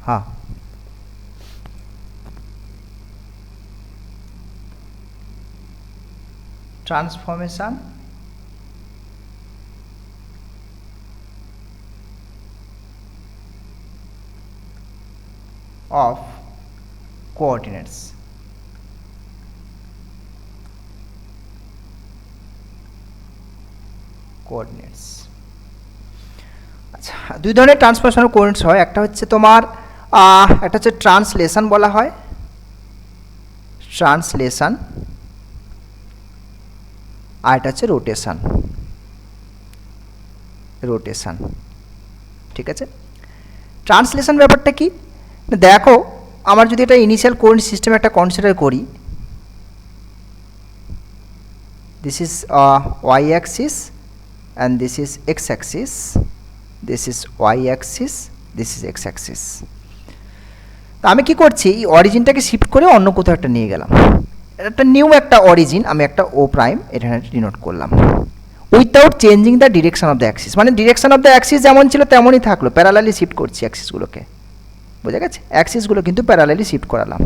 हाँ transformation of coordinates. আচ্ছা, দুই ধরনের ট্রান্সফরমেশন অফ কোঅর্ডিনেটস হয়। একটা হচ্ছে তোমার একটা হচ্ছে ট্রান্সলেশন বলা হয়, ট্রান্সলেশন, আর এটা হচ্ছে রোটেশন। রোটেশন, ঠিক আছে। ট্রান্সলেশন ব্যাপারটা কি দেখো, আমার যদি এটা ইনিশিয়াল কোঅর্ডিনেট সিস্টেম একটা কনসিডার করি, this is Y Axis and this is x Axis, this is Y Axis, this is x Axis. তা আমি কি করছি, এই অরিজিনটাকে শিফট করে অন্য কোথাও একটা নিয়ে গেলাম, একটা নিউ একটা অরিজিন আমি একটা ও প্রাইম এখানে ডিনোট করলাম, without changing the direction of the Axis. মানে ডিরেকশন অফ দ্য অ্যাক্সিস যেমন ছিল তেমনই থাকলো, প্যারালালি শিফট করছি অ্যাক্সিসগুলোকে, বোঝা গেছে। অ্যাক্সিসগুলো কিন্তু প্যারালালি শিফট করালাম,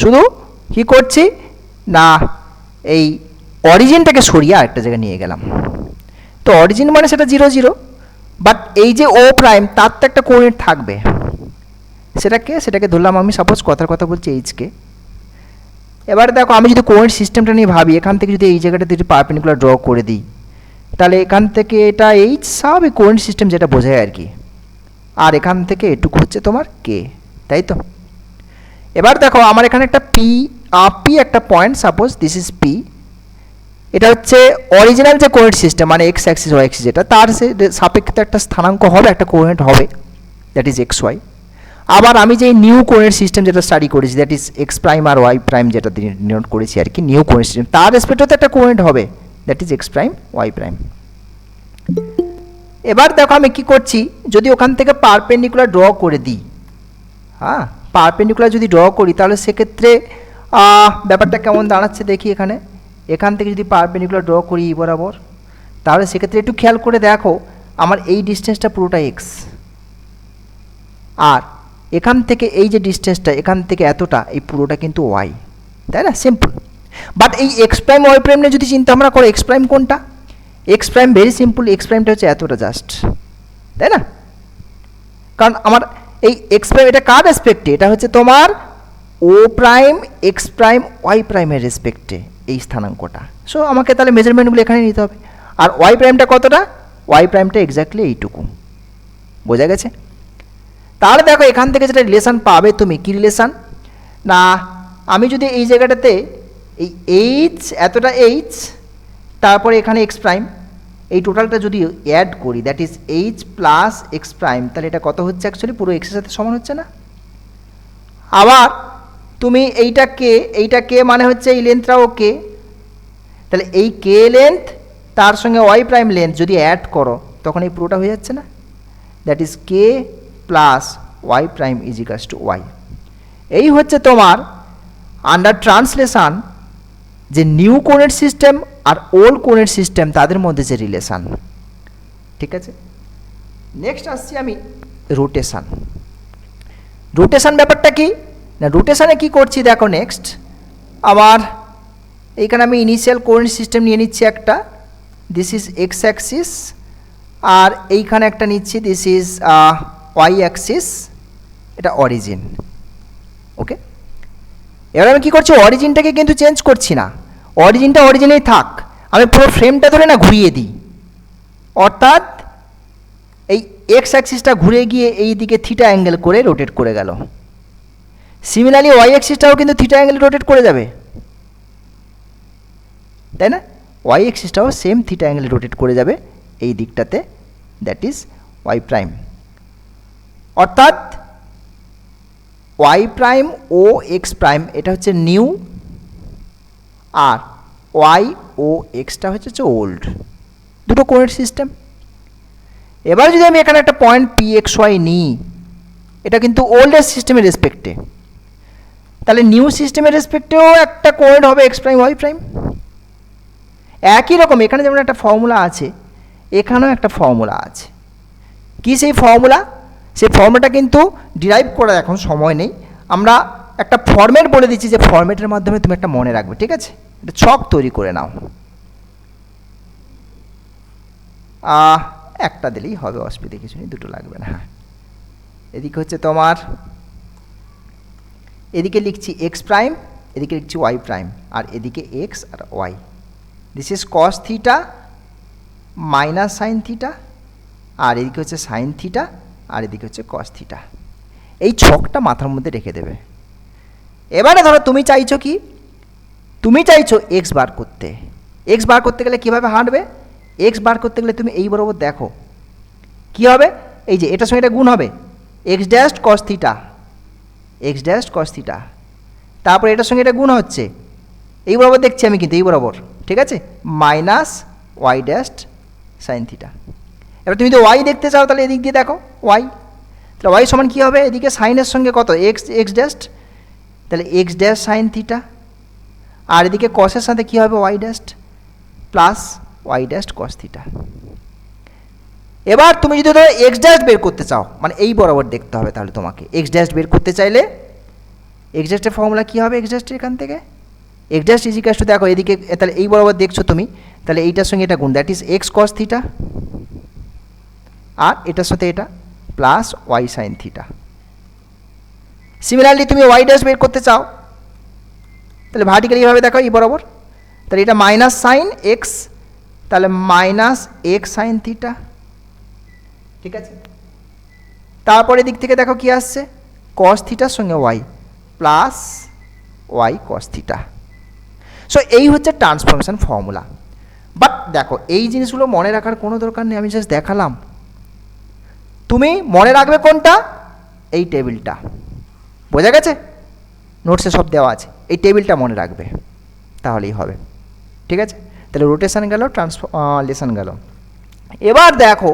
শুধু কি করছি না এই অরিজিনটাকে সরিয়ে আরেকটা জায়গায় নিয়ে গেলাম। তো অরিজিন মানে সেটা 0 0, বাট এই যে ও প্রাইম তার তো একটা কোঅর্ডিনেট থাকবে, সেটাকে ধরলাম আমি সাপোজ কথার কথা বলছি এইচকে। এবারে দেখো আমি যদি কোঅর্ডিনেট সিস্টেমটা নিয়ে ভাবি, এখান থেকে যদি এই জায়গাটাতে যদি পারপেন্ডিকুলার ড্র করে দিই, তাহলে এখান থেকে এটা এইচ স্বাভাবিক কোঅর্ডিনেট সিস্টেম যেটা বোঝায় আর কি, আর এখান থেকে এটুকু হচ্ছে তোমার কে, তাই তো। এবার দেখো আমার এখানে একটা পি একটা point, suppose this is P, এটা হচ্ছে অরিজিনাল যে কোঅর্ডিনেট সিস্টেম মানে এক্স অ্যাক্সিস ওয়াই অ্যাক্সিস, যেটা তার সাপেক্ষে একটা স্থানাঙ্ক হবে, একটা কোঅর্ডিনেট হবে, দ্যাট ইজ এক্স ওয়াই। আবার আমি যে নিউ কোঅর্ডিনেট সিস্টেম যেটা স্টাডি করেছি, দ্যাট ইজ এক্স প্রাইম আর ওয়াই প্রাইম, যেটা ডিনোট করেছি আর কি, নিউ কোঅর্ডিনেট সিস্টেম, তার রেসপেক্টে তো একটা কোঅর্ডিনেট হবে, that is x prime Y prime. এবার দেখো আমি কি করছি, যদি ওখান থেকে পারপেন্ডিকুলার ড্র করে দিই, হ্যাঁ পারপেন্ডিকুলার যদি ড্র করি, তাহলে সেক্ষেত্রে ব্যাপারটা কেমন দাঁড়াচ্ছে দেখি। এখান থেকে যদি পারপেন্ডিকুলার ড্র করি বরাবর, তাহলে সেক্ষেত্রে একটু খেয়াল করে দেখো আমার এই ডিস্টেন্সটা পুরোটা এক্স, আর এখান থেকে এই যে ডিস্টেন্সটা এখান থেকে এতটা, এই পুরোটা কিন্তু ওয়াই, তাই না, সিম্পল। বাট এই এক্স প্রাইম ওয়াই প্রাইম নিয়ে যদি চিন্তা ভাবনা করো, এক্স প্রাইম কোনটা, X prime very simple, X প্রাইমটা হচ্ছে এতটা জাস্ট, তাই না। কারণ আমার এই এক্স প্রাইম এটা কার রেসপেক্টে, এটা হচ্ছে তোমার ও প্রাইম এক্স প্রাইম ওয়াই প্রাইমের রেসপেক্টে এই স্থানাঙ্কটা। সো আমাকে তাহলে মেজারমেন্টগুলো এখানে নিতে হবে। আর ওয়াই প্রাইমটা কতটা, ওয়াই প্রাইমটা এক্স্যাক্টলি এইটুকু, বোঝা গেছে। তাহলে দেখো এখান থেকে যেটা রিলেশান পাবে তুমি, কি রিলেশান না, আমি যদি এই জায়গাটাতে এই এইচ এতটা এইচ, তারপরে এখানে এক্স প্রাইম, এই টোটালটা যদি অ্যাড করি, that is H plus x prime, তাহলে এটা কত হচ্ছে অ্যাকচুয়ালি পুরো এক্সের সাথে সমান হচ্ছে না। আবার তুমি এইটা কে মানে হচ্ছে এই লেন্থটাও কে, তাহলে এই কে লেন্থ তার সঙ্গে ওয়াই প্রাইম লেন্থ যদি অ্যাড করো, তখন এই পুরোটা হয়ে যাচ্ছে না, that is k plus y prime is equals to y. এই হচ্ছে তোমার আন্ডার ট্রান্সলেশন যে নিউ কোঅর্ডিনেট সিস্টেম আর ওল্ড কোঅর্ডিনেট সিস্টেম তাদের মধ্যে যে রিলেশান, ঠিক আছে। নেক্সট আসছি আমি রোটেশান। রোটেশান ব্যাপারটা কি না, রোটেশানে কি করছি দেখো, নেক্সট আবার এইখানে আমি ইনিশিয়াল কোঅর্ডিনেট সিস্টেম নিয়ে নিচ্ছি একটা, দিস ইজ এক্স অ্যাক্সিস, আর এইখানে একটা নিচ্ছি, দিস ইজ ওয়াই অ্যাক্সিস, এটা অরিজিন, ওকে। এবার আমি কী করছি, অরিজিনটাকে কিন্তু চেঞ্জ করছি না, অরিজিনটা অরিজিনেই থাক, আমি পুরো ফ্রেমটা ধরে না ঘুরিয়ে দিই, অর্থাৎ এই এক্স অ্যাক্সিসটা ঘুরে গিয়ে এই দিকে থিটা অ্যাঙ্গেল করে রোটেট করে গেল। সিমিলারলি ওয়াই অ্যাক্সিসটাও কিন্তু থিটা অ্যাঙ্গেল রোটেট করে যাবে, তাই না, ওয়াই অ্যাক্সিসটাও সেম থিটা অ্যাঙ্গেল রোটেট করে যাবে এই দিকটাতে, দ্যাট ইজ ওয়াই প্রাইম। অর্থাৎ ওয়াই প্রাইম ও এক্স প্রাইম এটা হচ্ছে নিউ, আর ওয়াই ও এক্সটা হচ্ছে ওল্ড, দুটো কোঅর্ডিনেট সিস্টেম। এবার যদি আমি এখানে একটা পয়েন্ট পি এক্স ওয়াই নিই, এটা কিন্তু ওল্ডের সিস্টেমের রেসপেক্টে, তাহলে নিউ সিস্টেমের রেসপেক্টেও একটা কোঅর্ডিনেট হবে এক্স প্রাইম ওয়াই প্রাইম। একই রকম এখানে যেমন একটা ফর্মুলা আছে, এখানেও একটা ফর্মুলা আছে। কি সেই ফর্মুলা সেই ফর্মুলাটা কিন্তু ডিরাইভ করার এখন সময় নেই, আমরা একটা ফর্মেট বলে দিচ্ছি যে ফর্মেটের মাধ্যমে তুমি একটা মনে রাখবে, ঠিক আছে? এটা ছক তৈরি করে নাও, একটা দিলেই হবে, অসুবিধা কিছু নেই, দুটো লাগবে না। হ্যাঁ, এদিকে হচ্ছে তোমার, এদিকে লিখছি এক্স প্রাইম, এদিকে লিখছি ওয়াই প্রাইম, আর এদিকে এক্স আর Y. This is cos theta minus sine theta, আর এদিকে হচ্ছে সাইন থিটা, আর এদিকে হচ্ছে কস থিটা। এই ছকটা মাথার মধ্যে রেখে দেবে। এবারে ধরো তুমি চাইছো কি, তুমি চাইছো এক্স বার করতে। এক্স বার করতে গেলে কীভাবে হাঁটবে? এক্স বার করতে গেলে তুমি এই বরাবর দেখো কি হবে, এই যে এটার সঙ্গে এটা গুণ হবে, x dash cos theta, x dash cos theta, তারপর এটার সঙ্গে এটা গুণ হচ্ছে, এই বরাবর দেখছি আমি কিন্তু, এই বরাবর, ঠিক আছে, minus y dash sine theta. এবার তুমি যদি ওয়াই দেখতে চাও তাহলে এদিক দিয়ে দেখো ওয়াই, তাহলে ওয়াই সমান কী হবে, এদিকে সাইনের সঙ্গে কত এক্স, এক্স ড্যাশ, তাহলে এক্স ড্যাশ সাইন থিটা, আর এদিকে কসের সাথে কী হবে y dash plus y dash cos theta. এবার তুমি যদি ধরো এক্স ড্যাশ বের করতে চাও, মানে এই বরাবর দেখতে হবে, তাহলে তোমাকে এক্স ড্যাশ বের করতে চাইলে এক্স ড্যাশের ফর্মুলা কী হবে, এক্স ড্যাশটা এখান থেকে এক্স ড্যাশ ইজিকাস টু, দেখো এদিকে তাহলে এই বরাবর দেখছো তুমি, তাহলে এইটার সঙ্গে এটা গুণ, that is X cos theta, আর এটার সাথে এটা plus Y sine theta. Similarly তুমি ওয়াই ড্যাশ বের করতে চাও, তাহলে ভার্টিক্যালি এইভাবে দেখো এই বরাবর, তাহলে এটা মাইনাস সাইন এক্স, তাহলে মাইনাস এক্স সাইন থিটা, ঠিক আছে। তারপরে দিক থেকে দেখো কি আসছে, কস থিটার সঙ্গে y plus y cos theta. So এই হচ্ছে ট্রান্সফরমেশন ফর্মুলা। বাট দেখো এই জিনিসগুলো মনে রাখার কোনো দরকার নেই, আমি জাস্ট দেখালাম। তুমি মনে রাখবে কোনটা, এই টেবিলটা, বোঝা গেছে? নোটসে সব দেওয়া আছে, এই টেবিলটা মনে রাখবে, তাহলেই হবে, ঠিক আছে? তাহলে রোটেশন গেল, ট্রান্সলেশন গেল। এবার দেখো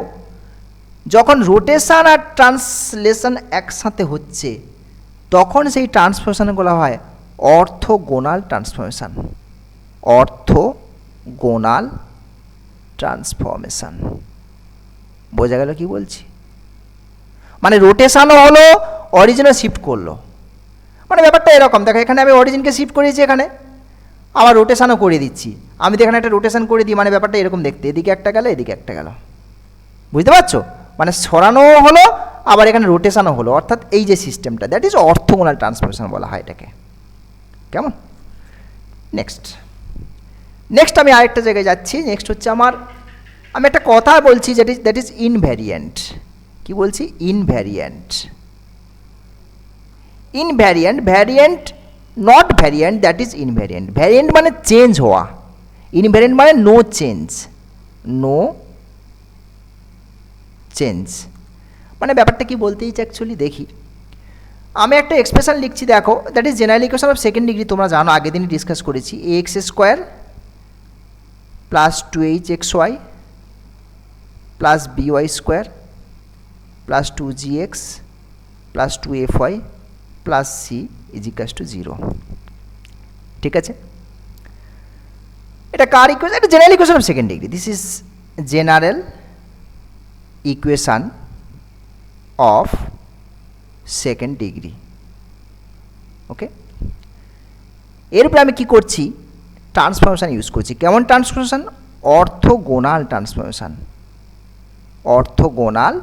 যখন রোটেশন আর ট্রান্সলেশন একসাথে হচ্ছে তখন সেই ট্রান্সফরমেশন বলা হয় অর্থোগোনাল ট্রান্সফরমেশন, অর্থোগোনাল ট্রান্সফরমেশন। বোঝা গেল কি বলছি? মানে রোটেশনও হলো, অরিজিনও শিফট করলো, মানে ব্যাপারটা এরকম। দেখো এখানে আমি অরিজিনকে শিফট করিয়েছি, এখানে আবার রোটেশনও করে দিচ্ছি। আমি তো এখানে একটা রোটেশন করে দিই, মানে ব্যাপারটা এরকম দেখতে, এদিকে একটা গেল, এদিকে একটা গেল, বুঝতে পারছো? মানে সরানোও হলো, আবার এখানে রোটেশনও হলো, অর্থাৎ এই যে সিস্টেমটা, দ্যাট ইজ অর্থোগোনাল ট্রান্সফরমেশন বলা হয় এটাকে। কেমন? নেক্সট আমি আরেকটা জায়গায় যাচ্ছি। নেক্সট হচ্ছে আমার, আমি একটা কথা বলছি দ্যাট ইজ ইনভ্যারিয়েন্ট। কি বলছি? Invariant. Invariant, variant not variant, that is invariant. Variant মানে চেঞ্জ হওয়া, ইনভ্যারিয়েন্ট মানে নো চেঞ্জ, নো চেঞ্জ। মানে ব্যাপারটা কি বলতে চাইছি অ্যাকচুয়ালি দেখি। আমি একটা এক্সপ্রেশন লিখছি, দেখো, that is general equation of second degree, তোমরা জানো, আগের দিনই ডিসকাস করেছি। A X square plus 2hxy plus by square plus 2gx plus 2fy plus c is equals to 0, ঠিক আছে? এটা কার ইকুয়েশন? এটা general equation of second degree. This is general equation of second degree, okay? এরপরে আমি কি করছি? ট্রান্সফরমেশন ইউজ করছি। কেমন transformation? Orthogonal transformation, orthogonal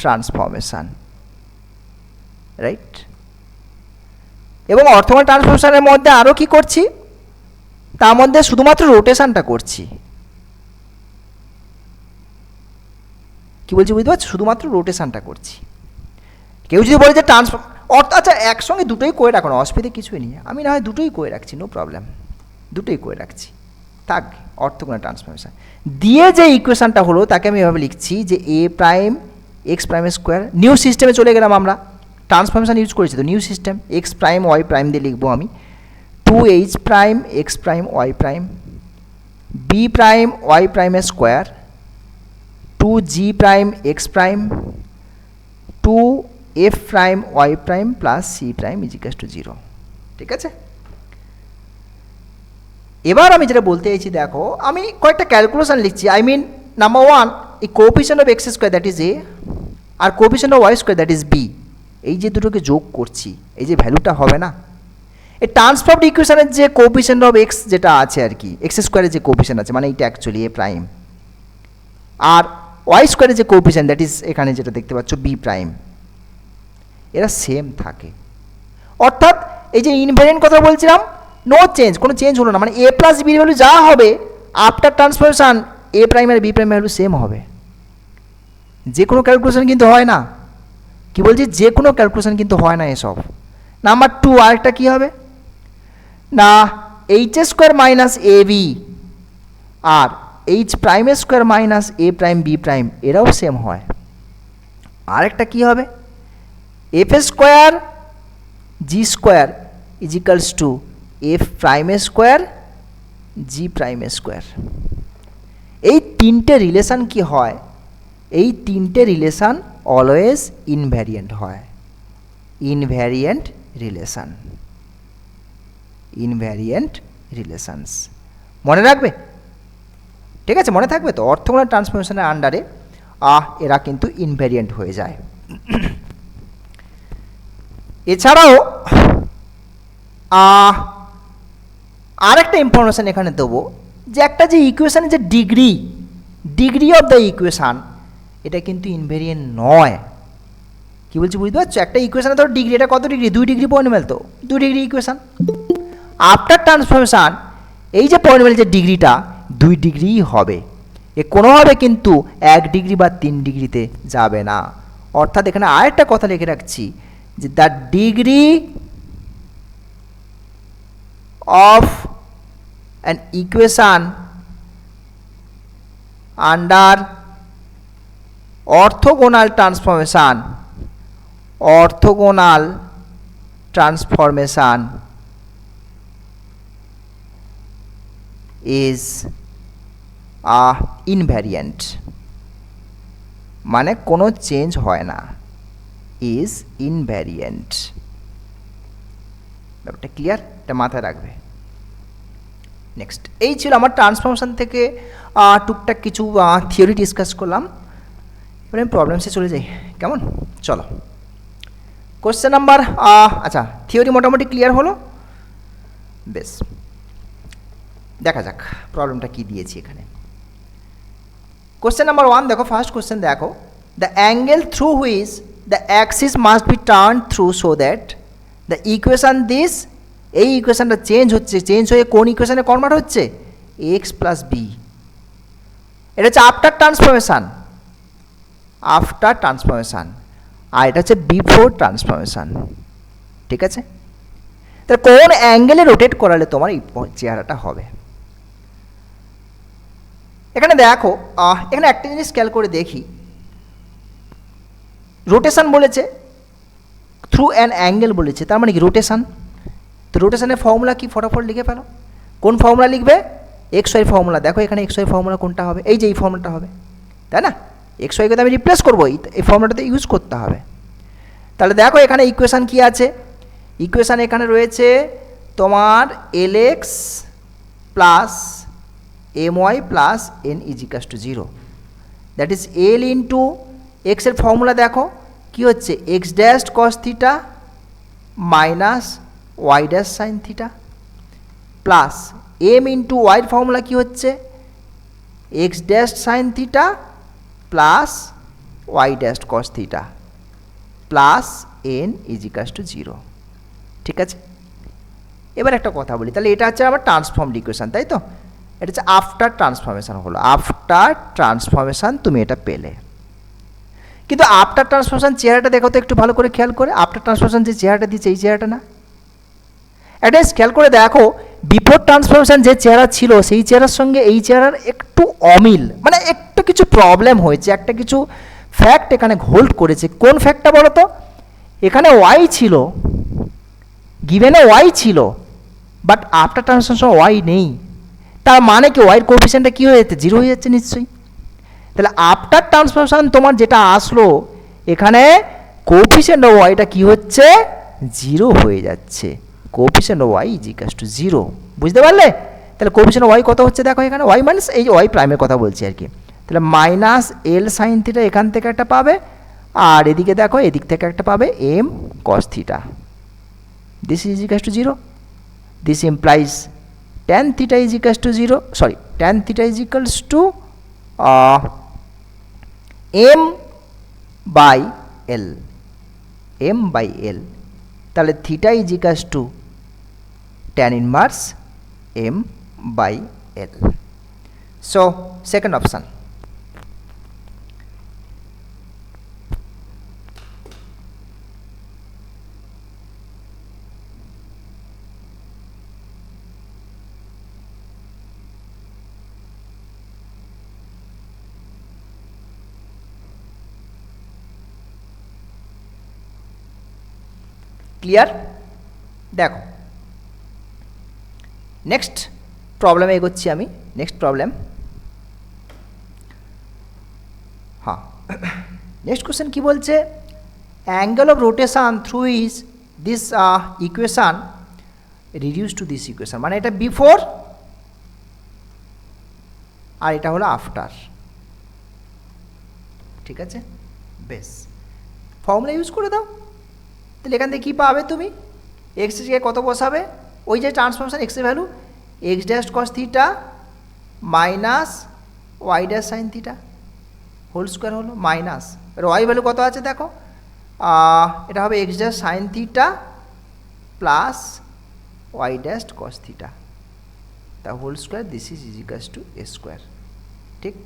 transformation, right? এবং অর্থোগোনাল ট্রান্সফরমেশনের মধ্যে আরও কি করছি? তার মধ্যে শুধুমাত্র রোটেশনটা করছি। কি বলছি বুঝতে পারছো? শুধুমাত্র রোটেশনটা করছি। কেউ যদি বলে যে আচ্ছা একসঙ্গে দুটোই করে রাখো না, অসুবিধে কিছুই নেই, আমি না হয় দুটোই করে রাখছি, নো প্রবলেম, দুটোই করে রাখছি, থাক। অর্থোগোনাল ট্রান্সফরমেশন দিয়ে যে ইকুয়েশনটা হলো তাকে আমি এভাবে লিখছি যে a prime x prime square, new সিস্টেমে চলে গেলাম আমরা, ট্রান্সফরমেশন ইউজ করেছি তো, new system, x prime Y prime দিয়ে লিখবো আমি, 2h prime x prime Y prime b prime y প্রাইমের square 2g prime x prime 2f prime Y prime plus c prime is equals to 0, ঠিক আছে? এবার আমি যেটা বলতে চাইছি, দেখো আমি কয়েকটা ক্যালকুলেশন লিখছি। আই মিন নাম্বার 1, এই coefficient of x square that is a, আর coefficient of y square that is b, এই যে দুটোকে যোগ করছি, এই যে ভ্যালুটা হবে না, এই ট্রান্সফর্মড ইকুয়েশনের যে কোএফিসিয়েন্ট অফ এক্স যেটা আছে আর কি, এক্স স্কোয়ারের যে কোএফিসিয়েন্ট আছে, মানে এইটা অ্যাকচুয়ালি এ প্রাইম, আর ওয়াই স্কোয়ারের যে কোএফিসিয়েন্ট দ্যাট ইজ এখানে যেটা দেখতে পাচ্ছ বি প্রাইম, এরা সেম থাকে। অর্থাৎ এই যে ইনভ্যারিয়েন্ট কথা বলছিলাম, নো চেঞ্জ, কোনো চেঞ্জ হলো না, মানে এ প্লাস বির ভ্যালু যা হবে আফটার ট্রান্সফরমেশন এ প্রাইম আর বি প্রাইম ভ্যালু সেম হবে। যে কোনো ক্যালকুলেশন কিন্তু হয় না, কি বলছি, যে কোনো ক্যালকুলেশন কিন্তু হয় না এসব। নাম্বার 2 আরেকটা কী হবে না, h square minus a b আর h prime square minus a prime b prime এরাও সেম হয়। আরেকটা কী হবে, f square g square ইজিক্যালস to f prime square g prime square. এই তিনটে রিলেশান কি হয়, এই তিনটে রিলেশান অলওয়েজ ইনভ্যারিয়েন্ট হয়, ইনভ্যারিয়েন্ট রিলেশান, ইনভ্যারিয়েন্ট রিলেশানস মনে রাখবে, ঠিক আছে, মনে থাকবে তো। অর্থগোনাল ট্রান্সফরমেশনের আন্ডারে এরা কিন্তু ইনভ্যারিয়েন্ট হয়ে যায়। এছাড়াও আরেকটা ইনফরমেশান এখানে দেবো, যে একটা যে ইকুয়েশানের যে ডিগ্রি অফ দ্য ইকুয়েশান, এটা কিন্তু ইনভ্যারিয়েন্ট নয়। কী বলছি বুঝতে পারছো, একটা ইকুয়েশানে ধরো ডিগ্রি, এটা কত ডিগ্রি, 2 ডিগ্রি পলিনোমিয়াল, তো 2 ডিগ্রি ইকুয়েশান। আফটার ট্রান্সফরমেশান এই যে পলিনোমিয়াল যে ডিগ্রিটা 2 ডিগ্রিই হবে, এ কোনোভাবে কিন্তু 1 ডিগ্রি বা 3 ডিগ্রিতে যাবে না। অর্থাৎ এখানে আরেকটা কথা লিখে রাখছি, যে the degree of an equation under orthogonal transformation, orthogonal transformation is invariant, মানে কোনো চেঞ্জ হয় না, is invariant। ব্যাপারটা ক্লিয়ার, এটা মাথায় রাখবে। নেক্সট, এই ছিল আমার ট্রান্সফরমেশন থেকে টুকটাক কিছু থিওরি ডিসকাস করলাম। এবার আমি প্রবলেমসে চলে যাই, কেমন, চলো। কোশ্চেন নাম্বার, আচ্ছা থিওরি মোটামুটি ক্লিয়ার হলো, বেশ, দেখা যাক প্রবলেমটা কী দিয়েছি এখানে। কোশ্চেন নাম্বার 1 দেখো, ফার্স্ট কোশ্চেন দেখো, the angle through which the Axis must be turn through so that the equation this, এই ইকুয়েশানটা চেঞ্জ হচ্ছে, চেঞ্জ হয়ে কোন ইকুয়েশানে কনভার্ট হচ্ছে, এক্স প্লাস বি। এটা হচ্ছে আফটার ট্রান্সফরমেশান, আফটার ট্রান্সফরমেশান, আর এটা হচ্ছে বিফোর ট্রান্সফরমেশান, ঠিক আছে। তাহলে কোন অ্যাঙ্গেলে রোটেট করালে তোমার এই চেহারাটা হবে। এখানে দেখো, এখানে একটা জিনিস খেয়াল করে দেখি, রোটেশন বলেছে, থ্রু অ্যান অ্যাঙ্গেল বলেছে, তার মানে কি রোটেশন। তো রোটেশনের ফর্মুলা কি, ফটাফট লিখে ফেলো। কোন ফর্মুলা লিখবে, এক্স ওয়াই ফর্মুলা। দেখো এখানে এক্স ওয়াই ফর্মুলা কোনটা হবে, এই যে এই ফর্মুলাটা হবে, তাই না। এক্স ওয়াইকে তো আমি রিপ্লেস করবো, এই ফর্মুলাটাতে ইউজ করতে হবে। তাহলে দেখো এখানে ইকুয়েশান কি আছে, ইকুয়েশান এখানে রয়েছে তোমার l x plus m y plus n ইজিকাস to 0, that is l into এক্সের ফর্মুলা দেখো কি হচ্ছে, x dash cos theta minus y dash sine theta, plus m into ওয়াইয়ের ফর্মুলা কী হচ্ছে, x dash sine theta plus y dash cos theta plus n ইজিকাস to 0, ঠিক আছে। এবার একটা কথা বলি, তাহলে এটা হচ্ছে আমার ট্রান্সফর্মড ইকুয়েশান, তাই তো। এটা হচ্ছে আফটার ট্রান্সফরমেশান হলো, আফটার ট্রান্সফরমেশান তুমি এটা পেলে। কিন্তু আফটার ট্রান্সফরমেশান চেহারাটা দেখো তো একটু ভালো করে খেয়াল করে, আফটার ট্রান্সফরমেশান যে চেহারাটা দিচ্ছে এই চেহারাটা না, এটা খেয়াল করে দেখো, বিফোর ট্রান্সফরমেশান যে চেহারা ছিল সেই চেহারার সঙ্গে এই চেহারার একটু অমিল, মানে একটু কিছু প্রবলেম হয়েছে, একটা কিছু ফ্যাক্ট এখানে হোল্ড করেছে। কোন ফ্যাক্টটা বলো তো, এখানে ওয়াই ছিল, গিভেনে ওয়াই ছিল, বাট আফটার ট্রান্সফরমেশন ওয়াই নেই, তার মানে কি ওয়াইয়ের কোএফিসিয়েন্টটা কী হয়ে যাচ্ছে, 0 হয়ে যাচ্ছে নিশ্চয়ই। তাহলে আফটার ট্রান্সফরমেশন তোমার যেটা আসলো, এখানে কোএফিসিয়েন্ট অফ ওয়াইটা কী হচ্ছে, 0 হয়ে যাচ্ছে, কোএফিসিয়েন্ট অফ ওয়াই ইজিকাস টু 0, বুঝতে পারলে। তাহলে কোএফিসিয়েন্ট ওয়াই কত হচ্ছে দেখো এখানে, ওয়াই মাইনাস এই ওয়াই প্রাইমের কথা বলছি আর কি, তাহলে মাইনাস এল সাইন থিটা এখান থেকে একটা পাবে, আর এদিকে দেখো এদিক থেকে একটা পাবে m cos theta, this is equal to 0. This implies tan theta is equal to 0, sorry, tan theta is equals to m by l, m by l, তাহলে theta is equals to tan inverse m by l. So second option. Clear? দেখো next প্রবলেমে এগোচ্ছি আমি। Next problem, হ্যাঁ next question কি বলছে, angle of rotation through is this equation reduce to this equation, মানে এটা বিফোর আর এটা হলো আফটার। ঠিক আছে, বেশ ফর্মুলা ইউজ করে দাও। তাহলে এখান থেকে কী পাবে তুমি, এক্স এর কত বসাবে, ওই যে ট্রান্সফরমেশন এক্সের value x dash cos theta minus y dash sine theta whole square হলো মাইনাস, এর ওয়াই ভ্যালু কত আছে দেখো, এটা হবে x dash sine theta plus y dash cos theta তা হোল স্কোয়ার, দিস ইজ ইজিকাস টু এ স্কোয়ার। ঠিক,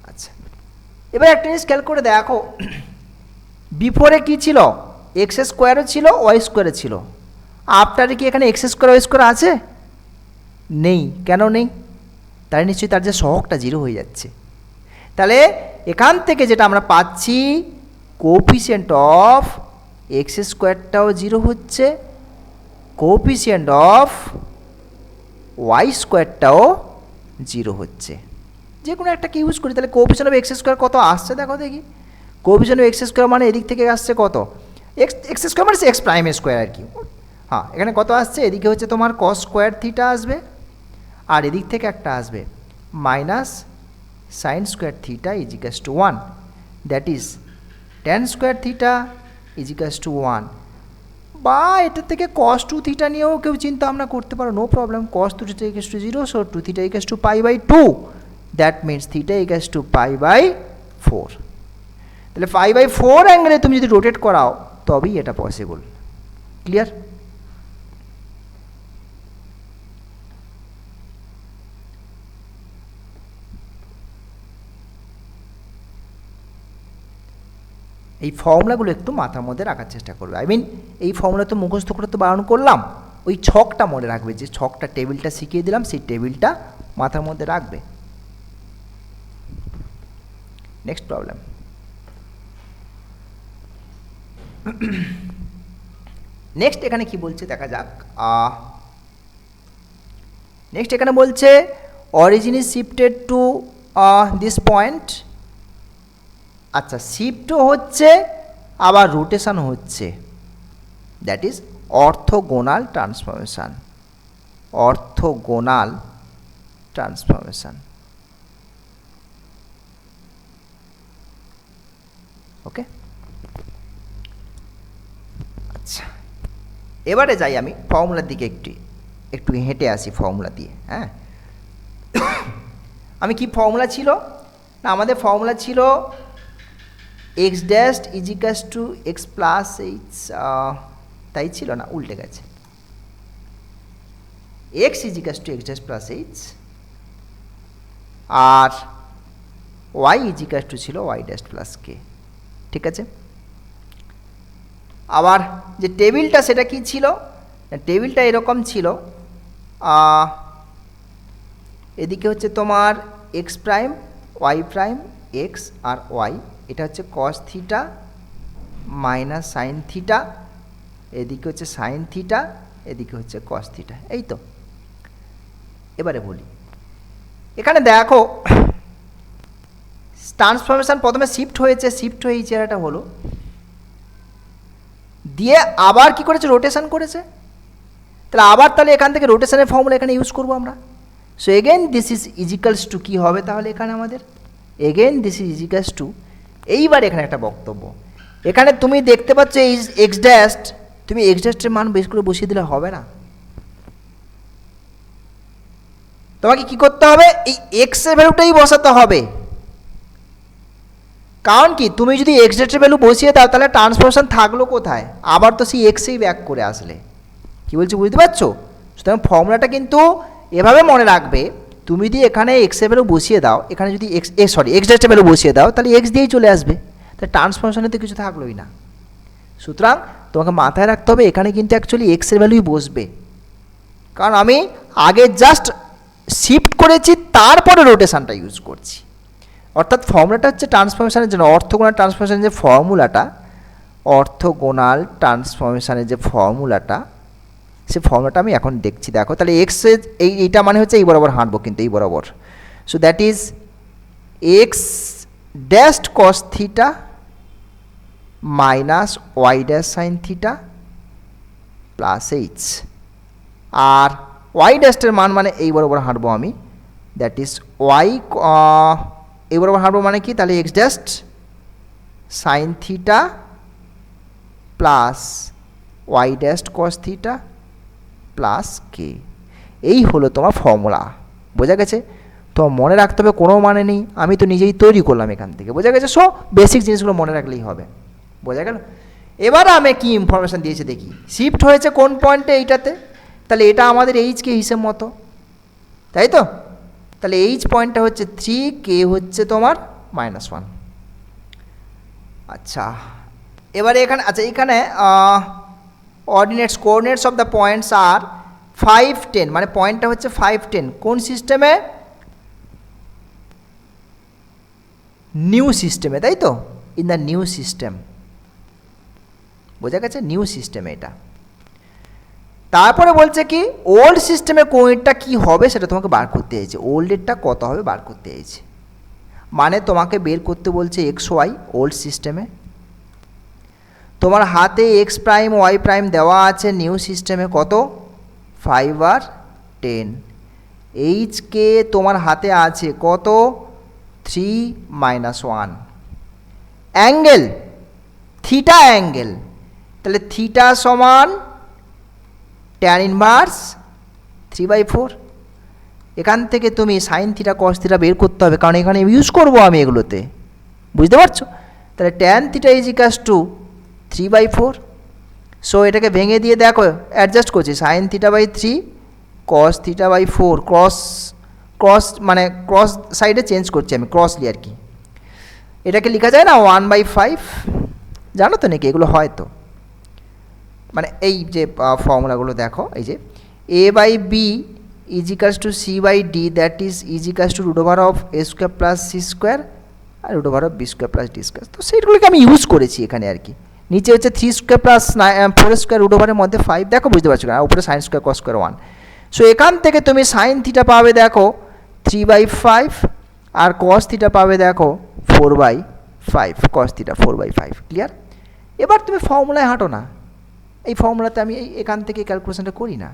আচ্ছা এবার একটা জিনিস খেয়াল করে দেখো, বিফোরে কী ছিল, এক্স স্কোয়ারও ছিল ওয়াই স্কোয়ারও ছিল, আফটারে কি এখানে এক্স স্কোয়ার ওয়াই স্কোয়ার আছে? নেই। কেন নেই? তাই নিশ্চয়ই তার যে সহগটা জিরো হয়ে যাচ্ছে। তাহলে এখান থেকে যেটা আমরা পাচ্ছি, কোএফিসিয়েন্ট অফ এক্স স্কোয়ারটাও জিরো হচ্ছে, কোএফিসিয়েন্ট অফ ওয়াই স্কোয়ারটাও জিরো হচ্ছে। যে কোনো একটা কি ইউজ করি, তাহলে কোএফিসিয়েন্ট অফ এক্স স্কোয়ার কত আসছে দেখো দেখি, কোএফিসিয়েন্ট অফ এক্স স্কোয়ার মানে এদিক থেকে আসছে কত, এক্স স্কোয়ার মানে এক্স প্রাইম স্কোয়ার আর কি। হ্যাঁ এখানে কত আসছে, এদিকে হচ্ছে তোমার কস স্কোয়ার থিটা আসবে, আর এদিক থেকে একটা আসবে মাইনাস সাইন স্কোয়ার থিটা ইজিকাস to 1, that is tan square theta ইজিকাস টু 1, বা এটার থেকে কস টু থিটা নিয়েও কেউ চিন্তা ভাবনা করতে পারো, no problem. Cos two theta equals to 0, so two theta equals to pi by 2, that means theta equals to pi by 4। তাহলে পাই বাই 4 অ্যাঙ্গেলে তুমি যদি রোটেট করাও তবেই এটা পসিবল। ক্লিয়ার? এই ফর্মুলাগুলো একটু মাথার মধ্যে রাখার চেষ্টা করবে। আই মিন এই ফর্মুলা তো মুখস্থ করতে বারণ করলাম, ওই ছকটা মনে রাখবে, যে ছকটা টেবিলটা শিখিয়ে দিলাম সেই টেবিলটা মাথার মধ্যে রাখবে। নেক্সট প্রবলেম, নেক্সট এখানে কি বলছে দেখা যাক। নেক্সট এখানে বলছে origin is shifted to this point. আচ্ছা শিফটও হচ্ছে আবার রোটেশন হচ্ছে, that is orthogonal transformation, orthogonal transformation. Okay, আচ্ছা এবারে যাই আমি ফর্মুলার দিকে, একটু হেঁটে আসি ফর্মুলা দিয়ে। হ্যাঁ আমি কি ফর্মুলা ছিল না, আমাদের ফর্মুলা ছিল এক্স ড্যাশ ইজিকাস টু এক্স প্লাস এইচ, তাই ছিল না, উল্টে গেছে, এক্স ইজিকাস to x dash plus h, আর ওয়াই ইজিকাস টু ছিল ওয়াই ড্যাশ প্লাস কে। ঠিক আছে, আবার যে টেবিলটা সেটা কি ছিল, টেবিলটা এরকম ছিল, এদিকে হচ্ছে তোমার x prime Y prime x আর ওয়াই, এটা হচ্ছে cos theta minus sine theta, এদিকে হচ্ছে সাইন থিটা, এদিকে হচ্ছে কস থিটা, এই তো। এবারে বলি, এখানে দেখো ট্রান্সফরমেশন প্রথমে শিফট হয়েছে, শিফট হয়ে এই চেহারাটা হলো, দিয়ে আবার কি করেছে, রোটেশন করেছে। তাহলে এখান থেকে রোটেশনের ফর্মুলা এখানে ইউজ করবো আমরা। So again this is equals to কী হবে তাহলে এখানে আমাদের, again this is equals to এইবার এখানে একটা বক্তব্য, এখানে তুমি দেখতে পাচ্ছ এই এক্স ড্যাশ, তুমি এক্স ড্যাশের মান বেশ করে বসিয়ে দিলে হবে না, তোমাকে কি করতে হবে, এই এক্স এর ভ্যালুটাই বসাতে হবে। কারণ কি, তুমি যদি এক্স ড্যাশের ভ্যালু বসিয়ে দাও তাহলে ট্রান্সফরমেশন থাকলো কোথায়, আবার তো সেই এক্সেই ব্যাক করে আসলে। কি বলছি বুঝতে পারছো? সুতরাং ফর্মুলাটা কিন্তু এভাবে মনে রাখবে, তুমি যদি এখানে এক্স এর ভ্যালু বসিয়ে দাও, এখানে যদি এক্স ড্যাশের ভ্যালু বসিয়ে দাও তাহলে এক্স দিয়েই চলে আসবে, তাহলে ট্রান্সফরমেশনে তো কিছু থাকলোই না। সুতরাং তোমাকে মাথায় রাখতে হবে এখানে কিন্তু অ্যাকচুয়ালি এক্স এর ভ্যালুই বসবে, কারণ আমি আগে জাস্ট শিফট করেছি তারপরে রোটেশনটা ইউজ করছি। অর্থাৎ ফর্মুলাটা হচ্ছে ট্রান্সফরমেশনের জন্য, অর্থোগোনাল ট্রান্সফরমেশনের যে ফর্মুলাটা, অর্থোগোনাল ট্রান্সফরমেশনের যে ফর্মুলাটা, সে ফর্মুলাটা আমি এখন দেখছি। দেখো তাহলে এক্স এইটা মানে হচ্ছে এই বরাবর হাঁটবো, কিন্তু এই বরাবর। So that is x dash cos theta minus y dash sine theta plus h, আর ওয়াই ড্যাশের মান মানে এই বরাবর হাঁটবো আমি, দ্যাট ইজ ওয়াই, এই বরাবর হাঁটবো মানে কি, তাহলে x dash sine theta plus y dash cos theta plus k. এই হলো তোমার ফর্মুলা, বোঝা গেছে? তোমার মনে রাখতে হবে কোনো মানে নেই, আমি তো নিজেই তৈরি করলাম এখান থেকে, বোঝা গেছে? সো বেসিক জিনিসগুলো মনে রাখলেই হবে, বোঝা গেল? এবার আমি কি ইনফরমেশান দিয়েছি দেখি, শিফট হয়েছে কোন পয়েন্টে, এইটাতে, তাহলে এটা আমাদের এইচকে হিসেব মতো, তাই তো? তাহলে এইচ পয়েন্টটা হচ্ছে 3, কে হচ্ছে তোমার -1। আচ্ছা, এবারে এখানে, আচ্ছা এখানে কোঅর্ডিনেটস অফ দ্য পয়েন্টস আর 5, 10, মানে পয়েন্টটা হচ্ছে 5, 10, কোন সিস্টেমে? নিউ সিস্টেমে, তাই তো? ইন দ্য নিউ সিস্টেম, বোঝা গেছে? নিউ সিস্টেমে এটা। তারপরে বলছে কি, ওল্ড সিস্টেমে কোনটা কি হবে সেটা তোমাকে বার করতে চাইছে, ওল্ডেরটা কত হবে বার করতে চাইছে, মানে তোমাকে বের করতে বলছে এক্স ওয়াই ওল্ড সিস্টেমে, তোমার হাতে এক্স প্রাইম ওয়াই প্রাইম দেওয়া আছে নিউ সিস্টেমে কত, 5 আর 10, এইচকে তোমার হাতে আছে কত, 3 - 1, অ্যাঙ্গেল থিটা অ্যাঙ্গেল, তাহলে থিটা সমান ট্যান ইনভার্স 3/4, এখান থেকে তুমি সাইন থিটা কস থিটা বের করতে হবে, কারণ এখানে ইউজ করবো আমি এগুলোতে, বুঝতে পারছো? তাহলে tan theta is equals to 3/4। So এটাকে ভেঙে দিয়ে দেখো, অ্যাডজাস্ট করছি, sine theta by 3 cos theta by 4, cross মানে ক্রস সাইডে চেঞ্জ করছি আমি, ক্রসলি আর কি। এটাকে লেখা যায় না 1/5, জানো তো নাকি এগুলো? হয়তো মানে এই যে ফর্মুলাগুলো দেখো, এই যে a by b is equals to c by d, that is equals to root over of a square plus c square আর root over of b square plus d square. তো সেইগুলোকে আমি ইউজ করেছি এখানে আর কি। নিচে হচ্ছে 3 স্কোয়ার প্লাস 4 স্কোয়ার রুট ওভারের মধ্যে 5, দেখো বুঝতে পারছো না, উপরে sine square cos square 1। So এখান থেকে তুমি সাইন থিটা পাবে দেখো 3/5, আর কস থিটা পাবে দেখো 4/5, কস থিটা 4/5, ক্লিয়ার? এবার তুমি ফর্মুলায় হাঁটো না, এই ফর্মুলাতে আমি এখান থেকে ক্যালকুলেশনটা করি না।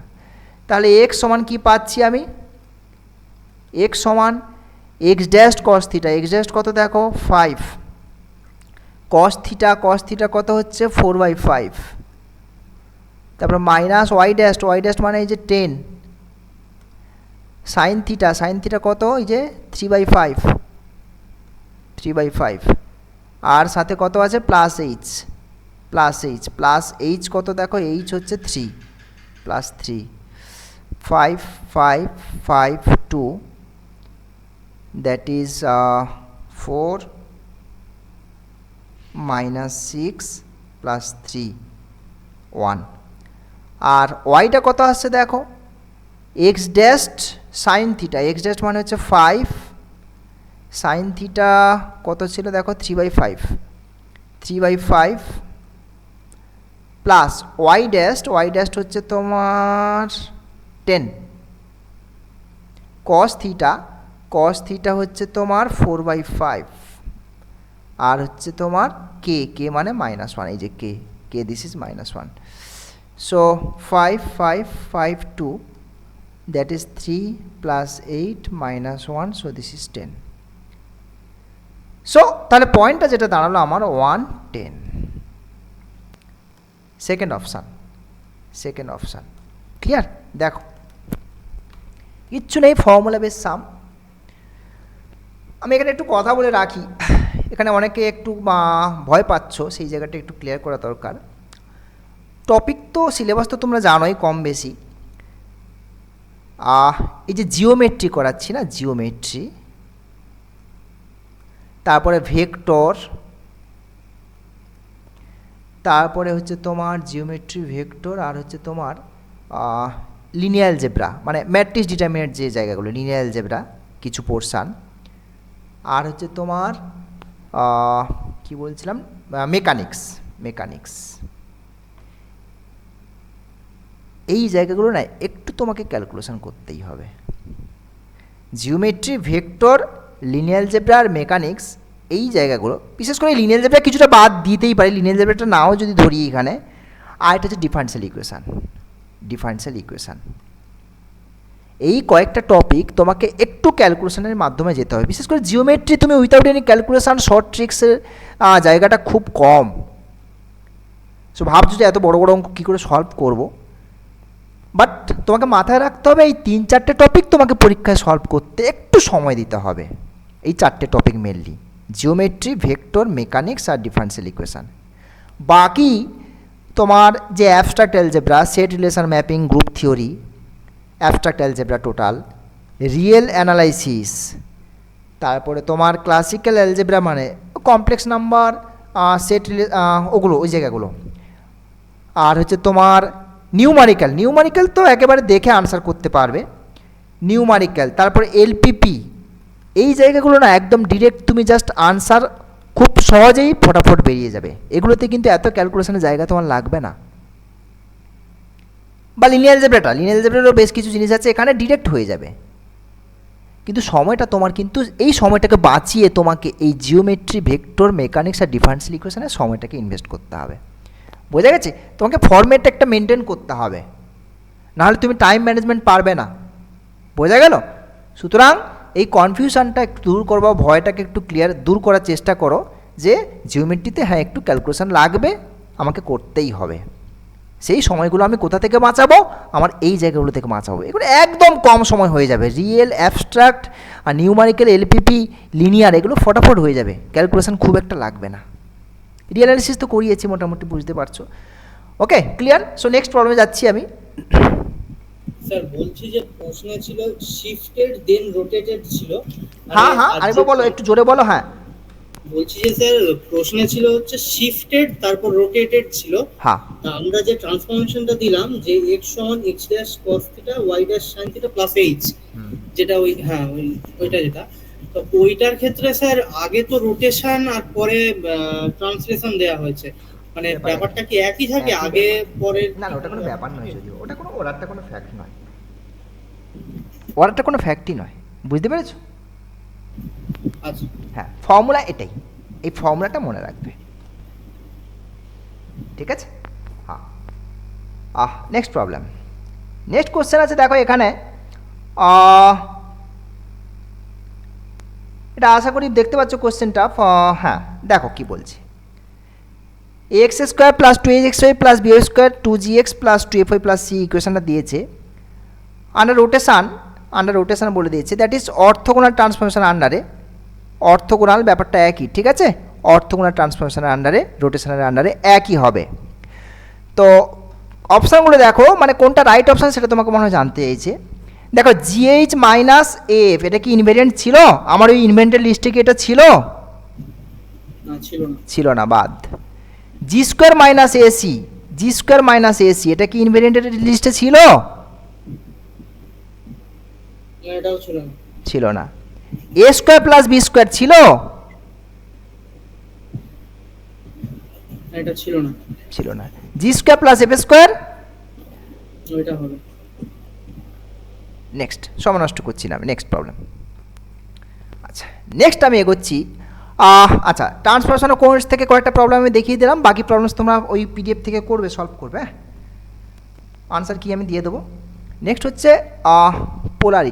তাহলে এক্স সমান কি পাচ্ছি আমি, এক্স সমান x dash cos theta, x dash কত দেখো 5, কস থিটা কত হচ্ছে 4/5, তারপর মাইনাস ওয়াই ড্যাশ মানে এই যে 10, সাইন থিটা কত, এই যে 3/5, আর সাথে কত আছে প্লাস এইচ কত দেখো, এইচ হচ্ছে 3 প্লাস 3, 5, 5, 5, 2, দ্যাট ইজ 4 - 6 প্লাস 3, 1, আর ওয়াইটা কত আসছে দেখো, x dash sine theta, x dash মানে হচ্ছে 5, সাইন থিটা কত ছিল দেখো 3/5 প্লাস ওয়াই ড্যাশ হচ্ছে তোমার 10, কস থিটা হচ্ছে তোমার 4/5, আর হচ্ছে তোমার কে মানে -1, এই যে কে this is -1। So 5, 5, 5, 2, that is 3 plus 8 minus 1, so this is 10. So তাহলে পয়েন্টটা যেটা দাঁড়ালো আমার 110, সেকেন্ড অপশান। ক্লিয়ার? দেখো কিচ্ছু নেই, ফর্মুলা বেস সাম। আমি এখানে একটু কথা বলে রাখি, এখানে অনেকে একটু ভয় পাচ্ছ, সেই জায়গাটা একটু ক্লিয়ার করা দরকার। টপিক তো সিলেবাস তো তোমরা জানোই কম বেশি। এই যে জিওমেট্রি করাচ্ছি না, জিওমেট্রি, তারপরে ভেক্টর, তারপরে হচ্ছে তোমার জিওমেট্রি, ভেক্টর, আর হচ্ছে তোমার লিনিয়ার অ্যালজেব্রা, মানে ম্যাট্রিক্স ডিটারমিনেন্ট যে জায়গাগুলো, লিনিয়ার অ্যালজেব্রা কিছু পোর্শান, আর হচ্ছে তোমার কি বলছিলাম, মেকানিক্স। এই জায়গাগুলো না একটু তোমাকে ক্যালকুলেশন করতেই হবে। জিওমেট্রি, ভেক্টর, লিনিয়ার অ্যালজেব্রা আর মেকানিক্স, এই জায়গাগুলো, বিশেষ করে লিনিয়ার অ্যালজেব্রা কিছুটা বাদ দিতেই পারি, লিনিয়ার অ্যালজেব্রাটা নাও যদি ধরি এখানে। আর এটা হচ্ছে ডিফারেনশিয়াল ইকুয়েশান। এই কয়েকটা টপিক তোমাকে একটু ক্যালকুলেশনের মাধ্যমে যেতে হবে। বিশেষ করে জিওমেট্রি তুমি উইথাউট এনি ক্যালকুলেশান, শর্ট ট্রিক্সের জায়গাটা খুব কম। সো ভাবছো যে এত বড় বড় অঙ্ক কী করে সলভ করবো, বাট তোমাকে মাথায় রাখতে হবে এই 3-4টে টপিক তোমাকে পরীক্ষায় সলভ করতে একটু সময় দিতে হবে। এই 4টে topic mainly, geometry, vector, mechanics আর ডিফারেনশিয়াল ইকুয়েশান। বাকি তোমার যে abstract algebra, set relation mapping, group theory, abstract algebra total, real analysis, তারপরে তোমার ক্লাসিক্যাল অ্যালজেব্রা মানে কমপ্লেক্স নাম্বার, সেট ওগুলো, ওই জায়গাগুলো, আর হচ্ছে তোমার নিউমারিক্যাল তো একেবারে দেখে আনসার করতে পারবে, নিউমারিক্যাল, তারপরে এলপিপি, এই জায়গাগুলো না একদম ডিরেক্ট তুমি জাস্ট আনসার খুব সহজেই ফটাফট বেরিয়ে যাবে। এগুলোতে কিন্তু এত ক্যালকুলেশনের জায়গা তোমার লাগবে না। বা লিনিয়ার অ্যালজেব্রারও বেশ কিছু জিনিস আছে, এখানে ডিরেক্ট হয়ে যাবে, কিন্তু সময়টা তোমার কিন্তু এই সময়টাকে বাঁচিয়ে তোমাকে এই জিওমেট্রি, ভেক্টর, মেকানিক্স আর ডিফারেনশিয়াল ইকুয়েশনের সময়টাকে ইনভেস্ট করতে হবে। বোঝা গেছে? তোমাকে ফরম্যাট একটা মেনটেন করতে হবে, নাহলে তুমি টাইম ম্যানেজমেন্ট পারবে না। বোঝা গেল? সুতরাং এই কনফিউশনটা একটু দূর করবো, ভয়টাকে একটু দূর করার চেষ্টা করো যে জিওমেট্রিতে হ্যাঁ একটু ক্যালকুলেশন লাগবে, আমাকে করতেই হবে। সেই সময়গুলো আমি কোথা থেকে বাঁচাবো? আমার এই জায়গাগুলো থেকে বাঁচাবো। এগুলো একদম কম সময় হয়ে যাবে। রিয়েল, অ্যাবস্ট্রাক্ট আর নিউমারিক্যাল, এলপিপি, লিনিয়ার, এগুলো ফটাফট হয়ে যাবে, ক্যালকুলেশন খুব একটা লাগবে না। রিয়েল অ্যানালিসিস তো করিয়েছি, মোটামুটি বুঝতে পারছো। ওকে, ক্লিয়ার? সো নেক্সট প্রবলেমে যাচ্ছি আমি। স্যার বলছি যে প্রশ্নে ছিল শিফটেড দেন রোটেটেড ছিল। হ্যাঁ, আরেকবার বলো, একটু জোরে বলো। হ্যাঁ, বলছি যে স্যার প্রশ্নে ছিল হচ্ছে শিফটেড তারপর রোটেটেড ছিল। হ্যাঁ, আমরা যে ট্রান্সফরমেশনটা দিলাম যে x সমান x dash cos theta y dash sin theta plus h, যেটা ওই ওইটা যেটা, তো ওইটার ক্ষেত্রে স্যার আগে তো রোটেশন আর পরে ট্রান্সলেশন দেয়া হয়েছে, মানে ব্যাপারটা কি একই থাকে আগে পরে? না, ওটা কোনো ব্যাপার নয়, যদিও ওটা কোনো ওরারটা কোনো ফ্যাক্ট নয়, ওরারটা কোনো ফ্যাক্টই নয়। বুঝতে পেরেছো? আচ্ছা, হ্যাঁ, ফর্মুলা এটাই, এই ফর্মুলাটা মনে রাখবে, ঠিক আছে? হ্যাঁ, নেক্সট প্রবলেম, নেক্সট কোশ্চেন আছে। দেখো এখানে এটা আশা করি দেখতে পাচ্ছ কোশ্চেনটা। হ্যাঁ, দেখো কি বলছে, x square plus 2ax plus b square 2gx plus 2fy plus c ইকুয়েশনটা দিয়েছে আন্ডার রোটেশন বলে দিয়েছে, দ্যাট ইজ অর্থোগোনাল ট্রান্সফরমেশন আন্ডারে। অর্থোগোনাল ব্যাপারটা একই, ঠিক আছে? অর্থোগোনাল ট্রান্সফরমেশনের আন্ডারে, রোটেশনের আন্ডারে একই হবে। তো অপশানগুলো দেখো, মানে কোনটা রাইট অপশান সেটা তোমাকে মনে হয় জানতে চাইছে। দেখো জিএইচ মাইনাস এফ, এটা কি ইনভেরিয়েন্ট ছিল? আমার ওই ইনভেন্টের লিস্টে কি এটা ছিল? ছিল না, বাদ। জি স্কোয়ার মাইনাস এসি, এটা কি ইনভেরিয়েন্টের লিস্টে ছিল? ছিল না। এ স্কোয়ার প্লাস বি স্কোয়ার ছিল? এটা ছিল না। জি স্কোয়ার প্লাস এফ স্কোয়ার, ওইটা হবে। নেক্সট, সময় নষ্ট করছি না আমি, নেক্সট প্রবলেম। আচ্ছা, নেক্সট আমি এগোচ্ছি। আচ্ছা, ট্রান্সফরমেশন কোর্স থেকে কয়েকটা প্রবলেম আমি দেখিয়ে দিলাম, বাকি প্রবলেমস তোমরা ওই পিডিএফ থেকে করবে, সলভ করবে। আনসার কি আমি দিয়ে দেবো। নেক্সট হচ্ছে পোলার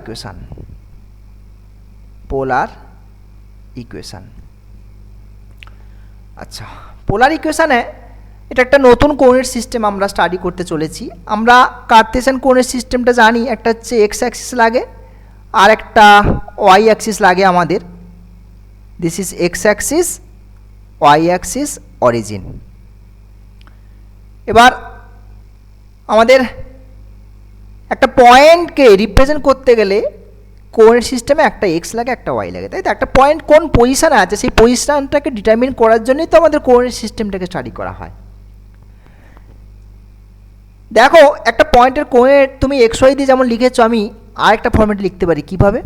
ইকুয়েশান। আচ্ছা, পোলার ইকুয়েশানে এটা একটা নতুন কোঅর্ডিনেট সিস্টেম আমরা স্টাডি করতে চলেছি। আমরা কার্টেসিয়ান কোঅর্ডিনেট সিস্টেমটা জানি, একটা হচ্ছে এক্স অ্যাক্সিস লাগে আর একটা ওয়াই অ্যাক্সিস লাগে আমাদের। This is x axis, y axis, origin. এবার আমাদের একটা পয়েন্টকে রিপ্রেজেন্ট করতে গেলে কোঅর্ডিনেট সিস্টেমে একটা এক্স লাগে, একটা ওয়াই লাগে, তাই তো? একটা পয়েন্ট কোন পজিশানে আছে সেই পজিশানটাকে ডিটারমিন করার জন্যই তো আমাদের কোঅর্ডিনেট সিস্টেমটাকে স্টাডি করা হয়। দেখো, একটা পয়েন্টের কোঅর্ডিনেট তুমি এক্স ওয়াই দিয়ে যেমন লিখেছো, আমি আরেকটা ফর্মেটে লিখতে পারি। কিভাবে?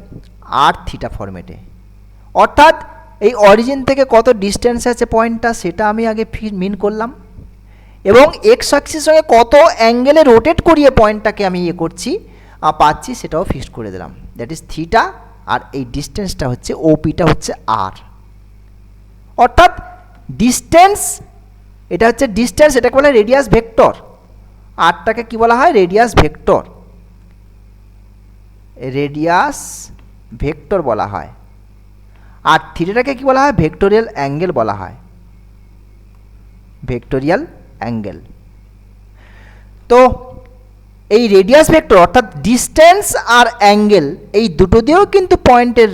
আর থিটা ফর্মেটে। অর্থাৎ এই অরিজিন থেকে কত ডিস্টেন্সে আছে পয়েন্টটা সেটা আমি আগে মিন করলাম, এবং এক্স অ্যাক্সিসের সঙ্গে কত অ্যাঙ্গেলে রোটেট করিয়ে পয়েন্টটাকে আমি করছি পাচ্ছি সেটাও ফিক্সড করে দিলাম। দ্যাট ইজ থিটা, আর এই ডিস্টেন্সটা হচ্ছে ওপিটা হচ্ছে আর। অর্থাৎ ডিস্টেন্স, এটা হচ্ছে ডিস্টেন্স, এটাকে বলে রেডিয়াস ভেক্টর। আরটাকে কি বলা হয়? Radius vector. রেডিয়াস ভেক্টর বলা হয়। আর থিটাটাকে কি বলা হয়? ভেক্টোরিয়াল অ্যাঙ্গেল বলা হয়। ভেক্টোরিয়াল অ্যাঙ্গেল। তো এই রেডিয়াস ভেক্টর অর্থাৎ ডিস্টেন্স আর অ্যাঙ্গেল, এই দুটো দিয়েও কিন্তু পয়েন্টের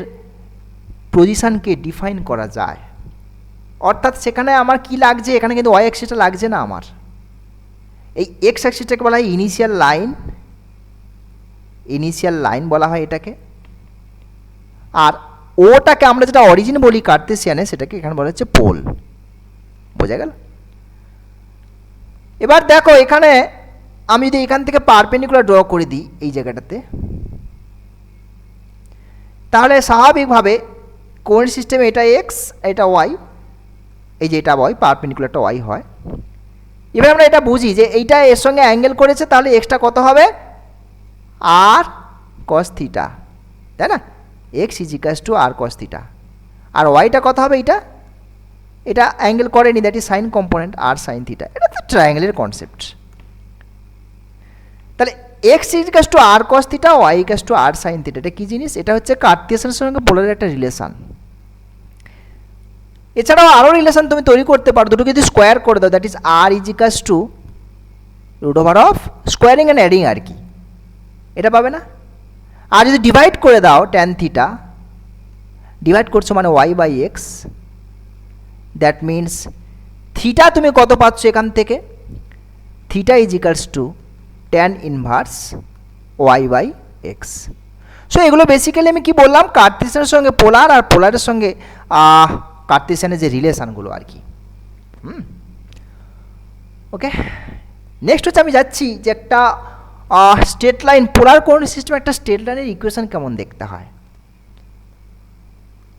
পজিশানকে ডিফাইন করা যায়। অর্থাৎ সেখানে আমার কি লাগছে, এখানে কিন্তু ওয়াই অ্যাক্সিসটা লাগছে না আমার। এই এক্স অ্যাক্সিসটাকে বলা হয় ইনিশিয়াল লাইন, ইনিশিয়াল লাইন বলা হয় এটাকে। আর ওটাকে আমরা যেটা অরিজিন বলি কার্টেসিয়ানে, সেটাকে এখানে বলা হচ্ছে পোল। বোঝা গেল? এবার দেখো, এখানে আমি যদি এখান থেকে পারপেন্ডিকুলার ড্র করে দিই এই জায়গাটাতে, তাহলে স্বাভাবিকভাবে কোঅর্ডিনেট সিস্টেমে এটা এক্স, এটা ওয়াই, এই যে এটা ওয়াই, পারপেন্ডিকুলারটা ওয়াই হয়। এবার আমরা এটা বুঝি যে এইটা এর সঙ্গে অ্যাঙ্গেল করেছে, তাহলে এক্সটা কত হবে? আর কস থিটা, তাই না? X is equals to r cos theta. আর ওয়াইটা কত হবে? এইটা, এটা অ্যাঙ্গেল করেনি, that is sine component, r sine theta. এটা তো ট্রায়াঙ্গেলের কনসেপ্ট। তাহলে x is equals to r cos theta, y equals to r sine theta. এটা কী জিনিস? এটা হচ্ছে কার্টেসিয়ানের সঙ্গে পোলারের একটা রিলেশান। এছাড়াও আরও রিলেশান তুমি তৈরি করতে পারো, দুটো যদি স্কোয়ার করে দাও, that is r is equals to root over of squaring and adding আর কি, এটা পাবে না? আর যদি ডিভাইড করে দাও ট্যান থিটা, ডিভাইড করছো মানে y by x, that means theta তুমি কত পাচ্ছ এখান থেকে? Theta is equals to tan inverse y by x. So এগুলো বেসিক্যালি আমি কি বললাম? কার্টেসিয়ানের সঙ্গে পোলার, আর পোলারের সঙ্গে কার্টেসিয়ানের যে রিলেশানগুলো আর কি। ওকে, নেক্সট হচ্ছে আমি যাচ্ছি যে একটা straight line, polar coordinate system একটা স্ট্রেট লাইনের ইকুয়েশন কেমন দেখতে হয়।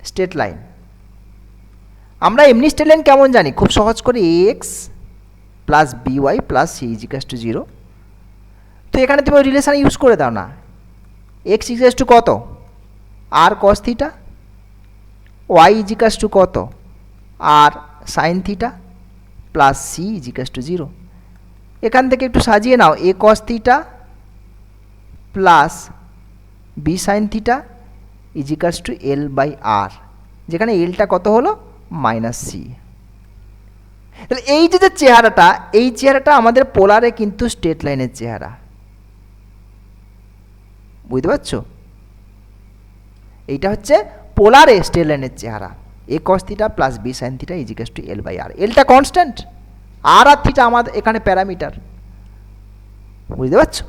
স্ট্রেট লাইন আমরা এমনি স্ট্রেট লাইন কেমন জানি? খুব সহজ করে x plus b y plus c is equals to 0। তো এখানে তুমি ওই রিলেশান ইউজ করে দাও না। এক্স ইকাস টু কত? R cos theta. Y is equals to কত? R sine theta plus c is equals to 0। এখান থেকে একটু সাজিয়ে নাও, a cos theta plus b sine theta is equals to l by r, যেখানে এলটা কত হলো? Minus c. তাহলে এই যে চেহারাটা, এই চেহারাটা আমাদের পোলারে কিন্তু স্ট্রেট লাইনের চেহারা। বুঝতে পারছো? এইটা হচ্ছে পোলারে স্ট্রেট লাইনের চেহারা। A cos theta plus b sine theta is equals to l by r. এলটা কনস্ট্যান্ট, আর আর থিটা আমাদের এখানে প্যারামিটার। বুঝতে পারছো?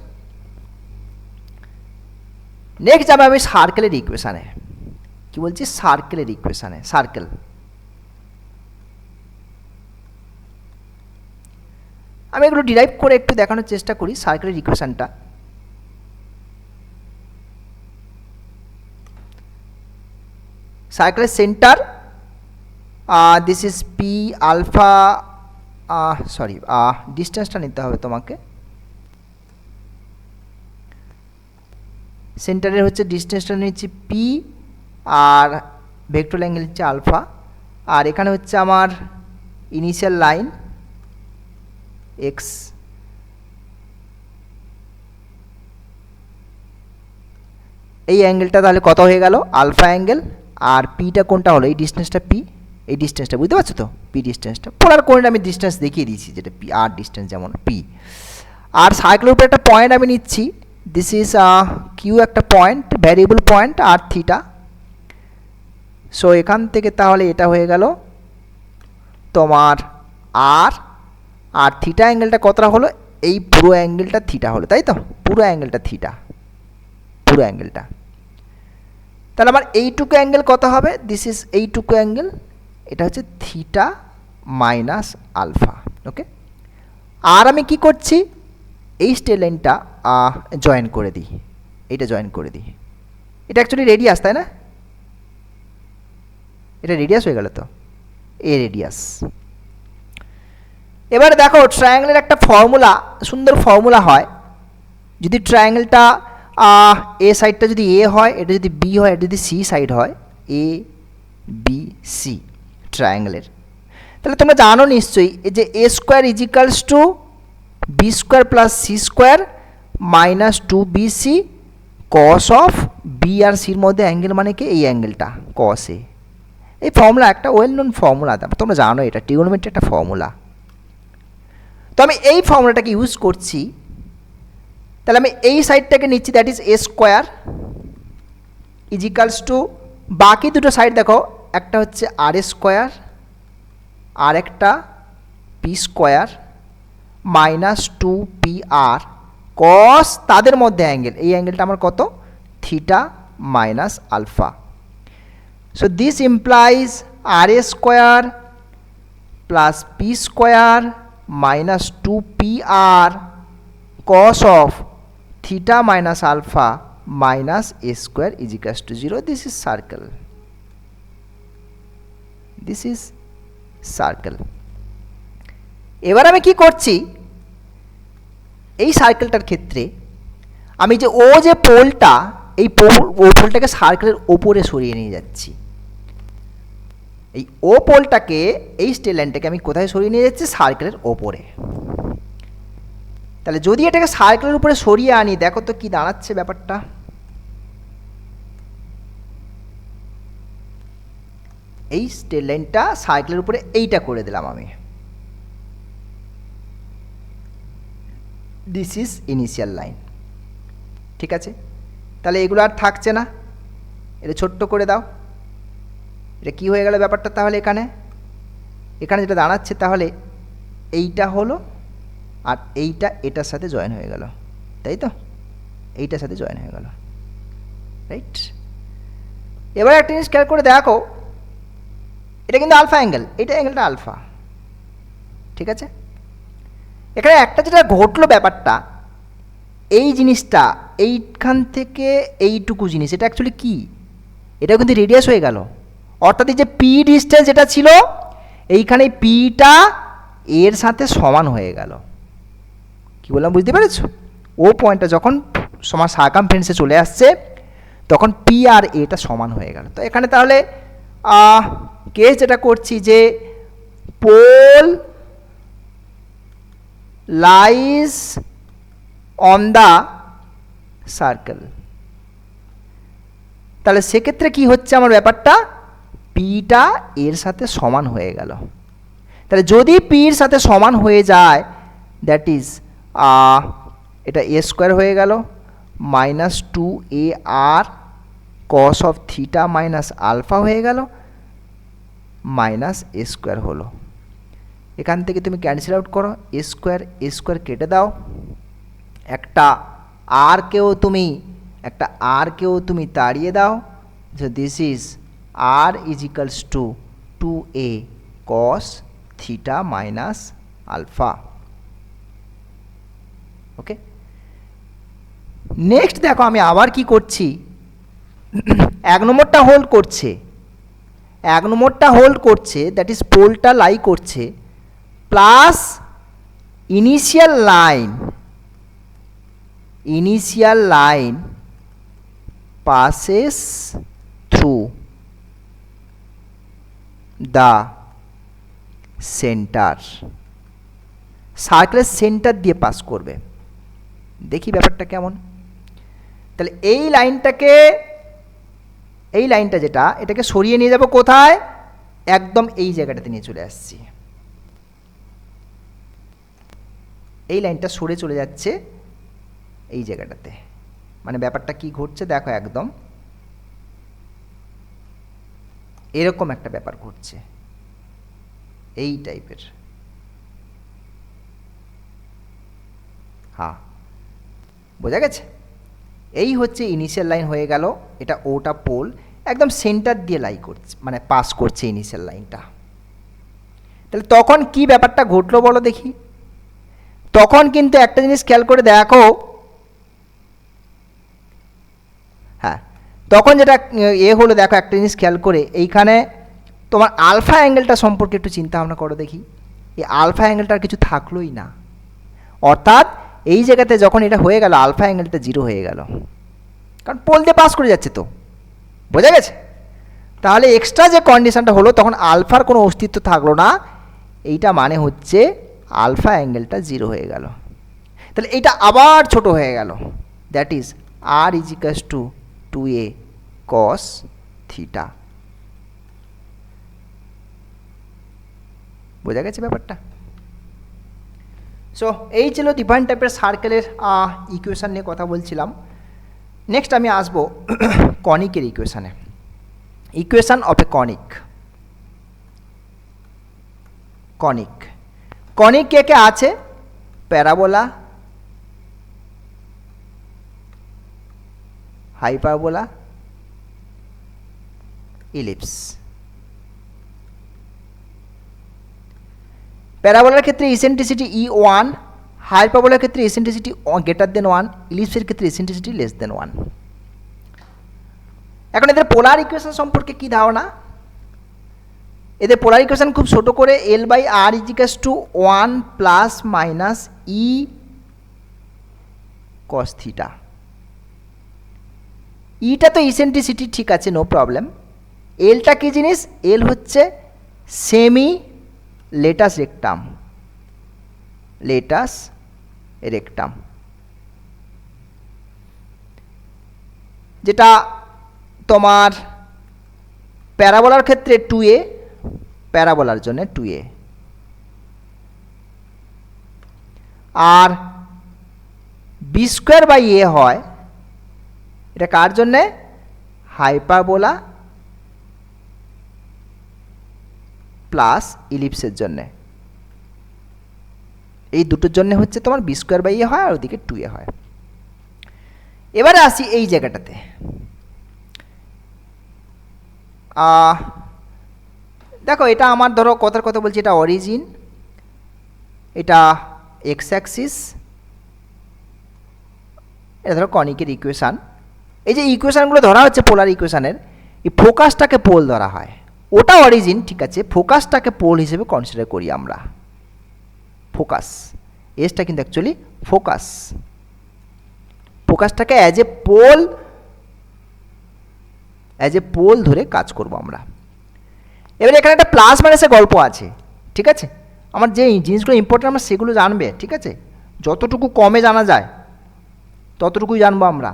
নেক্সট যাবে আমি সার্কেলের ইকুয়েশানে। কি বলছি? সার্কেলের ইকুয়েশানে। সার্কেল আমি এগুলো ডিরাইভ করে একটু দেখানোর চেষ্টা করি। সার্কেলের ইকুয়েশানটা সার্কেলের center, this is p alpha, sorry ডিস্টেন্সটা নিতে হবে তোমাকে। সেন্টারের হচ্ছে ডিস্টেন্সটা নিচ্ছি পি, আর ভেক্টর অ্যাঙ্গেল হচ্ছে আলফা। আর এখানে হচ্ছে আমার ইনিশিয়াল লাইন এক্স। এই অ্যাঙ্গেলটা তাহলে কত হয়ে গেল? Alpha angle. আর পিটা কোনটা হলো? এই ডিস্টেন্সটা পি। এই ডিস্টেন্সটা বুঝতে পারছো তো, পি ডিস্টেন্সটা। পোলার কোঅর্ডিনেট আমি ডিস্টেন্স দেখিয়ে দিয়েছি, যেটা পি আর ডিস্টেন্স যেমন পি। আর সার্কেলের উপরে একটা পয়েন্ট আমি নিচ্ছি, দিস ইজ কিউ একটা পয়েন্ট, ভ্যারিয়েবল পয়েন্ট আর থিটা। সো এখান থেকে তাহলে এটা হয়ে গেল তোমার আর থিটা অ্যাঙ্গেলটা কতটা হলো, এই পুরো অ্যাঙ্গেলটা থিটা হলো, তাই তো, পুরো অ্যাঙ্গেলটা থিটা, পুরো অ্যাঙ্গেলটা। তাহলে আমার এইটুকু অ্যাঙ্গেল কত হবে, দিস ইজ এইটুকু অ্যাঙ্গেল, এটা হচ্ছে থিটা মাইনাস আলফা। ওকে, আর আমি কি করছি, এই স্ট্রেট লাইনটা জয়েন করে দিই, এইটা জয়েন করে দিই। এটা অ্যাকচুয়ালি রেডিয়াস, তাই না, এটা রেডিয়াস হয়ে গেল তো, এ রেডিয়াস। এবারে দেখো ট্রায়াঙ্গেলের একটা ফর্মুলা, সুন্দর ফর্মুলা হয়, যদি ট্রায়াঙ্গেলটা এ সাইডটা যদি এ হয়, এটা যদি বি হয়, এটা যদি সি সাইড হয়, এ বি সি ট্রায়াঙ্গেলের, তাহলে তোমরা জানো নিশ্চয়ই যে a square ইজিক্যালস to b square plus c square minus 2bc cos of b আর সির মধ্যে অ্যাঙ্গেল মানে কি, এই অ্যাঙ্গেলটা কস এ। এই ফর্মুলা একটা ওয়েল নোন ফর্মুলা, তোমরা জানো এটা ট্রিগোনোমেট্রি একটা ফর্মুলা। তো আমি এই ফর্মুলাটাকে ইউজ করছি, তাহলে আমি এই সাইডটাকে নিচ্ছি, that is a square ইজিক্যালস to, বাকি দুটো সাইড দেখো, একটা হচ্ছে আর স্কোয়ার আর একটা পি স্কোয়ার মাইনাস 2pr কস তাদের মধ্যে অ্যাঙ্গেল, এই অ্যাঙ্গেলটা আমার কত, theta minus alpha. So this implies r square plus p square minus 2pr cos of theta minus alpha minus a square is equals to 0. This is circle. This is circle. এবার আমি কি করছি, এই সার্কেলটার ক্ষেত্রে আমি যে ও যে পোলটা, এই পোলটাকে সার্কেলের ওপরে সরিয়ে নিয়ে যাচ্ছি। এই ও পোলটাকে, এই স্ট্রেট লাইনটাকে আমি কোথায় সরিয়ে নিয়ে যাচ্ছি, সার্কেলের ওপরে। তাহলে যদি এটাকে সার্কেলের উপরে সরিয়ে আনি, দেখো তো কি দাঁড়াচ্ছে ব্যাপারটা। এই স্ট্রেট লাইনটা সার্কেলের উপরে এইটা করে দিলাম আমি, দিস ইজ ইনিশিয়াল লাইন। ঠিক আছে, তাহলে এগুলো আর থাকছে না, এটা ছোট্ট করে দাও। এটা কি হয়ে গেল ব্যাপারটা, তাহলে এখানে যেটা দাঁড়াচ্ছে, তাহলে এইটা হলো আর এইটা এটার সাথে জয়েন হয়ে গেল, তাই তো, এইটার সাথে জয়েন হয়ে গেল, রাইট। এবার একটা জিনিস খেয়াল করে দেখো, এটা কিন্তু আলফা অ্যাঙ্গেল, এইটা অ্যাঙ্গেলটা আলফা। ঠিক আছে, এখানে একটা যেটা ঘটলো ব্যাপারটা, এই জিনিসটা এইখান থেকে এইটুকু জিনিস, এটা অ্যাকচুয়ালি কি, এটা কিন্তু রেডিয়াস হয়ে গেল। অর্থাৎ এই যে পি ডিস্টেন্স যেটা ছিল, এইখানে পিটা এর সাথে সমান হয়ে গেল। কি বললাম বুঝতে পেরেছ, ও পয়েন্টটা যখন সমান সার্কামফারেন্সে চলে আসছে, তখন পি আর এটা সমান হয়ে গেল। তো এখানে তাহলে কেস যেটা করছি যে pole lies on the circle, তাহলে সেক্ষেত্রে কি হচ্ছে আমার ব্যাপারটা, পিটা এর সাথে সমান হয়ে গেল। তাহলে যদি পির সাথে সমান হয়ে যায়, দ্যাট ইজ এটা এ স্কোয়ার হয়ে গেল minus 2ar cos of theta minus alpha হয়ে গেল মাইনাস এ স্কোয়ার হলো। এখান থেকে তুমি ক্যান্সেল আউট করো, এ স্কোয়ার কেটে দাও, একটা আর কেও তুমি তাড়িয়ে দাও। So this is r is equals to 2a cos theta minus alpha. Okay, next দেখো আমি আবার কি করছি, এক নম্বরটা হোল্ড করছে, দ্যাট ইজ পোলটা লাই করছে, plus initial line passes through the center, সার্কেলের সেন্টার দিয়ে পাস করবে। দেখি ব্যাপারটা কেমন। তাহলে এই লাইনটা যেটা, এটাকে সরিয়ে নিয়ে যাব কোথায়, একদম এই জায়গাটাতে নিয়ে চলে আসছি, এই লাইনটা সরে চলে যাচ্ছে এই জায়গাটাতে। মানে ব্যাপারটা কি ঘটছে দেখো, একদম এরকম একটা ব্যাপার ঘটছে, এই টাইপের। হ্যাঁ, বোঝা গেছে? এই হচ্ছে ইনিশিয়াল লাইন হয়ে গেল, এটা ওটা পোল একদম সেন্টার দিয়ে লাই করছে, মানে পাস করছে ইনিশিয়াল লাইনটা। তাহলে তখন কি ব্যাপারটা ঘটলো বলো দেখি? তখন কিন্তু একটা জিনিস খেয়াল করে দেখো, হ্যাঁ তখন যেটা হলো দেখো, একটা জিনিস খেয়াল করে এইখানে তোমার আলফা অ্যাঙ্গেলটা সম্পর্কে একটু চিন্তা ভাবনা করো দেখি। এই আলফা অ্যাঙ্গেলটার কিছু থাকলোই না, অর্থাৎ এই জায়গাতে যখন এটা হয়ে গেল আলফা অ্যাঙ্গেলটা 0 হয়ে গেল, কারণ পোল দিয়ে পাস করে যাচ্ছে তো। বোঝা গেছে? তাহলে এক্সট্রা যে কন্ডিশনটা হলো, তখন আলফার কোনো অস্তিত্ব থাকলো না, এইটা মানে হচ্ছে আলফা অ্যাঙ্গেলটা 0 হয়ে গেল। তাহলে এইটা আবার ছোট হয়ে গেল, that is r is equals to 2a cos theta. বোঝা গেছে ব্যাপারটা? সো এই ছিল ডিফারেন্ট টাইপের সার্কেলের ইকুয়েশান নিয়ে কথা বলছিলাম। নেক্সট আমি আসবো কনিকের ইকুয়েশানে। Equation of a conic. Conic, conic কে কে আছে? Parabola, hyperbola, ellipse. প্যারাবোলার ক্ষেত্রে ইসেন্ট্রিসিটি E1, হাইপারবোলার ক্ষেত্রে ইসেন্ট্রিসিটি গ্রেটার দেন 1, ইলিপসের ক্ষেত্রে ইসেন্ট্রিসিটি লেস দেন 1। এখন এদের পোলার ইকুয়েশন সম্পর্কে কি ধারণা? এদের পোলার ইকুয়েশন খুব ছোট করে L/R = 1 ± E cos থিটা। ইটা তো ইসেন্ট্রিসিটি, ঠিক আছে, নো প্রবলেম। এলটা কি জিনিস? এল হচ্ছে semi latus rectum, latus rectum, যেটা তোমার প্যারাবোলার ক্ষেত্রে 2a, প্যারাবোলার জন্য 2a, আর b²/a হয়, এটা কার জন্যে? হাইপারবোলা প্লাস ইলিপসের জন্যে। এই দুটোর জন্য হচ্ছে তোমার b²/a হয়, আর ওদিকে 2a হয়। এবারে আসি এই জায়গাটাতে। দেখো, এটা আমার ধরো কথার কথা বলছি, এটা অরিজিন, এটা এক্স অ্যাক্সিস, এটা ধরো কনিকের ইকুয়েশান। এই যে ইকুয়েশানগুলো ধরা হচ্ছে পোলার ইকুয়েশানের, এই ফোকাসটাকে পোল ধরা হয়। ওটা অরিজিন, ঠিক আছে, ফোকাসটাকে পোল হিসেবে কনসিডার করি আমরা। ফোকাস, এসটা কিন্তু অ্যাকচুয়ালি ফোকাস, ফোকাসটাকে অ্যাজ এ পোল ধরে কাজ করব আমরা। এবার এখানে একটা প্লাস মাইনাসের গল্প আছে, ঠিক আছে। আমার যে জিনিসগুলো ইম্পর্টেন্ট আমরা সেগুলো জানবে, ঠিক আছে। যতটুকু কমে জানা যায় ততটুকুই জানবো আমরা,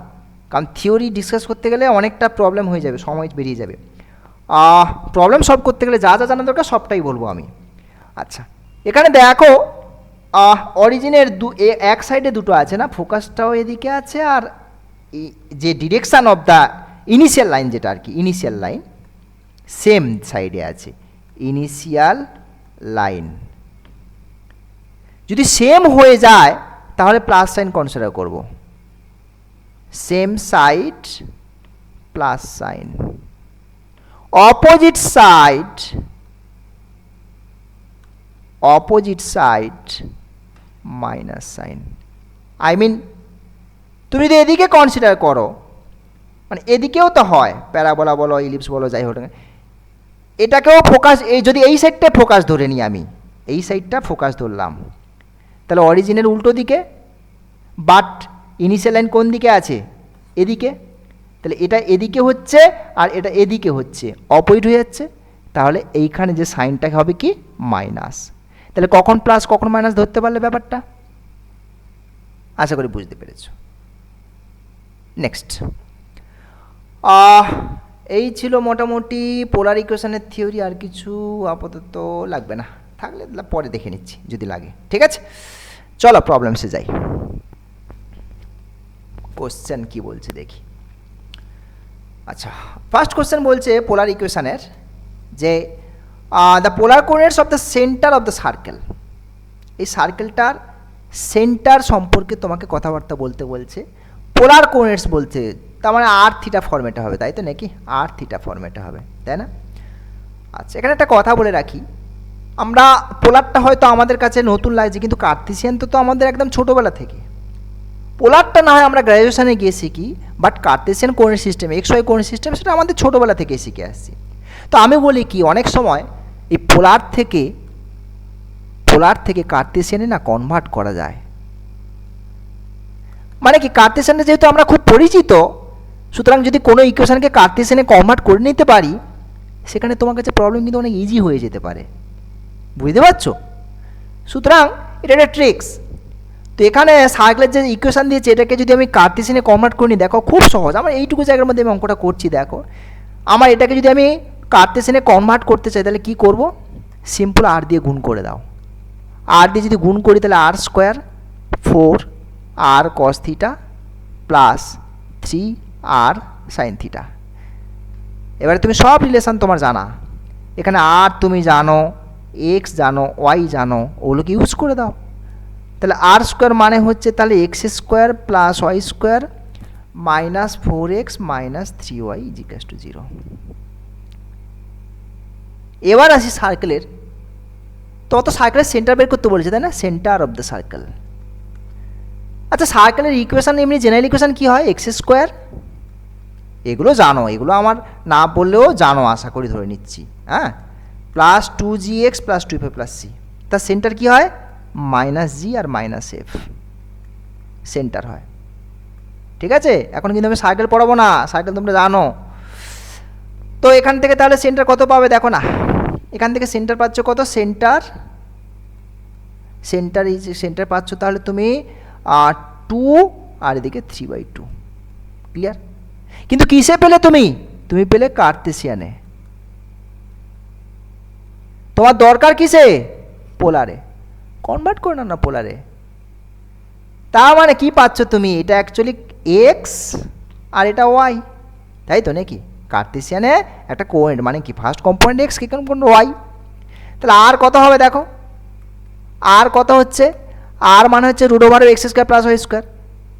কারণ থিওরি ডিসকাস করতে গেলে অনেকটা প্রবলেম হয়ে যাবে, সময় বেরিয়ে যাবে। প্রবলেম সলভ করতে গেলে যা যা জানা দরকার সবটাই বলবো আমি। আচ্ছা, এখানে দেখো অরিজিনের এক সাইডে দুটো আছে না, ফোকাসটাও এদিকে আছে, আর যে direction of the initial line, যেটা আর কি ইনিশিয়াল লাইন, সেম সাইডে আছে। ইনিশিয়াল লাইন যদি সেম হয়ে যায় তাহলে প্লাস সাইন কনসিডার করব, same side plus sign, opposite side minus sign. I mean তুমি যদি এদিকে কনসিডার করো, মানে এদিকেও তো হয়, প্যারাবোলা বলো, ইলিপস বলো, যাই হোক, এটাকেও ফোকাস, এই যদি এই সাইডটা ফোকাস ধরে নিই আমি, এই সাইডটা ফোকাস ধরলাম, তাহলে অরিজিনের উল্টো দিকে, বাট ইনিশিয়াল লাইন কোন দিকে আছে? এদিকে। তাহলে এটা এদিকে হচ্ছে আর এটা এদিকে হচ্ছে, অপোজিট হয়ে যাচ্ছে, তাহলে এইখানে যে সাইনটা হবে কি? মাইনাস। তাহলে কখন প্লাস কখন মাইনাস ধরতে পারলে ব্যাপারটা আশা করি বুঝতে পেরেছ। নেক্সট, এই ছিল মোটামুটি পোলার ইকুয়েশনের থিওরি, আর কিছু আপাতত লাগবে না, থাকলে পরে দেখে নিচ্ছি যদি লাগে। ঠিক আছে, চলো প্রবলেমসে যাই। কোশ্চেন কি বলছে দেখি। আচ্ছা, ফার্স্ট কোশ্চেন বলছে পোলার ইকুয়েশনের যে the polar coordinates of the centre of the circle, এই সার্কেলটার সেন্টার সম্পর্কে তোমাকে কথাবার্তা বলতে বলছে। পোলার কোঅর্ডিনেটস বলছে, তার মানে আর থিটা ফর্মেটে হবে, তাই তো নাকি? আর থিটা ফর্মেটে হবে, তাই না? আচ্ছা, এখানে একটা কথা বলে রাখি, আমরা পোলারটা হয়তো আমাদের কাছে নতুন লাগছে, কিন্তু কার্তেশিয়ান তো আমাদের একদম ছোটোবেলা থেকে। পোলারটা না হয় আমরা গ্র্যাজুয়েশনে গিয়ে শিখি, but Cartesian coordinate system, x y coordinate system, সেটা আমাদের ছোটোবেলা থেকে শিখে আসছি। তো আমি বলি কি, অনেক সময় এই পোলার থেকে কার্তেশিয়ানে না কনভার্ট করা যায়। মানে কি, কার্তেশিয়ানে যেহেতু আমরা খুব পরিচিত, সুতরাং যদি কোনো ইকুয়েশনকে কার্তেশিয়ানে কনভার্ট করে নিতে পারি, সেখানে তোমার কাছে প্রবলেম কিন্তু অনেক ইজি হয়ে যেতে পারে। বুঝতে পারছো? সুতরাং এটা একটা ট্রিক্স। তো এখানে সার্কেলের যে ইকুয়েশন দিয়েছে, এটাকে যদি আমি কার্তেশিয়ানে কনভার্ট করি, দেখো খুব সহজ। আমার এইটুকু জায়গার মধ্যে আমি অঙ্কটা করছি, দেখো আমার এটাকে যদি আমি কার্তেশিয়ানে কনভার্ট করতে চাই, তাহলে কী করব? সিম্পল আর দিয়ে গুণ করে দাও। আর দিয়ে যদি গুণ করি, তাহলে আর স্কোয়ার 4 আর কস থিটা প্লাস 3 আর সাইন থিটা। এবারে তুমি সব রিলেশান তোমার জানা, এখানে আর তুমি জানো, এক্স জানো, ওয়াই জানো, ওগুলোকে ইউজ করে দাও। তাহলে আর স্কোয়ার মানে হচ্ছে তাহলে x square plus y square minus 4x minus 3y is equals to 0। এবার আসি সার্কেলের, তো সার্কেলের সেন্টার বের করতে বলেছে, তাই না? Centre of the circle. আচ্ছা, সার্কেলের ইকুয়েশন এমনি জেনারেল ইকুয়েশন কী হয়? এক্স স্কোয়ার, এগুলো জানো, এগুলো আমার না বললেও জানো, আশা করি ধরে নিচ্ছি, হ্যাঁ, plus 2gx plus 2f plus c। তার সেন্টার কী হয়? মাইনাস জি আর মাইনাস এফ সেন্টার হয়। ঠিক আছে, এখন কিন্তু আমি সার্কেল পড়াবো না, সার্কেল তোমরা জানো। তো এখান থেকে তাহলে সেন্টার কত পাবে দেখো না, এখান থেকে সেন্টার পাচ্ছ কত? সেন্টার পাচ্ছ তাহলে তুমি 2 আর এদিকে 3/2। ক্লিয়ার? কিন্তু কিসে পেলে তুমি পেলে কার্তেশিয়ানে। তোমার দরকার কিসে? পোলারে। কনভার্ট করে না পোলারে। তার মানে কি পাচ্ছ তুমি? এটা অ্যাকচুয়ালি এক্স আর এটা ওয়াই, তাই তো নাকি? কার্তেশিয়ানে একটা কোঅর্ডিনেট মানে কি, first component x, second component y. তাহলে আর কত হবে দেখো, আর কত হচ্ছে? আর মানে হচ্ছে √(x² প্লাস ওয়াই স্কোয়ার,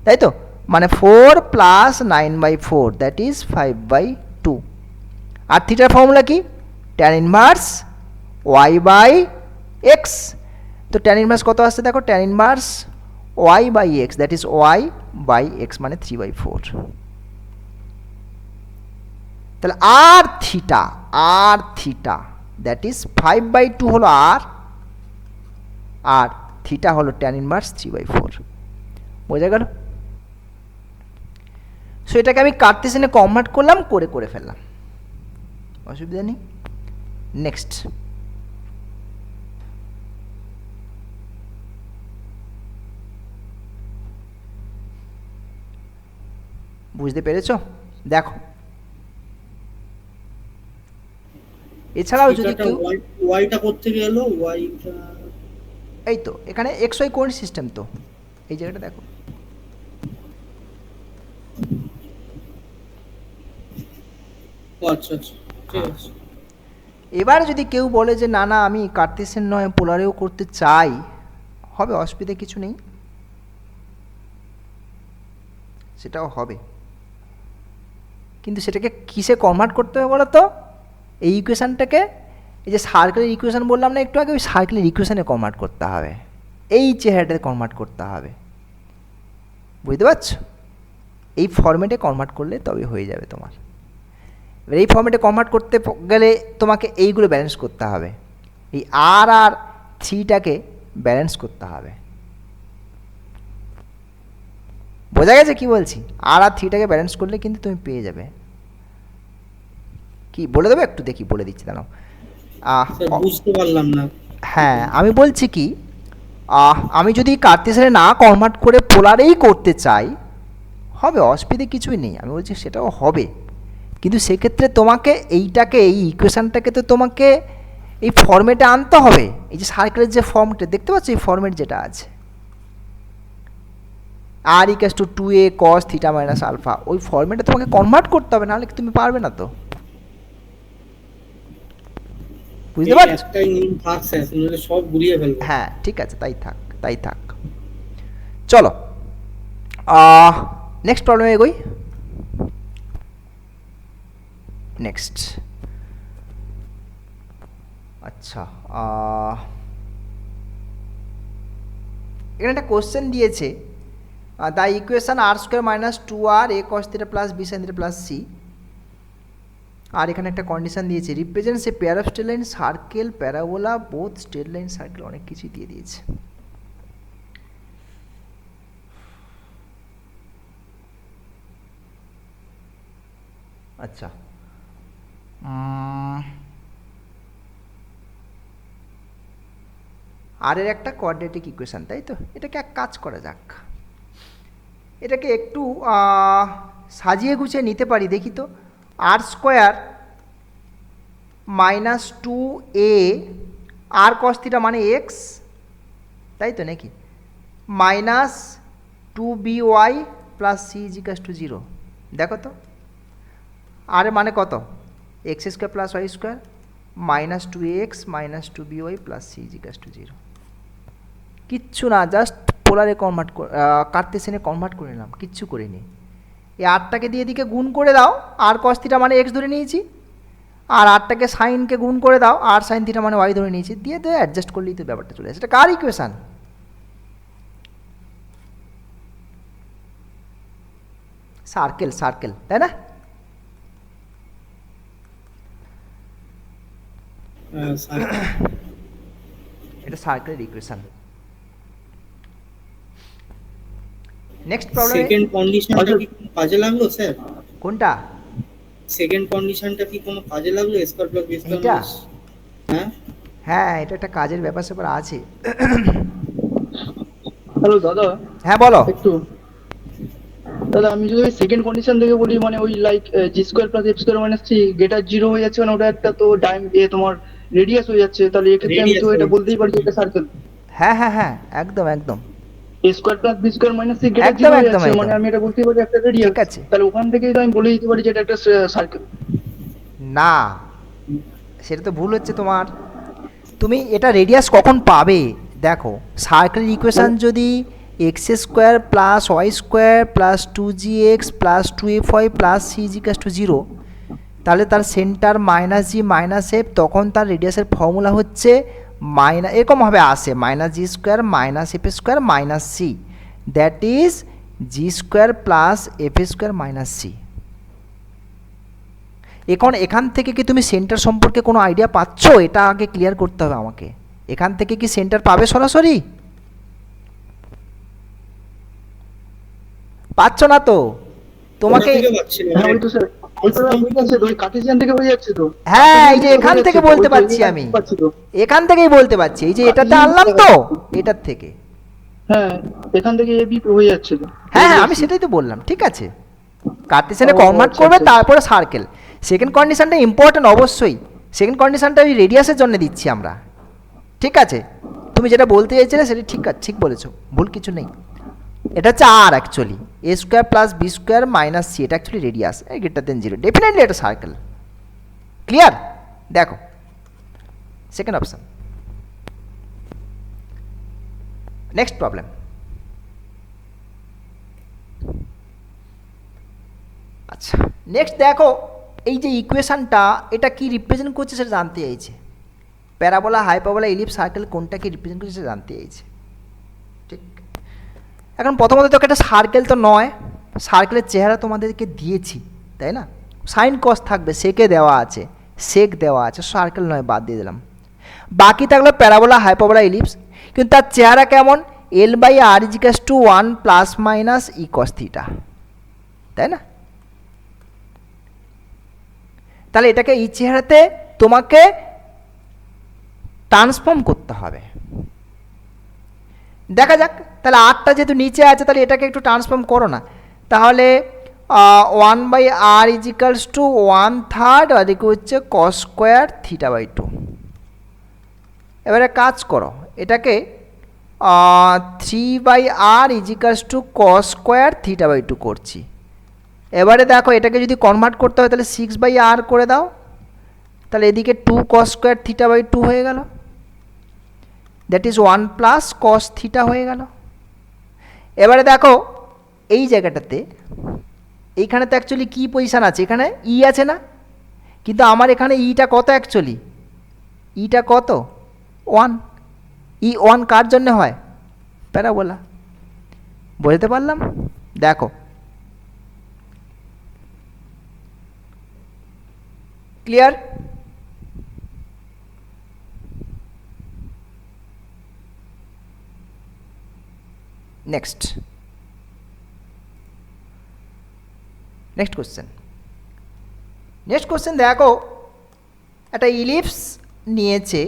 তাই তো? মানে 4 প্লাস 9/4, দ্যাট ইজ 5/2। আর থিটার ফর্মুলা কি? Tan inverse y/x। তো ট্যান ইনভার্স কত আসছে দেখো, tan inverse y/x, that is y/x মানে 3/4। তাহলে আর থিটা দ্যাট ইজ 5/2 হলো আর থিটা হলো ট্যান ইনভার্স 3/4। বোঝা গেল? সো এটাকে আমি কার্তেশিয়ানে কনভার্ট করলাম, করে ফেললাম, অসুবিধা নেই। নেক্সট, বুঝতে পেরেছো? দেখো, এছাড়াও যদি কেউ ওয়াইটা করতে গেল, ওয়াইটা এই তো এখানে এক্স ওয়াই কোঅর্ডিনেট সিস্টেম, তো এই জায়গাটা দেখো, আচ্ছা আচ্ছা ঠিক আছে। এবার যদি কেউ বলে যে না আমি কার্তেশিয়ান নয় পোলারেও করতে চাই, হবে, অসুবিধা কিছু নেই, সেটাও হবে। কিন্তু সেটাকে কিসে কনভার্ট করতে হবে বলো তো? এই ইকুয়েশানটাকে, এই যে সার্কেলের ইকুয়েশান বললাম না একটু আগে, ওই সার্কেলের ইকুয়েশানে কনভার্ট করতে হবে, এই চেহারাটাতে কনভার্ট করতে হবে। বুঝতে পারছো? এই ফর্মেটে কনভার্ট করলে তবে হয়ে যাবে তোমার। এবার এই ফর্মেটে কনভার্ট করতে গেলে তোমাকে এইগুলো ব্যালেন্স করতে হবে, এই আর থ্রিটাকে ব্যালেন্স করতে হবে। বোঝা গেছে কি বলছি? আর থ্রিটাকে ব্যালেন্স করলে কিন্তু তুমি পেয়ে যাবে। কি বলে দেবে একটু, দেখি বলে দিচ্ছি দাঁড়াও। বুঝতে পারলাম না। হ্যাঁ, আমি বলছি কি, আমি যদি কার্তেশিয়ানে না কনভার্ট করে পোলারেই করতে চাই, হবে, অসুবিধে কিছুই নেই। আমি বলছি সেটাও হবে, কিন্তু সেক্ষেত্রে তোমাকে এইটাকে, এই ইকুয়েশানটাকে তো তোমাকে এই ফর্মেটে আনতে হবে। এই যে সার্কেলের যে ফর্মটা দেখতে পাচ্ছ, এই ফর্মেট যেটা আছে r equals to 2a cos theta minus alpha, ওই ফর্মেটে তোমাকে কনভার্ট করতে হবে, নাহলে তুমি পারবে না তো। বুঝতে পারছো? একটাই নিয়ম থাক স্যার, নইলে সব গুলিয়ে ফেলবে। হ্যাঁ ঠিক আছে, তাই থাক তাই থাক। চলো নেক্সট প্রবলেমে এগোই। নেক্সট, আচ্ছা এখানে একটা কোশ্চেন দিয়েছে, the equation r square minus 2r a cos theta plus b sin theta plus c, আর এখানে একটা কন্ডিশন দিয়েছে represents a pair of straight line circle parabola both straight line circle, অনেক কিছুই দিয়ে দিয়েছে। আচ্ছা আর এর একটা কোয়াড্রেটিক ইকুয়েশন, তাই তো? এটাকে এক কাজ করা যাক, এটাকে একটু সাজিয়ে গুছিয়ে নিতে পারি, দেখি তো। R square minus 2a r cos theta মানে এক্স, তাই তো নাকি, মাইনাস 2by প্লাস সি ইজিকাস টু 0। দেখো তো আর মানে কত, x square plus y square minus 2ax minus 2by plus c ইজিকাস টু 0। কিচ্ছু না, জাস্ট পোলারে কনভার্ট কার্তেশিয়ানে কনভার্ট করে নিলাম, কিচ্ছু করিনি। এই আটটাকে দিয়ে দিকে গুণ করে দাও, আর কস থিটা মানে এক্স ধরে নিয়েছি, আর আটটাকে সাইনকে গুণ করে দাও, আর সাইন থিটা মানে ওয়াই ধরে নিয়েছি, দিয়ে দিয়ে অ্যাডজাস্ট করলেই তো ব্যাপারটা চলে আসে। এটা কার ইকুয়েশান? সার্কেল, সার্কেল, তাই না? এটা সার্কেলের ইকুয়েশন। নেক্সট প্রবলেম, সেকেন্ড কন্ডিশনটা কি কোনো কাজে লাগলো স্যার? কোনটা? সেকেন্ড কন্ডিশনটা কি কোনো কাজে লাগলো? স্কয়ার প্লাস বি স্কয়ার এটা? মাইনাস, হ্যাঁ হ্যাঁ, এটা একটা কাজের ব্যাপার স্যাপার আছে। হ্যালো দাদা, হ্যাঁ বলো। একটু দাদা, আমি যদি সেকেন্ড কন্ডিশন থেকে বলি, মানে ওই like g square plus f square minus three greater 0 হয়ে যাচ্ছে, মানে ওটা একটা তো ডাইম তোমার রেডিয়াস হয়ে যাচ্ছে, তাহলে এক্ষেত্রে আমি তো Radius এটা হয়ে বলতেই পারি যে এটা সার্কেল। হ্যাঁ হ্যাঁ হ্যাঁ, একদম একদম a square plus b square minus three greater একদম 0 হয়ে একদম যাচ্ছে, একদম মানে আমি এটা বলতেই পারি একটা রেডিয়াস। ঠিক আছে। তাহলে ওখান থেকেই তো আমি বলে দিতে পারি যে এটা একটা সার্কেল। না, সেটা তো ভুল হচ্ছে তোমার। তুমি এটা রেডিয়াস কখন পাবে? দেখো, সার্কেলের ইকুয়েশান যদি x square plus y square plus 2gx plus 2fy plus c ইজিকাস টু 0, তাহলে তার center minus g minus f, তখন তার রেডিয়াসের ফর্মুলা হচ্ছে মাইনাস, এরকমভাবে আসে minus g square minus f square minus c, that is g square plus f square minus c. এখন এখান থেকে কি তুমি সেন্টার সম্পর্কে কোনো আইডিয়া পাচ্ছ? এটা আগে ক্লিয়ার করতে হবে আমাকে। এখান থেকে কি সেন্টার পাবে সরাসরি? পাচ্ছ না তো তোমাকে। হ্যাঁ ওই তো স্যার, ওই তো হয়ে যাচ্ছে তো, ওই কার্টেসিয়ান থেকে হয়ে যাচ্ছে তো। হ্যাঁ, এই যে এখান থেকে বলতে পারছি আমি, এখান থেকেই বলতে পারছি, এই যে এটাতে আনলাম তো এটার থেকে। হ্যাঁ, এখান থেকে এবি হয়ে যাচ্ছে তো। হ্যাঁ হ্যাঁ, আমি সেটাই তো বললাম, ঠিক আছে। কার্টেসিয়ানে ও, কনভার্ট আচ্ছা, করবে, আচ্ছা। তারপরে সার্কেল। সেকেন্ড কন্ডিশনটা ইম্পর্টেন্ট অবশ্যই, সেকেন্ড কন্ডিশনটা ওই রেডিয়াসের জন্য দিচ্ছি আমরা, ঠিক আছে। তুমি যেটা বলতে চাইছিলে সেটা ঠিক আছে, ঠিক বলেছো, ভুল কিছু নেই। এটা হচ্ছে আর actually a square plus b square minus c, এটা actually radius greater than 0, definitely এটা সার্কেল। ক্লিয়ার? দেখো সেকেন্ড অপশন। নেক্সট প্রবলেম, আচ্ছা নেক্সট দেখো, এই যে ইকুয়েশনটা এটা কি রিপ্রেজেন্ট করছে সেটা জানতে চাইছে। প্যারাবোলা, হাইপাবোলা, ইলিপস, সার্কেল কোনটা কি রিপ্রেজেন্ট করছে সেটা জানতে চাইছে, ঠিক। এখন প্রথমত তোকে একটা সার্কেল তো নয়, সার্কেলের চেহারা তোমাদেরকে দিয়েছি, তাই না? সাইন কস থাকবে, সেকে দেওয়া আছে, সেক দেওয়া আছে, সার্কেল নয়, বাদ দিয়ে দিলাম। বাকি থাকলো প্যারাবোলা, হাইপাবোলা, ইলিপস, কিন্তু তার চেহারা কেমন? এল বাই আর ইজিকাস to 1 plus minus e cos theta, তাই না? তাহলে এটাকে এই চেহারাতে তোমাকে ট্রান্সফর্ম করতে হবে। দেখা যাক, তাহলে আটটা যেহেতু নিচে আছে, তাহলে এটাকে একটু ট্রান্সফর্ম করো না। তাহলে 1/r ইজিক্যালস টু 1/3 আর এদিকে হচ্ছে কস স্কোয়ার থিটা বাই 2। এবারে কাজ করো, এটাকে 3/r is equals to cos square theta by 2 করছি। এবারে দেখো এটাকে যদি কনভার্ট করতে হয় তাহলে 6/r করে দাও, তাহলে এদিকে 2 কস স্কোয়ার থিটা বাই 2 হয়ে গেল, that is 1 plus cos theta হয়ে গেল। এবারে দেখো এই জায়গাটাতে, এইখানে তো অ্যাকচুয়ালি কী পজিশান আছে, এখানে ই আছে না, কিন্তু আমার এখানে ইটা কত অ্যাকচুয়ালি, ইটা কত 1, ই 1 কার জন্য হয়, প্যারাবোলা। বুঝতে পারলাম? দেখো clear? Next question. Next question দেখো, একটা ইলিপস নিয়েছে,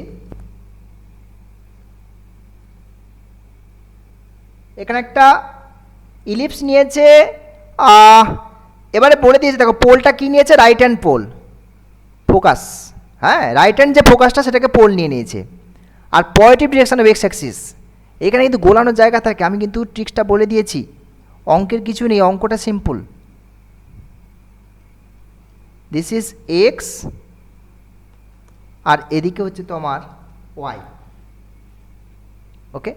এখানে একটা ইলিপস নিয়েছে, এবারে বলে দিয়েছে দেখো পোলটা কি নিয়েছে, রাইট হ্যান্ড পোল ফোকাস, হ্যাঁ রাইট হ্যান্ড যে ফোকাসটা সেটাকে পোল নিয়ে নিয়েছে, আর positive direction of x axis. এখানে কিন্তু গোলানোর জায়গা থাকে, আমি কিন্তু ট্রিক্সটা বলে দিয়েছি, অঙ্কের কিছু নেই, অঙ্কটা সিম্পল। দিস ইজ এক্স আর এদিকে হচ্ছে তোমার ওয়াই, ওকে।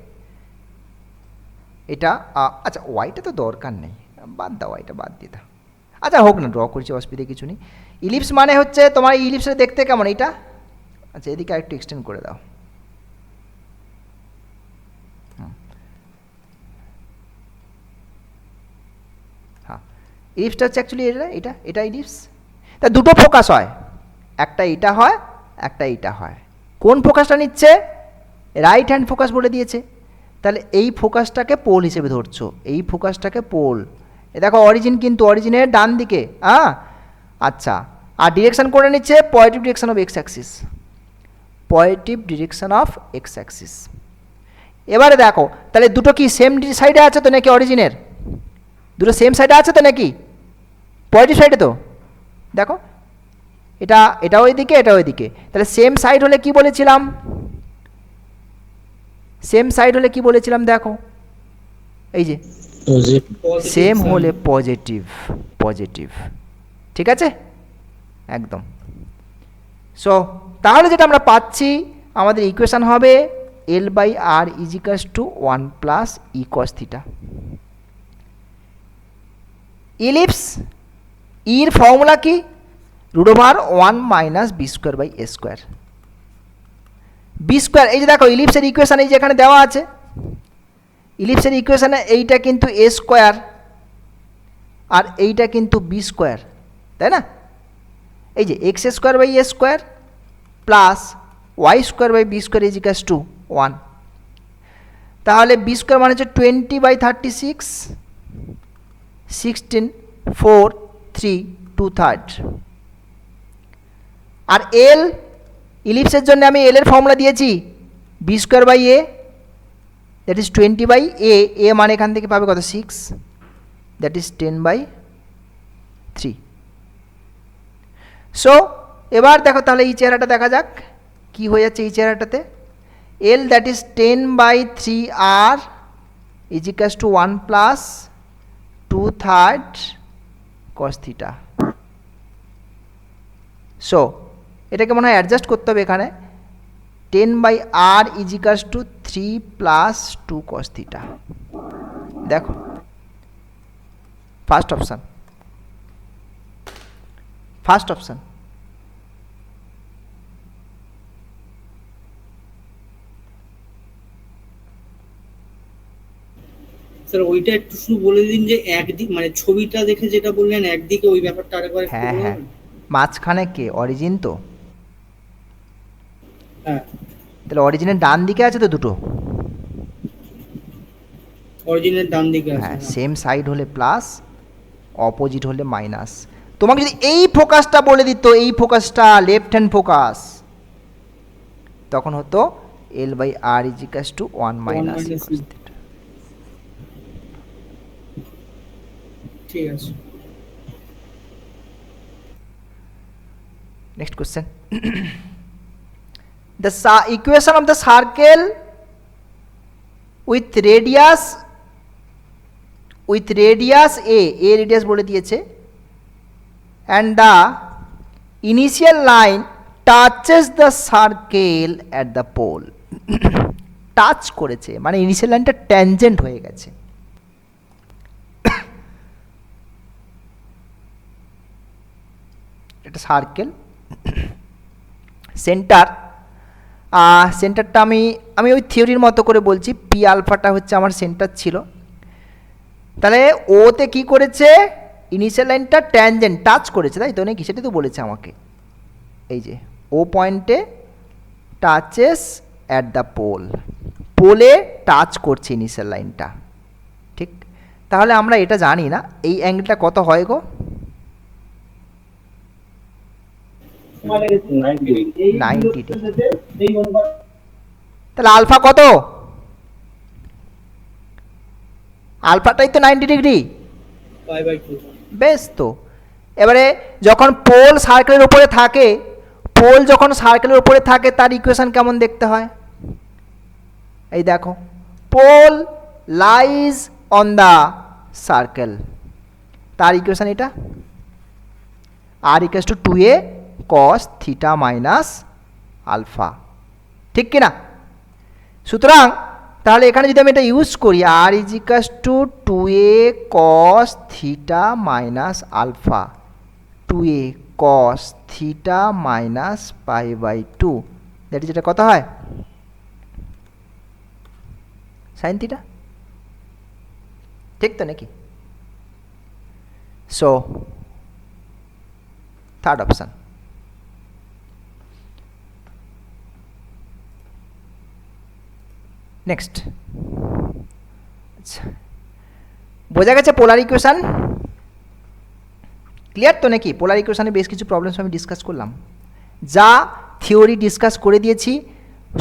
এটা আচ্ছা ওয়াইটা তো দরকার নেই, বাদ দাও, ওয়াইটা বাদ দিয়ে দাও, আচ্ছা হোক না, ড্র করছি, অসুবিধা কিছু নেই। ইলিপস মানে হচ্ছে তোমার ইলিপসটা দেখতে কেমন এটা, আচ্ছা এদিকে আরেকটু এক্সটেন্ড করে দাও, হ্যাঁ ইলিপসটা হচ্ছে অ্যাকচুয়ালি এটা ইলিপস। তা দুটো ফোকাস হয়, একটা এটা হয় একটা এইটা হয়। কোন ফোকাসটা নিচ্ছে, রাইট হ্যান্ড ফোকাস বলে দিয়েছে, তাহলে এই ফোকাসটাকে পোল হিসেবে ধরছো, এই ফোকাসটাকে পোল। এ দেখো অরিজিন কিন্তু অরিজিনের ডান দিকে, হ্যাঁ আচ্ছা, আর ডিরেকশন করে নিচ্ছে positive direction of x Axis, positive direction of x Axis. এবারে দেখো তাহলে দুটো কি সেম সাইডে আছে তো নাকি, অরিজিনের দুটো সেম সাইডে আছে তো নাকি, পজিটিভ সাইডে তো, দেখো এটা ওইদিকে এটা ওইদিকে, তাহলে সেম সাইড হলে কি বলেছিলাম, সেম সাইড হলে কি বলেছিলাম, দেখো এই যে সেম হলে পজিটিভ, পজিটিভ, ঠিক আছে একদম। সো তাহলে যেটা আমরা পাচ্ছি, আমাদের ইকুয়েশন হবে L/R is equals to 1 plus e cos theta. Ellipse ইর ফর্মুলা কি, √1 minus b square by a square. B square, এই যে দেখো ইলিপসের ইকুয়েশন এই যে এখানে দেওয়া আছে, ইলিপসের ইকুয়েশনে এইটা কিন্তু এ স্কোয়ার আর এইটা কিন্তু বি স্কোয়ার, তাই না, এই যে x square by a square plus y square by b square ইজিক্যালস to 1। তাহলে বি স্কোয়ার মানে হচ্ছে 20/36, 16, 4, 3, 2/3। আর এল ইলিপসের জন্য আমি এল এর ফর্মুলা দিয়েছি b square by a, that is 20/a, a মানে এখান থেকে পাবে কত 6, দ্যাট ইজ 10/3। সো এবার দেখো তাহলে এই চেহারাটা দেখা যাক কি হয়ে যাচ্ছে এই চেহারাটাতে, l that is 10/3r equals to 1 plus 2/3 cos theta. So এটাকে মনে হয় অ্যাডজাস্ট করতে হবে, এখানে 10/r equals to 3 plus 2 cos theta. দেখো first option, first option. Sir ওইটা একটু শুধু বলে দিন যে একদিক মানে ছবিটা দেখে যেটা বললেন একদিকে, ওই ব্যাপারটা আরেকবার একটু হ্যাঁ হ্যাঁ, বলুন। মাঝখানে কে, অরিজিন তো, হ্যাঁ তাহলে অরিজিনের ডান দিকে আছে তো দুটো, অরিজিনের ডান দিকে আছে, হ্যাঁ হ্যাঁ। সেম সাইড হলে প্লাস, অপোজিট হলে মাইনাস। তোমাকে যদি এই ফোকাসটা বলে দিত, এই ফোকাসটা লেফট হ্যান্ড ফোকাস, তখন হতো L/R is equals to 1 minus minus cos E। Theta. ঠিক আছে। Next question. The equation of the circle with radius a radius বলে দিয়েছে, and the initial line touches the circle at the pole. Touch করেছে মানে initial লাইনটা tangent হয়ে গেছে। এটা সার্কেল, সেন্টারটা আমি ওই থিওরির মতো করে বলছি, পি আলফাটা হচ্ছে আমার সেন্টার ছিল। তাহলে ওতে কি করেছে, ইনিশিয়াল লাইনটা ট্যানজেন্ট টাচ করেছে, তাই তো নাকি? সেটাই তো বলেছে আমাকে, এই যে ও পয়েন্টে টাচেস অ্যাট দ্য পোল, পোলে টাচ করছে ইনিশিয়াল লাইনটা, ঠিক? তাহলে আমরা এটা জানি না এই অ্যাঙ্গেলটা কত হয় গো? 90 ডিগ্রি। তাহলে আলফা কত? আলফাটাই তো 90 ডিগ্রি। বেশ, তো এবারে যখন পোল সার্কেলের উপরে থাকে, পোল যখন সার্কেলের উপরে থাকে তার ইকুয়েশন কেমন দেখতে হয়? এই দেখো, pole lies on the circle, তার ইকুয়েশন এটা, r equals to 2a cos theta minus alpha, ঠিক কিনা? সুতরাং তাহলে এখানে যদি আমি এটা ইউজ করি, r is equals to 2a cos theta minus alpha, 2a cos theta minus pi by 2, that is, এটা কত হয়? সাইন থিটা, ঠিক তো নাকি? So third option. নেক্সট, আচ্ছা, বোঝা গেছে পোলার ইকুয়েশন? ক্লিয়ার তো নাকি? পোলার ইকুয়েশনে বেশ কিছু প্রবলেমস আমি ডিসকাস করলাম, যা থিওরি ডিসকাস করে দিয়েছি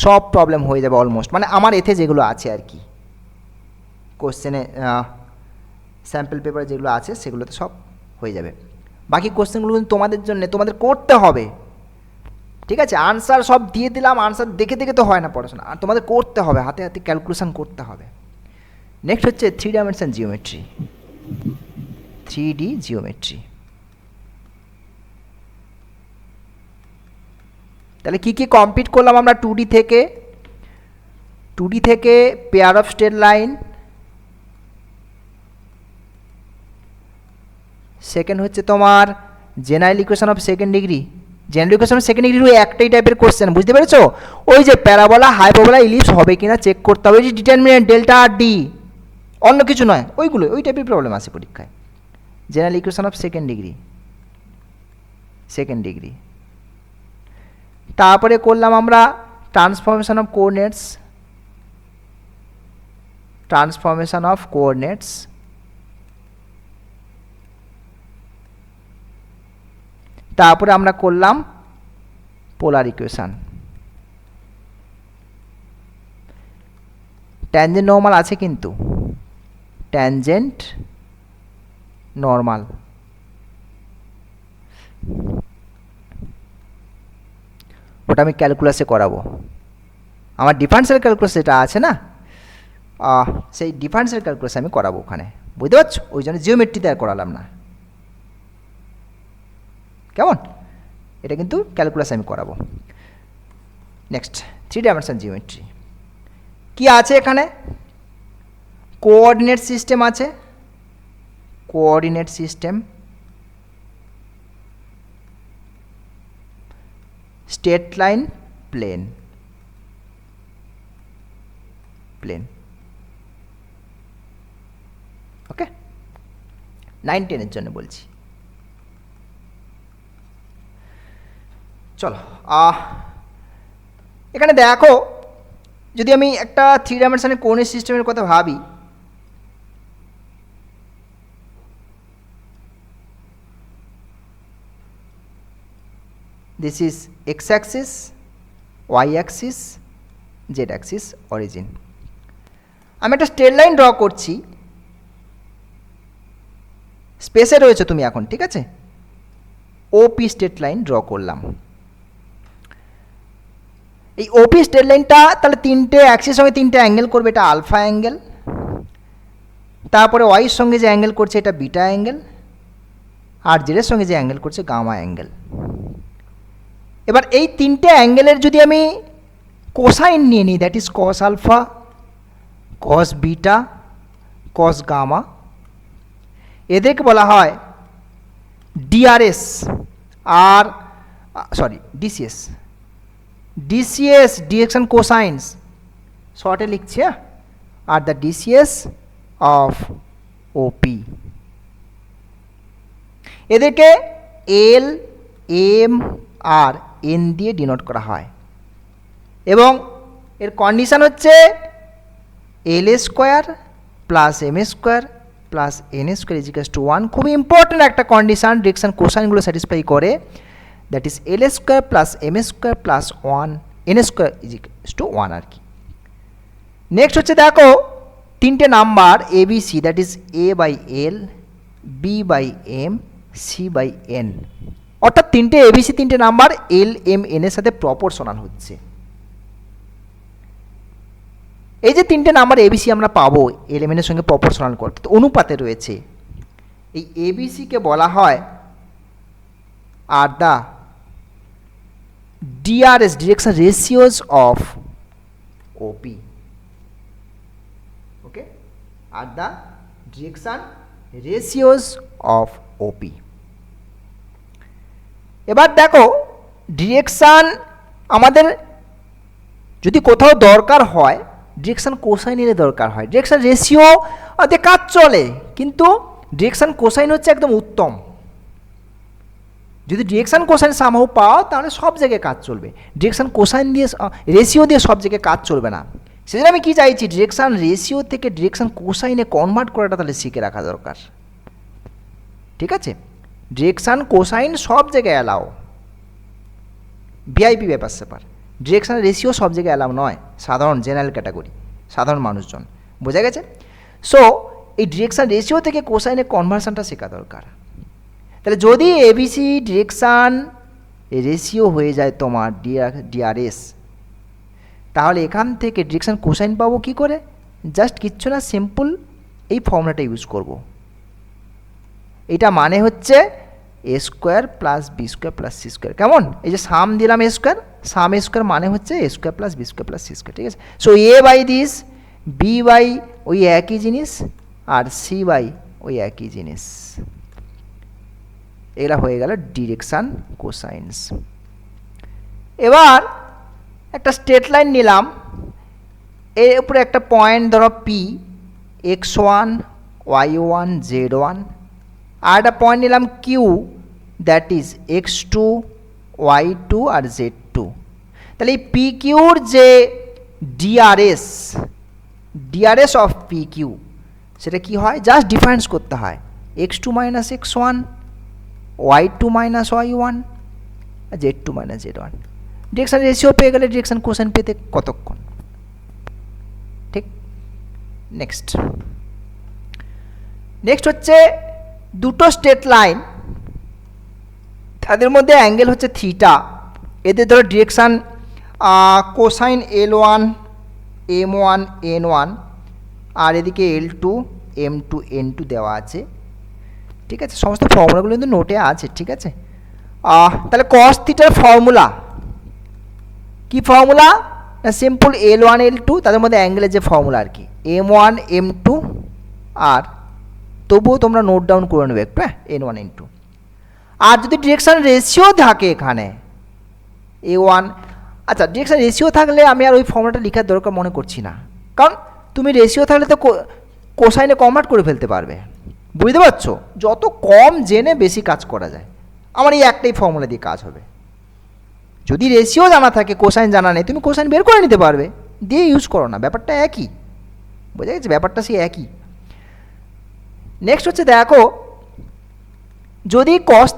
সব প্রবলেম হয়ে যাবে অলমোস্ট, মানে আমার এতে যেগুলো আছে আর কি, কোশ্চেনে স্যাম্পল পেপারে যেগুলো আছে সেগুলোতে সব হয়ে যাবে। বাকি কোশ্চেনগুলো কিন্তু তোমাদের জন্য, তোমাদের করতে হবে, ঠিক আছে? আনসার সব দিয়ে দিলাম, আনসার দেখে দেখে তো হয় না পড়াশোনা, আর তোমাদের করতে হবে, হাতে হাতে ক্যালকুলেশন করতে হবে। নেক্সট হচ্ছে 3 ডাইমেনশন জিওমেট্রি, 3D জিওমেট্রি। তাহলে কি কি কমপ্লিট করলাম আমরা 2D থেকে? 2D থেকে pair of straight line, second হচ্ছে তোমার general equation of second degree. General equation of second degree একটাই টাইপের কোশ্চেন, বুঝতে পেরেছো? ওই যে প্যারাবোলা, হাইপারবোলা, ইলিপস হবে কিনা চেক করতে হবে, ওই যে ডিটারমিনেন্ট ডেল্টা আর ডি, অন্য কিছু নয়, ওইগুলো, ওই টাইপের প্রবলেম আছে পরীক্ষায়। General equation of second degree. তারপরে করলাম আমরা ট্রান্সফরমেশন অফ কোঅর্ডিনেটস, তারপরে আমরা করলাম পোলার ইকুয়েশন। ট্যানজেন্ট নর্মাল আছে কিন্তু, ট্যানজেন্ট নর্মাল, ওটা আমি ক্যালকুলাসে করাবো। আমার ডিফারেন্সিয়াল ক্যালকুলাস যেটা আছে না, সেই ডিফারেন্সিয়াল ক্যালকুলাস আমি করাবো ওখানে, বুঝতে পারছো? ওই জন্য জিওমেট্রিতে আর করালাম না, কেমন? এটা কিন্তু ক্যালকুলাস আমি করাবো। Next 3 dimension geometry. কি আছে এখানে? কোঅর্ডিনেট সিস্টেম আছে, coordinate system, straight line, plane, okay? 9-10 জন্য বলছি। চলো, এখানে দেখো, যদি আমি একটা 3 ডাইমেনশনের কোঅর্ডিনেট সিস্টেমের কথা ভাবি, this is x axis, y axis, z axis, origin। আমি একটা স্ট্রেট লাইন ড্র করছি, স্পেসে রয়েছে তুমি এখন, ঠিক আছে? ওপি স্ট্রেট লাইন ড্র করলাম। এই ওপি স্ট্রেট লাইনটা তাহলে তিনটে অ্যাক্সিসের সঙ্গে তিনটে অ্যাঙ্গেল করবে, এটা আলফা অ্যাঙ্গেল, তারপরে ওয়াইয়ের সঙ্গে যে অ্যাঙ্গেল করছে এটা বিটা অ্যাঙ্গেল, আর জেডের সঙ্গে যে অ্যাঙ্গেল করছে গামা অ্যাঙ্গেল। এবার এই তিনটে অ্যাঙ্গেলের যদি আমি কোসাইন নিয়ে নিই, that is cos alpha, cos beta, cos gamma, এদেরকে বলা হয় ডিআরএস আর ডিসিএস। ডিসিএস ডিরেকশন কোসাইন্স শর্টে লিখছি, are the DCs of OP. এদেরকে এল, এম আর এন দিয়ে ডিনোট করা হয়, এবং এর কন্ডিশন হচ্ছে l square plus m square plus n square ইজিক্যালস to 1। খুবই ইম্পর্ট্যান্ট একটা কন্ডিশন, ডিরেকশন কোসাইনগুলো স্যাটিসফাই করে, that is l square plus m square plus 1 N square ইজিক্যালস to 1 আর কি। নেক্সট হচ্ছে দেখো তিনটে number a b c, that is a by l, b by m, c by n, অর্থাৎ তিনটে এবিসি তিনটে নাম্বার এল এম এন এর সাথে প্রপোর্শনাল হচ্ছে। এই যে তিনটে নাম্বার এবিসি আমরা পাবো এল এম এন এর সঙ্গে প্রপোর্শনাল করতে, অনুপাতে রয়েছে, এই এবিসিকে বলা হয় are the DRs direction ratios of OP. Okay, are the direction ratios of OP. এবার দেখো ডিরেকশান আমাদের যদি কোথাও দরকার হয়, ডিরেকশান কোসাইনের দরকার হয়, ডিরেকশান রেশিও দিয়ে কাজ চলে, কিন্তু ডিরেকশান কোসাইন হচ্ছে একদম উত্তম। যদি ডিরেকশান কোসাইন সামহাও পাও তাহলে সব জায়গায় কাজ চলবে, ডিরেকশান কোসাইন দিয়ে রেশিও দিয়ে সব জায়গায় কাজ চলবে না। সেজন্য আমি কি চাইছি, ডিরেকশান রেশিও থেকে ডিরেকশান কোসাইনে কনভার্ট করাটা তাহলে শিখে রাখা দরকার। ঠিক আছে, ডিরেকশান কোসাইন সব জায়গায় অ্যালাও, ভিআইপি ব্যাপার স্যাপার। ডিরেকশান রেশিও সব জায়গায় অ্যালাউ নয়, সাধারণ জেনারেল ক্যাটাগরি, সাধারণ মানুষজন, বোঝা গেছে? সো এই ডিরেকশান রেশিও থেকে কোসাইনের কনভার্সনটা শেখা দরকার। তাহলে যদি এবিসি ডিরেকশান রেশিও হয়ে যায় তোমার ডিআরএস, তাহলে এখান থেকে ডিরেকশান কোসাইন পাবো কী করে? জাস্ট কিচ্ছু না, সিম্পল এই ফর্মুলাটা ইউজ করব। এটা মানে হচ্ছে a square plus b square plus c square. কেমন? এই যে সাম দিলাম এ স্কোয়ার, সাম এ স্কোয়ার মানে হচ্ছে a square plus b square plus c square. ঠিক আছে, so a by this, b by ওই একই জিনিস, আর সি বাই ওই একই জিনিস। এগুলা হয়ে গেল ডিরেকশান কোসাইন্স। এবার একটা স্ট্রেট লাইন নিলাম, এর উপরে একটা পয়েন্ট ধরো পি, x1 y1 z1, আর একটা পয়েন্ট নিলাম Q, that is x2 y2 R z2। তাহলে এই পি কিউর যে ডিআরএস অফ পি কিউ সেটা কি হয়? জাস্ট ডিফারেন্স করতে হয়, x2 minus x1, y2 minus y1, আর z2 minus z1। Direction ratio পেয়ে গেলে ডিরেকশন কোসাইন পেতে কতক্ষণ? ঠিক। নেক্সট হচ্ছে দুটো স্ট্রেট লাইন, তাদের মধ্যে অ্যাঙ্গেল হচ্ছে থিটা, এদের ধরো direction cosine L1 M1 N1, আর এদিকে L2 M2 N2 দেওয়া আছে। ঠিক আছে, সমস্ত ফর্মুলাগুলো কিন্তু নোটে আছে। ঠিক আছে, তাহলে কস থিটার ফর্মুলা কি? ফর্মুলা সিম্পল L1 L2, তাদের মধ্যে অ্যাঙ্গেলের যে ফর্মুলা আর কি, M1 M2, আর তবুও তোমরা নোট ডাউন করে নেবে একটু, N1 N2। আর যদি ডিরেকশান রেশিও থাকে এখানে A1, আচ্ছা ডিরেকশান রেশিও থাকলে আমি আর ওই ফর্মুলাটা লেখার দরকার মনে করছি না, কারণ তুমি রেশিও থাকলে তো কোসাইনে কনভার্ট করে ফেলতে পারবে। বুঝতে পারছো? যত কম জেনে বেশি কাজ করা যায়, আমার এই একটাই ফর্মুলা দিয়ে কাজ হবে। যদি রেশিও জানা থাকে, কোসাইন জানা নেই, তুমি কোসাইন বের করে নিতে পারবে, দিয়ে ইউজ করো না, ব্যাপারটা একই। বোঝা গেছে? ব্যাপারটা সেই একই। নেক্সট হচ্ছে দেখো, যদি কস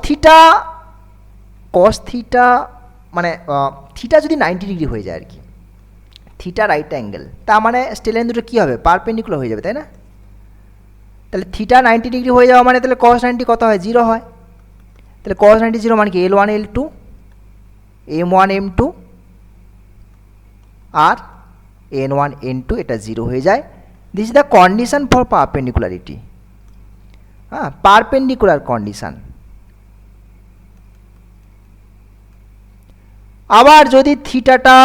থিটা মানে থিটা যদি 90 ডিগ্রি হয়ে যায় আর কি, থিটা রাইট অ্যাঙ্গেল, তার মানে স্ট্রেট লাইন দুটো কী হবে? পারপেন্ডিকুলার হয়ে যাবে, তাই না? তাহলে থিটা 90 ডিগ্রি হয়ে যাওয়া মানে তাহলে কস 90 কত হয়? 0 হয়। তাহলে কস 90 0 মানে কি? L1 L2 M1 M2 আর n1 n2 এটা 0 হয়ে যায়। This is the condition for perpendicularity, হ্যাঁ, পারপেন্ডিকুলার কন্ডিশন। আবার যদি থিটাটা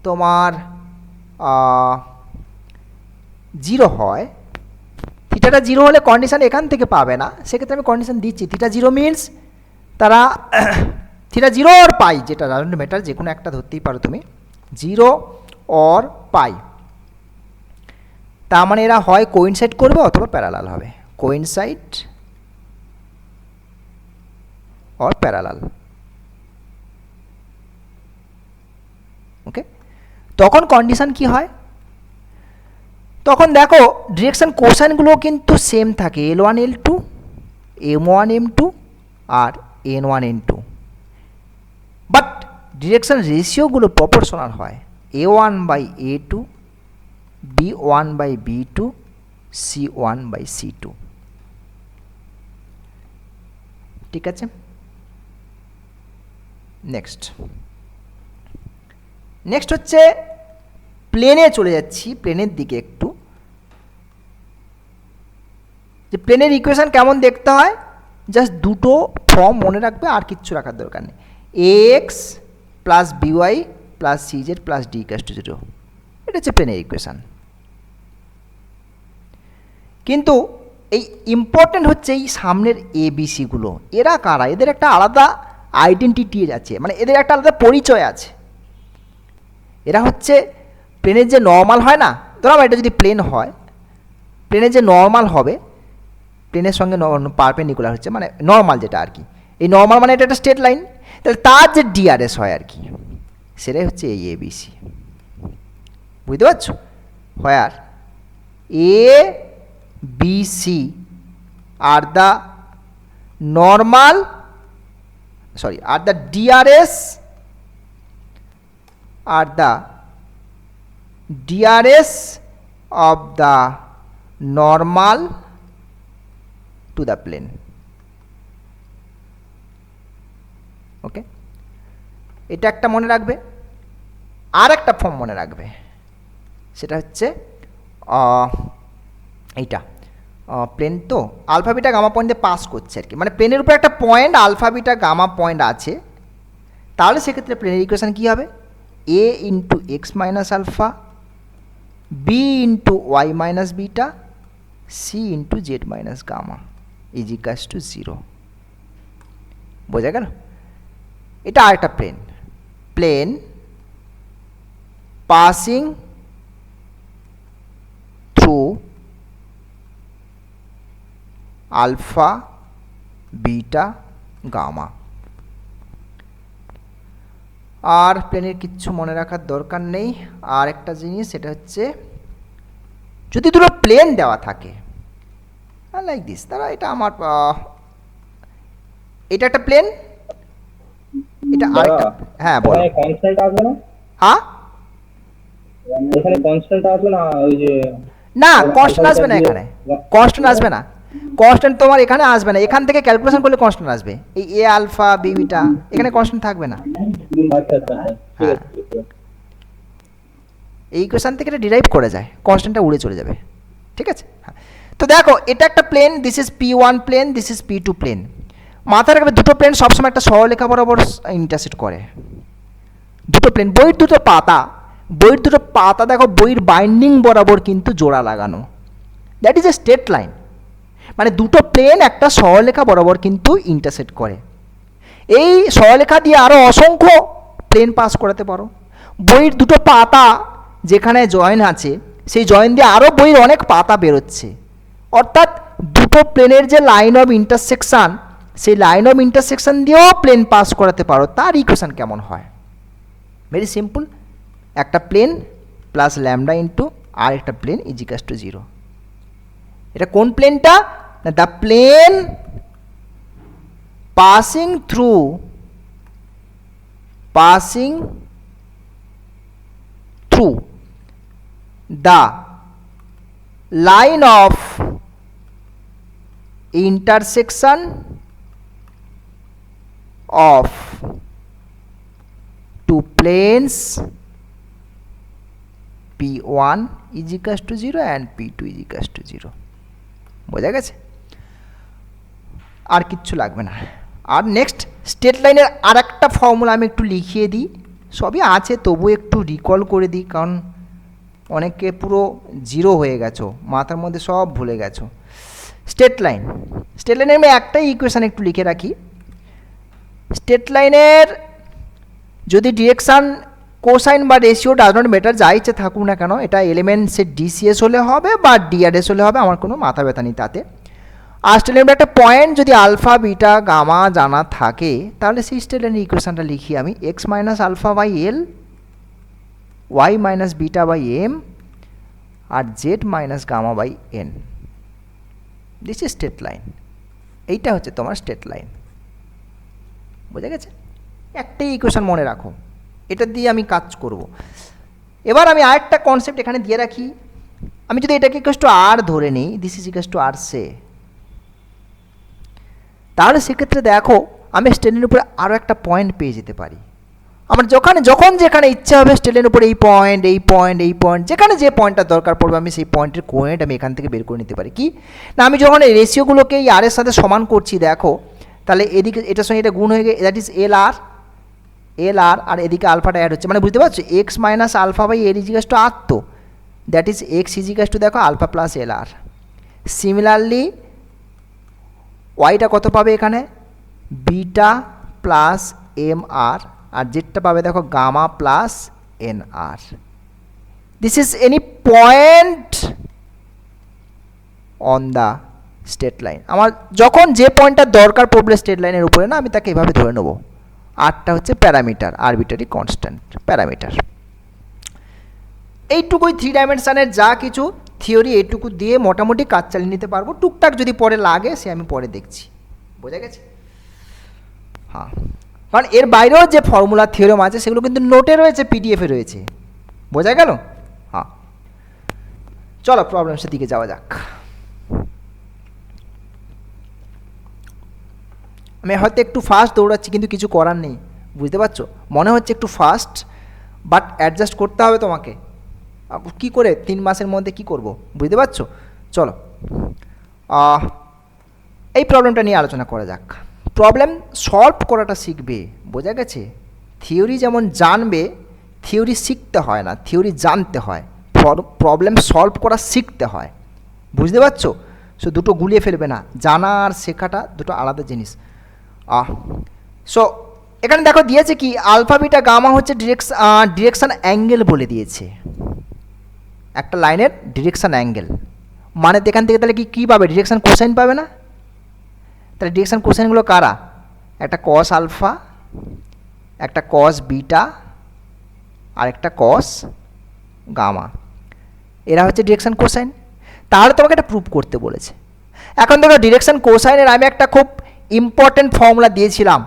তোমার 0 হয়, থিটাটা 0 হলে কন্ডিশন এখান থেকে পাবে না, সেক্ষেত্রে আমি কন্ডিশন দিচ্ছি থিটা 0 মিনস তারা থিটা 0 অর পাই, যেটা ডাজন্ট ম্যাটার, যে কোনো একটা ধরতেই পারো তুমি, 0 অর পাই, তার মানে এরা হয় কোইনসাইড করবে অথবা প্যারালাল হবে, কোইনসাইড অর প্যারালাল। ওকে, তখন কন্ডিশন কি হয়, তখন দেখো ডিরেকশন কোসাইনগুলো কিন্তু সেম থাকে, L1 L2, M1 M2 আর N1 N2, বাট ডিরেকশন রেশিওগুলো প্রপোর্শনাল হয়, A1 by A2, B1 by B2, C1 by C2। ঠিক আছে, নেক্সট হচ্ছে প্লেনে চলে যাচ্ছি, প্লেনের দিকে একটু, যে প্লেনের ইকুয়েশন কেমন দেখতে হয়, জাস্ট দুটো ফর্ম মনে রাখবে, আর কিচ্ছু রাখার দরকার নেই, ax plus by plus cz plus d = 0, এটা হচ্ছে প্লেনের ইকুয়েশন। কিন্তু এই ইম্পর্টেন্ট হচ্ছে এই সামনের ABCগুলো, এরা কারা, এদের একটা আলাদা আইডেন্টিটি আছে, মানে এদের একটা আলাদা পরিচয় আছে। এরা হচ্ছে প্লেনের যে নর্মাল হয় না, ধরো এটা যদি প্লেন হয়, প্লেনের যে নর্মাল হবে, প্লেনের সঙ্গে পারপেন্ডিকুলার হচ্ছে মানে নর্মাল যেটা আর কি, এই নর্মাল মানে এটা একটা স্ট্রেট লাইন, তাহলে তার যে ডিআরএস হয় আর কি, সেটাই হচ্ছে এই ABC, বুঝতে পারছো, হোয়ার ABC are the normal, sorry, R the DRS are the DRS of the normal to the plane. ওকে, এটা একটা মনে রাখবে। আর একটা ফর্ম মনে রাখবে, সেটা হচ্ছে এইটা, প্লেন তো আলফা বিটা গামা পয়েন্ট দিয়ে পাস করছে আর কি, মানে প্লেনের উপর একটা point alpha beta gamma point আছে, তাহলে সেক্ষেত্রে প্লেনের ইকুয়েশন কী হবে, a into x minus alpha, b into y minus beta, c into z minus gamma is equals to 0। বোঝা গেল, এটা আরেকটা plane, plane passing through alpha beta gamma. আর প্লেনের কিচ্ছু মনে রাখার দরকার নেই। আর একটা জিনিস, সেটা হচ্ছে যদি দুটো প্লেন দেওয়া থাকে লাইক দিস, তারা এটা আমার এটা একটা প্লেন, এটা আরেকটা, হ্যাঁ বলো, কনস্ট্যান্ট আসবে না, হ্যাঁ এখানে কনস্ট্যান্ট আসবে না, ওই যে না কনস্ট্যান্ট আসবে না, এখানে কনস্ট্যান্ট আসবে না, কনস্ট্যান্ট তোমার এখানে আসবে না, এখান থেকে ক্যালকুলেশন করলে কনস্ট্যান্ট আসবে, এই এ আলফা বি বিটা, এখানে কনস্ট্যান্ট থাকবে না। আচ্ছা আচ্ছা ঠিক আছে, এই ইকুয়েশন থেকে এটা ডিরাইভ করা যায়, কনস্ট্যান্টটা উড়ে চলে যাবে। ঠিক আছে, হ্যাঁ, তো দেখো এটা একটা plane, this is P1 plane, this is P2 plane. মাথায় রাখবে দুটো প্লেন সবসময় একটা সরলরেখা বরাবর ইন্টারসেক্ট করে, দুটো প্লেন, বইয়ের দুটো পাতা দেখো, বইয়ের বাইন্ডিং বরাবর কিন্তু জোড়া লাগানো, that is A straight line, মানে দুটো প্লেন একটা সরলরেখা বরাবর কিন্তু ইন্টারসেক্ট করে। এই সরলরেখা দিয়ে আরও অসংখ্য প্লেন পাস করাতে পারো, বইয়ের দুটো পাতা যেখানে জয়েন আছে, সেই জয়েন দিয়ে আরও বইয়ের অনেক পাতা বেরোচ্ছে, অর্থাৎ দুটো প্লেনের যে লাইন অফ ইন্টারসেকশান, সেই লাইন অফ ইন্টারসেকশান দিয়েও প্লেন পাস করাতে পারো। তার ইকুয়েশন কেমন হয়, ভেরি সিম্পল, একটা প্লেন প্লাস ল্যামডা ইন্টু আর একটা প্লেন ইজ ইকুয়ালস টু 0। এটা কোন প্লেনটা, না the plane passing through the line of intersection of two two planes P1 is equals to 0 and P2 is equals to 0. বোঝা গেছে? আর কিচ্ছু লাগবে না। আর নেক্সট স্ট্রেট লাইনের আর একটা ফর্মুলা আমি একটু লিখিয়ে দিই, সবই আছে তবু একটু রিকল করে দিই, কারণ অনেকে পুরো জিরো হয়ে গেছো, মাথার মধ্যে সব ভুলে গেছো। স্ট্রেট লাইনের আমি একটাই ইকুয়েশান একটু লিখে রাখি। স্ট্রেট লাইনের যদি ডিরেকশান কোসাইন বা রেশিও ডাজ নট ম্যাটার, যা ইচ্ছে থাকুক না কেন, এটা এলিমেন্টসের ডিসিএস হলে হবে বা ডিআরএস হলে হবে, আমার কোনো মাথা ব্যথা নেই তাতে। আর স্ট্রেট লাইনের একটা পয়েন্ট যদি আলফা বিটা গামা জানা থাকে, তাহলে সেই স্ট্রেট লাইনের ইকুয়েশানটা লিখি আমি x minus alpha by l, y minus beta by m, আর z minus gamma by n. This is straight line. এইটা হচ্ছে তোমার স্ট্রেট লাইন। বোঝা গেছে? একটাই ইকুয়েশন মনে রাখো, এটা দিয়ে আমি কাজ করব। এবার আমি আরেকটা কনসেপ্ট এখানে দিয়ে রাখি। আমি যদি এটাকে ইকুয়াস টু আর ধরে নিই, দিস ইজ ইকুয়াস টু আর সে, তাহলে সেক্ষেত্রে দেখো আমি স্ট্রেটের উপরে আরও একটা পয়েন্ট পেয়ে যেতে পারি। আমার যখন যেখানে ইচ্ছা হবে স্ট্রেটের উপরে এই পয়েন্ট যেখানে যে পয়েন্টটা দরকার পড়বে, আমি সেই পয়েন্টের কোঅর্ডিনেট আমি এখান থেকে বের করে নিতে পারি। কি না, আমি যখন এই রেশিওগুলোকে এই আর এর সাথে সমান করছি, দেখো তাহলে এদিকে এটার সঙ্গে এটা গুণ হয়ে গিয়ে দ্যাট ইজ এল আর, আর এদিকে আলফাটা অ্যাড হচ্ছে, মানে বুঝতে পারছো x minus alpha by l is equals to r, তো that is x is equals to দেখো alpha plus l r. Similarly ওয়াইটা কত পাবে এখানে, বিটা প্লাস এম আর, আর জেডটা পাবে দেখো gamma plus n r. This is any point on the straight line. আমার যখন যে পয়েন্টটা দরকার পড়বে স্ট্রেট লাইনের উপরে, না আমি তাকে এভাবে ধরে নেবো। আরটা হচ্ছে প্যারামিটার, আরবিটারি কনস্ট্যান্ট প্যারামিটার। এইটুকুই 3 ডাইমেনশনের যা কিছু থিওরি, এইটুকু দিয়ে মোটামুটি কাজ চালিয়ে নিতে পারবো। টুকটাক যদি পরে লাগে সে আমি পরে দেখছি। বোঝা গেছে? হ্যাঁ, কারণ এর বাইরেও যে ফর্মুলা থিওরেম আছে সেগুলো কিন্তু নোটে রয়েছে, পিডিএফে রয়েছে। বোঝা গেল? হ্যাঁ, চলো প্রবলেমসের দিকে যাওয়া যাক। আমি হয়তো একটু ফাস্ট দৌড়াচ্ছি, কিন্তু কিছু করার নেই, বুঝতে পারছো? মনে হচ্ছে একটু ফাস্ট, বাট অ্যাডজাস্ট করতে হবে তোমাকে। কী করে 3 মাসের মধ্যে কি করব, বুঝতে পারছো? চলো এই প্রবলেমটা নিয়ে আলোচনা করা যাক। প্রবলেম সলভ করাটা শিখবে, বোঝা গেছে? থিওরি যেমন জানবে, থিওরি শিখতে হয় না, থিওরি জানতে হয়। প্রবলেম সলভ করা শিখতে হয়, বুঝতে পারছো? সো দুটো গুলিয়ে ফেলবে না, জানা আর শেখাটা দুটো আলাদা জিনিস। সো এখানে দেখো দিয়েছে কি, আলফা বিটা গামা হচ্ছে ডিরেকশান অ্যাঙ্গেল বলে দিয়েছে, একটা লাইনের ডিরেকশান অ্যাঙ্গেল। মানে এখান থেকে তাহলে কী পাবে, ডিরেকশান কোসাইন পাবে না? তাহলে ডিরেকশান কোসাইনগুলো কারা, একটা কস আলফা, একটা কস বিটা, আর একটা কস গামা, এরা হচ্ছে ডিরেকশান কোসাইন। তাহলে তোমাকে এটা প্রুভ করতে বলেছে। এখন দেখো ডিরেকশান কোসাইনের আমি একটা খুব ইম্পর্টেন্ট ফর্মুলা দিয়েছিলাম,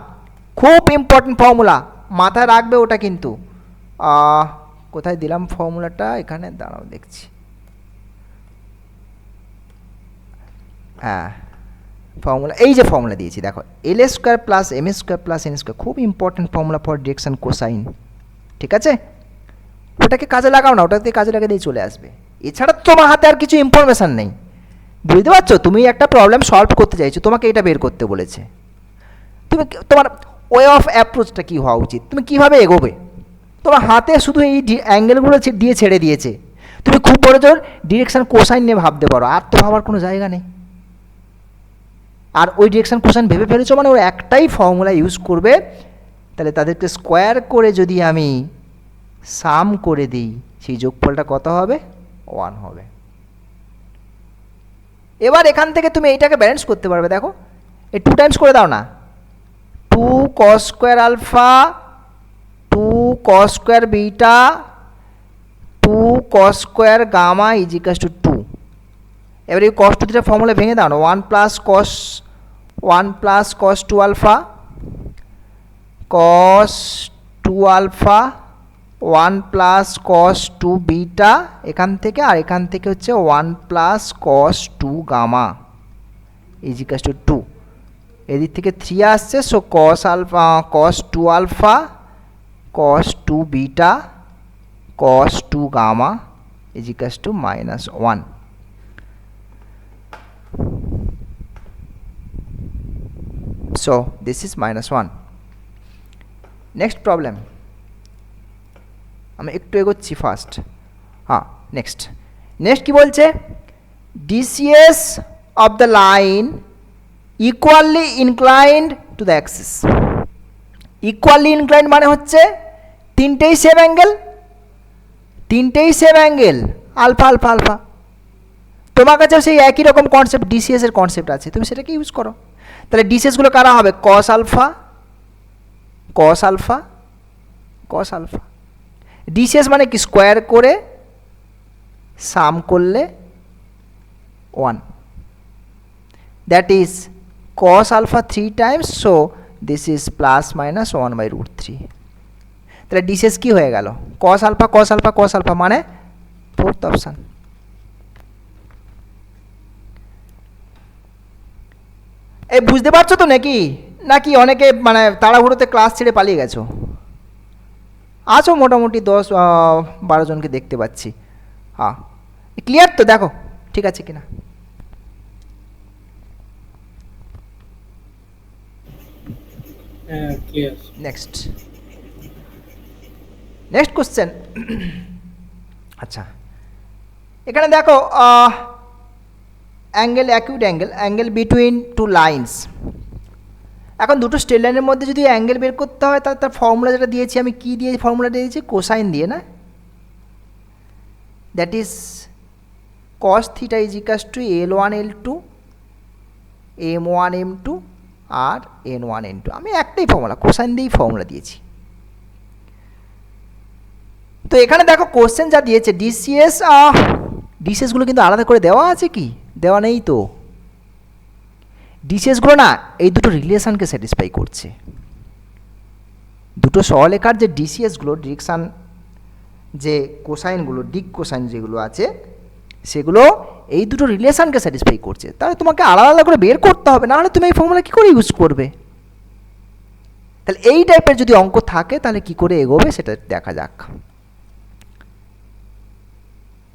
খুব ইম্পর্টেন্ট ফর্মুলা, মাথায় রাখবে ওটা কিন্তু। কোথায় দিলাম ফর্মুলাটা, এখানে দাঁড়াও দেখছি। হ্যাঁ, ফর্মুলা এই যে ফর্মুলা দিয়েছি দেখো, l square plus m square plus n square, খুব important formula for direction cosine. ঠিক আছে, ওটাকে কাজে লাগাও না, ওটাকে কাজে লাগিয়ে দিয়ে চলে আসবে। এছাড়া তোমার হাতে আর কিছু ইনফরমেশান নেই, বুঝতে পারছো? তুমি একটা প্রবলেম সলভ করতে চাইছো, তোমাকে এটা বের করতে বলেছে। তুমি তোমার ওয়ে অফ অ্যাপ্রোচটা কী হওয়া উচিত, তুমি কীভাবে এগোবে, তোমার হাতে শুধু এই অ্যাঙ্গেলগুলো দিয়ে ছেড়ে দিয়েছে। তুমি খুব বড় জোর ডিরেকশান কোসাইন নিয়ে ভাবতে পারো, আর তো ভাবার কোনো জায়গা নেই। আর ওই ডিরেকশান কোসাইন ভেবে ফেলেছো মানে ওর একটাই ফর্মুলা ইউজ করবে, তাহলে তাদেরকে স্কোয়ার করে যদি আমি সাম করে দিই, সেই যোগফলটা কত হবে, 1 হবে। এবার এখান থেকে তুমি এইটাকে ব্যালেন্স করতে পারবে। দেখো এই 2 টাইমস করে দাও না, 2 cos square alpha, 2 cos square beta, 2 cos square gamma is equals to 2। এবার এই cos 2 থিটা ফর্মুলা ভেঙে দাও না, 1 plus cos 2 alpha, cos 2 alpha, 1 plus cos 2 beta এখান থেকে, আর এখান থেকে হচ্ছে 1 plus cos 2 gamma is equals to 2। এদিক থেকে 3 আসছে, so cos 2 alpha cos 2 beta cos 2 gamma is equals to minus 1. So this is minus 1. Next problem. আমি একটু এগোচ্ছি ফার্স্ট। হ্যাঁ, নেক্সট কি বলছে, DCs of the line equally inclined to the axis. Equally inclined মানে হচ্ছে তিনটেই same angle, alpha alpha alpha. তোমার কাছে সেই একই রকম কনসেপ্ট ডিসিএস এর কনসেপ্ট আছে, তুমি সেটাকে ইউজ করো। তাহলে ডিসিএসগুলো কারা হবে, cos alpha cos alpha cos alpha. DCs মানে কি, স্কোয়ার করে সাম করলে 1, that is cos alpha 3 times, so this is plus minus 1 by root 3. তাহলে ডিসিএস কি হয়ে গেল, cos alpha cos alpha cos alpha মানে ফোর্থ অপশন। এই বুঝতে পারছো তো নাকি অনেকে মানে তাড়াহুড়োতে ক্লাস ছেড়ে পালিয়ে গেছো? আছো মোটামুটি 10-12 জনকে দেখতে পাচ্ছি। হ্যাঁ, ক্লিয়ার তো, দেখো ঠিক আছে কিনা। ক্লিয়ার। Next question. আচ্ছা, এখানে দেখো angle, acute angle between two lines. এখন দুটো স্ট্রেট লাইনের মধ্যে যদি অ্যাঙ্গেল বের করতে হয়, তার ফর্মুলা যেটা দিয়েছি আমি, কি দিয়ে ফর্মুলা দিয়েছি, কোসাইন দিয়ে না, that is cos theta is equals to L1 L2 M1 M2 আর N1 N2। আমি একটাই ফর্মুলা, কোসাইন দিয়েই ফর্মুলা দিয়েছি। তো এখানে দেখো কোশ্চেন যা দিয়েছে ডিসিএসগুলো কিন্তু আলাদা করে দেওয়া আছে কি, দেওয়া নেই তো। ডিসিএসগুলো না এই দুটো রিলেশনকে স্যাটিসফাই করছে। দুটো সরলরেখার যে ডিসিএসগুলো, ডিরেকশান যে কোসাইনগুলো, দিক কোসাইন যেগুলো আছে, সেগুলো এই দুটো রিলেশনকে স্যাটিসফাই করছে। তাহলে তোমাকে আলাদা আলাদা করে বের করতে হবে, নাহলে তুমি এই ফর্মুলা কী করে ইউজ করবে। তাহলে এই টাইপের যদি অঙ্ক থাকে তাহলে কি করে এগোবে সেটা দেখা যাক।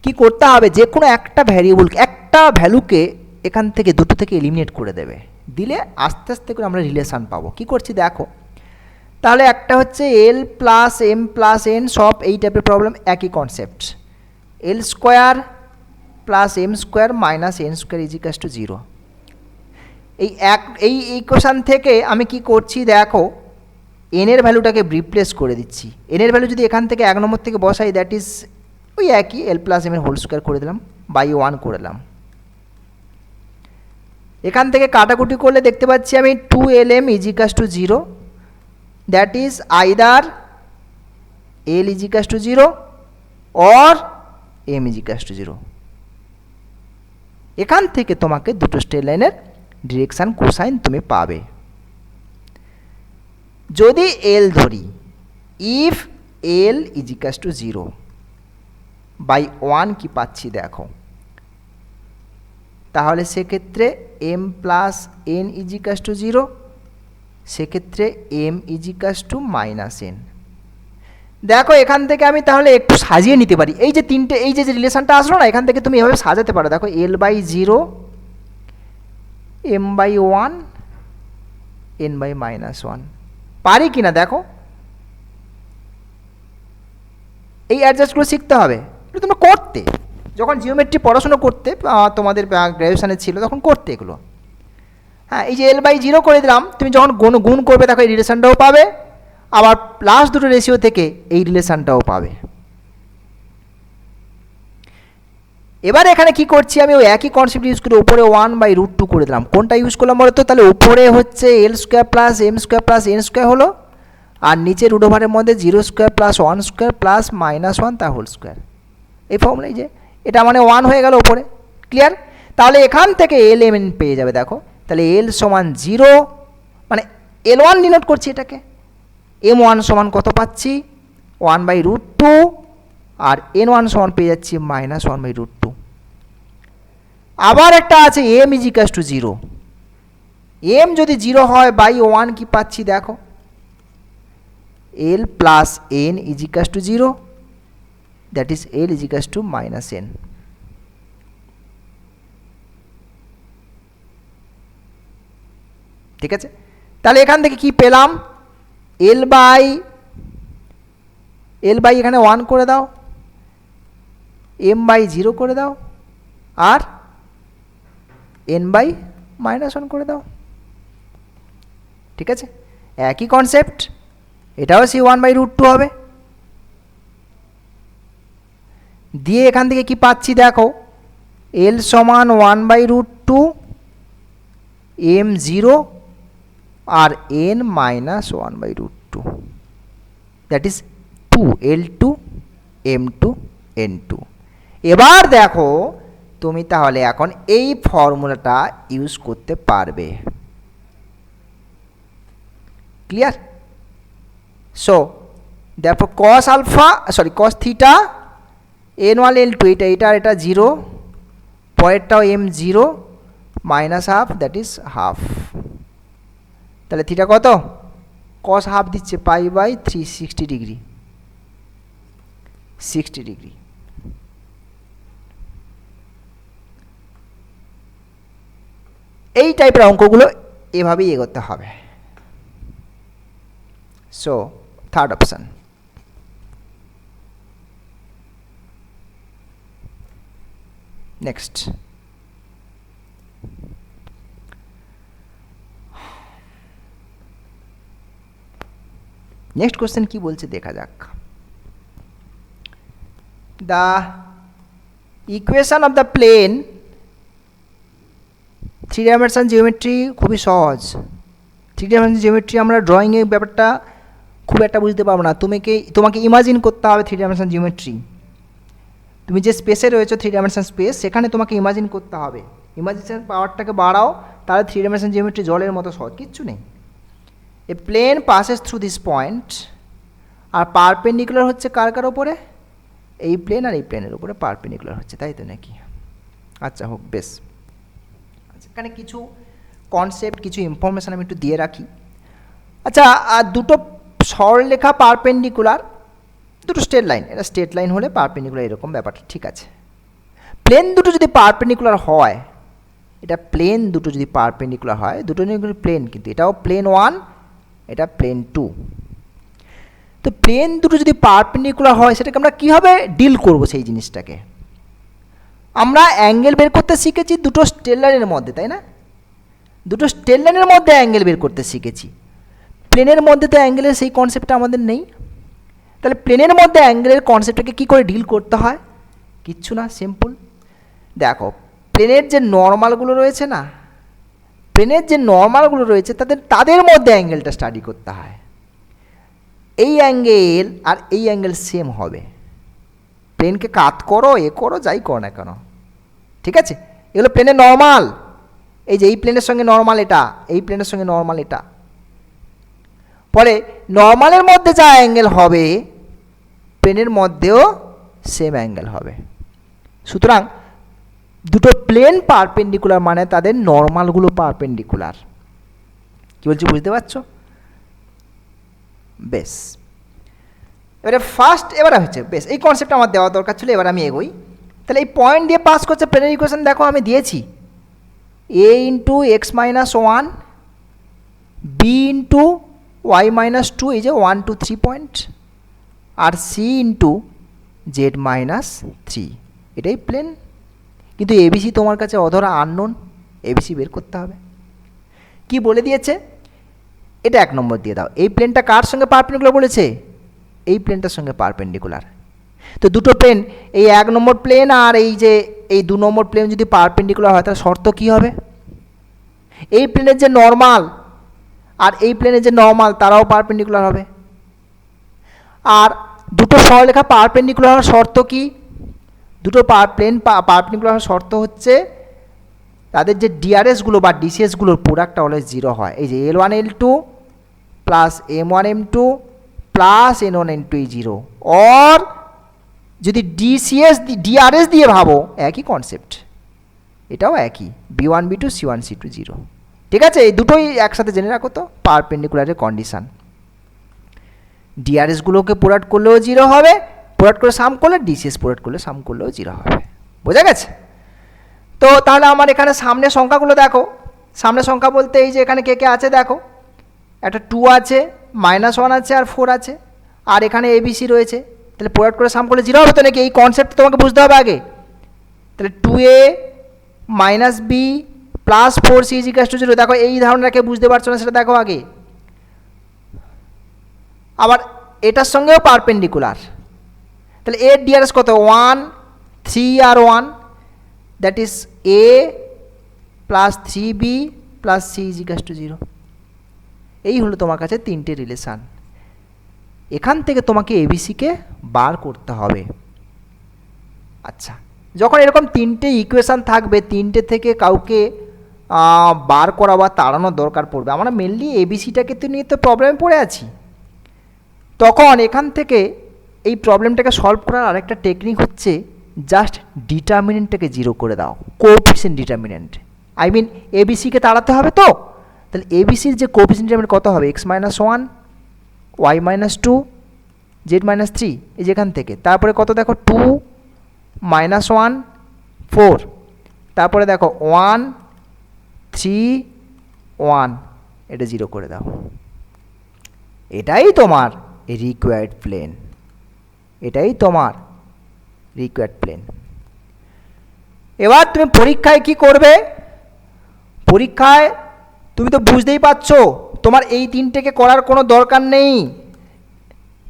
কি করতে হবে, যে কোনো একটা ভ্যারিয়েবল, একটা ভ্যালুকে এখান থেকে দুটো থেকে এলিমিনেট করে দেবে, দিলে আস্তে আস্তে করে আমরা রিলেশান পাবো। কি করছি দেখো, তাহলে একটা হচ্ছে l plus m plus n, সব এই টাইপের প্রবলেম, একই concept. L square plus m square minus n square is equals to 0। এই ইকুয়েশান থেকে আমি কি করছি দেখো, এনের ভ্যালুটাকে রিপ্লেস করে দিচ্ছি। এনের ভ্যালু যদি এখান থেকে 1 নম্বর থেকে বসাই, দ্যাট ইজ ওই একই এল প্লাস এম এর হোল স্কোয়ার করে দিলাম, বাই 1 করে দিলাম। এখান থেকে কাটাকুটি করলে দেখতে পাচ্ছি আমি 2lm is equals to 0, that is either l is equals to 0 or m is equals to 0। এখান থেকে তোমাকে দুটো স্ট্রেট লাইনের ডিরেকশান কোসাইন তুমি পাবে। যদি এল ধরি, if l is equals to 0 by 1 কি পাচ্ছি দেখো, তাহলে সেক্ষেত্রে m plus n is equals to 0, সেক্ষেত্রে m is equals to minus n. দেখো এখান থেকে আমি তাহলে একটু সাজিয়ে নিতে পারি। এই যে তিনটে, এই যে রিলেশনটা আসলো না, এখান থেকে তুমি এভাবে সাজাতে পারো। দেখো l by 0, m by 1, n by minus 1, পারি কি না দেখো। এই অ্যাডজাস্টগুলো শিখতে হবে, এগুলো তোমরা করতে, যখন জিওমেট্রি পড়াশোনা করতে তোমাদের গ্র্যাজুয়েশানে ছিল তখন করতে এগুলো। হ্যাঁ, এই যে এল বাই 0 করে দিলাম, তুমি যখন গুণ করবে দেখো এই রিলেশনটাও পাবে, আবার লাস্ট দুটো রেশিও থেকে এই রিলেশনটাও পাবে। এবার এখানে কি করছি আমি, ওই একই কনসেপ্ট ইউজ করে উপরে 1/√2 করে দিলাম। কোনটা ইউজ করলাম বলো তো, তাহলে উপরে হচ্ছে l square plus m square plus n square হলো, আর নিচে রুট ওভারের মধ্যে 0 square plus 1 square plus minus 1 তার হোল স্কোয়ার। এই ফর্মুলা, এই যে এটা মানে 1 হয়ে গেল উপরে, ক্লিয়ার। তাহলে এখান থেকে এল এম এন পেয়ে যাবে। দেখো তাহলে এল সমান 0, মানে L1 ডিনোট করছি এটাকে, M1 সমান কত পাচ্ছি 1/√2, আর N1 সমান পেয়ে যাচ্ছি -1/√2। আবার একটা আছে m is equals to 0, m যদি 0 হয় বাই 1 কি পাচ্ছি দেখো, L plus n is equals to 0, that is L is equals to minus n. ঠিক আছে, তাহলে এখান থেকে কি পেলাম, L বাই এখানে 1 করে দাও, m বাই 0 করে দাও, আর n বাই -1 করে দাও। ঠিক আছে, একই কনসেপ্ট, এটাও সেই 1/√2 হবে। দিয়ে এখান থেকে কি পাচ্ছি দেখো, L সমান 1/√2, m 0 আর n -1/√2, that is 2 L2 m2 n2। এবার দেখো তুমি তাহলে এখন এই ফর্মুলাটা ইউজ করতে পারবে। ক্লিয়ার? সো দেখো cos alpha sorry cos theta n1 L2 এটা 0, পরেরটাও m0 -1/2, দ্যাট ইজ হাফ। তাহলে থিটা কত, cos হাফ দিচ্ছে π/3 60 ডিগ্রি, 60 ডিগ্রি। এই টাইপের অঙ্কগুলো এভাবেই এগোতে হবে। So third option. Next, next question কি বলছে দেখা যাক। The equation of the plane, 3 dimension geometry খুবই সহজ। 3 ডাইমেনশন জিওমেট্রি আমরা ড্রয়িংয়ের ব্যাপারটা খুব একটা বুঝতে পারবো না, তোমাকে ইমাজিন করতে হবে 3 ডাইমেনশন জিওমেট্রি। তুমি যে স্পেসে রয়েছো 3 ডাইমেনশন স্পেস, সেখানে তোমাকে ইমাজিন করতে হবে। ইমাজিনেশন পাওয়ারটাকে বাড়াও, তাহলে 3 ডাইমেনশন জিওমেট্রি জলের মতো সহজ, কিচ্ছু নেই। A plane passes through this point, আর পারপেন্ডিকুলার হচ্ছে কার ওপরে, এই প্লেন আর এই প্লেনের উপরে পারপেন্ডিকুলার হচ্ছে, তাই তো নাকি? আচ্ছা হোক, বেশ। আচ্ছা, এখানে কিছু কনসেপ্ট, কিছু ইনফরমেশান আমি একটু দিয়ে রাখি। আচ্ছা, দুটো সরলরেখা পারপেন্ডিকুলার, দুটো স্ট্রেট লাইন, এটা স্ট্রেট লাইন হলে পারপেন্ডিকুলার, এরকম ব্যাপারটা ঠিক আছে। প্লেন দুটো যদি পারপেন্ডিকুলার হয়, এটা প্লেন দুটো যদি পারপেন্ডিকুলার হয়, দুটো প্লেন, কিন্তু এটাও প্লেন 1, এটা প্লেন 2। তো প্লেন দুটো যদি পারপেন্ডিকুলার হয়, সেটাকে আমরা কীভাবে ডিল করব সেই জিনিসটাকে? আমরা অ্যাঙ্গেল বের করতে শিখেছি দুটো স্ট্রেট লাইনের মধ্যে, তাই না? দুটো স্ট্রেট লাইনের মধ্যে অ্যাঙ্গেল বের করতে শিখেছি। প্লেনের মধ্যে তো অ্যাঙ্গেলের সেই কনসেপ্টটা আমাদের নেই। তাহলে প্লেনের মধ্যে অ্যাঙ্গেলের কনসেপ্টটাকে কী করে ডিল করতে হয়? কিচ্ছু না, সিম্পল। দেখো, প্লেনের যে নর্মালগুলো রয়েছে না, প্লেনের যে নর্মালগুলো রয়েছে তাদের মধ্যে অ্যাঙ্গেলটা স্টাডি করতে হয়। এই অ্যাঙ্গেল আর এই অ্যাঙ্গেল সেম হবে। প্লেনকে কাত করো, করো, যাই করো না কেন, ঠিক আছে? এগুলো প্লেনের নর্মাল। এই যে এই প্লেনের সঙ্গে নর্মাল এটা, এই প্লেনের সঙ্গে নর্মাল এটা। পরে নর্মালের মধ্যে যা অ্যাঙ্গেল হবে, প্লেনের মধ্যেও সেম অ্যাঙ্গেল হবে। সুতরাং দুটো প্লেন পারপেন্ডিকুলার মানে তাদের নর্মালগুলো পারপেন্ডিকুলার। কি বলছি বুঝতে পারছো? বেশ, এবারে হচ্ছে বেশ, এই কনসেপ্টটা আমার দেওয়া দরকার ছিল, এবার আমি এগোই। তাহলে এই পয়েন্ট দিয়ে পাস করছে প্লেনের ইকুয়েশন, দেখো আমি দিয়েছি a into x minus 1, b into y minus 2, এই যে 1 2 3 পয়েন্ট, আর c ইন্টু জেড মাইনাস 3, এটাই প্লেন। কিন্তু এবিসি তোমার কাছে অধরা আননোন, এবিসি বের করতে হবে। কি বলে দিয়েছে? এটা 1 নম্বর দিয়ে দাও। এই প্লেনটা কার সঙ্গে পারপেন্ডিকুলার বলেছে? এই প্লেনটার সঙ্গে পারপেন্ডিকুলার। তো দুটো প্লেন, এই 1 নম্বর প্লেন আর এই যে এই 2 নম্বর প্লেন যদি পারপেন্ডিকুলার হয়, তার শর্ত কী হবে? এই প্লেনের যে নর্মাল আর এই প্লেনের যে নর্মাল, তারাও পারপেন্ডিকুলার হবে। আর দুটো সরলরেখা পারপেন্ডিকুলার হওয়ার শর্ত কি? দুটো প্লেন পারপেন্ডিকুলার হওয়ার শর্ত হচ্ছে তাদের যে ডিআরএসগুলো বা ডিসিএসগুলোর প্রোডাক্টটা অলওয়েজ 0 হয়। এই যে L1 L2 plus M1 M2 plus N1 N2 0, or যদি ডিসিএস ডিআরএস দিয়ে ভাবো, একই কনসেপ্ট, এটাও একই, B1 B2 C1 C2 0। ঠিক আছে, এই দুটোই একসাথে জেনে রাখো তো পারপেন্ডিকুলারের কন্ডিশান। ডিআরএসগুলোকে প্রোডাক্ট করলেও 0 হবে, প্রোডাক্ট করে সাম করলে ডিসিএস প্রোডাক্ট করলে সাম করলেও 0 হবে। বোঝা গেছে? তো তাহলে আমার এখানে সামনের সংখ্যাগুলো দেখো। সামনের সংখ্যা বলতে এই যে এখানে কে কে আছে দেখো, একটা 2 আছে, -1 আছে আর 4 আছে, আর এখানে এবিসি রয়েছে। তাহলে প্রোডাক্ট করে সাম করলে 0 হবে তো নাকি? এই কনসেপ্ট তোমাকে বুঝতে হবে আগে। তাহলে 2a - b + 4c = 0। দেখো এই ধারণাটাকে বুঝতে পারছো না সেটা দেখো আগে। আবার এটার সঙ্গেও পারপেন্ডিকুলার। তাহলে এর ডিআরএস কত? 1, 3 আর 1, that is a + 3b + c = 0। এই হলো তোমার কাছে তিনটে রিলেশান। এখান থেকে তোমাকে এবিসিকে বার করতে হবে। আচ্ছা, যখন এরকম তিনটে ইকুয়েশান থাকবে, তিনটে থেকে কাউকে বার করা বা তাড়ানোর দরকার পড়বে, আমরা মেনলি এবিসিটাকে তো নিয়ে তো প্রবলেমে পড়ে আছি, তখন এখান থেকে এই প্রবলেমটাকে সলভ করার আরেকটা টেকনিক হচ্ছে জাস্ট ডিটারমিনেন্টটাকে 0 করে দাও, কোএফিসিয়েন্ট ডিটারমিনেন্ট। আই মিন এবিসিকে তাড়াতে হবে তো, তাহলে এবিসির যে কোএফিসিয়েন্ট ডিটারমিনেন্ট কত হবে? x - 1, y - 2, z - 3, এই যেখান থেকে। তারপরে কত দেখো? 2 - 1 4, তারপরে দেখো 1 3 1, এটা 0 করে দাও। এটাই তোমার রিকোয়ার্ড প্লেন, এটাই তোমার রিকোয়ার্ড প্লেন। এবার তুমি পরীক্ষায় কি করবে? পরীক্ষায় তুমি তো বুঝতেই পারছো তোমার এই তিনটেকে করার কোনো দরকার নেই,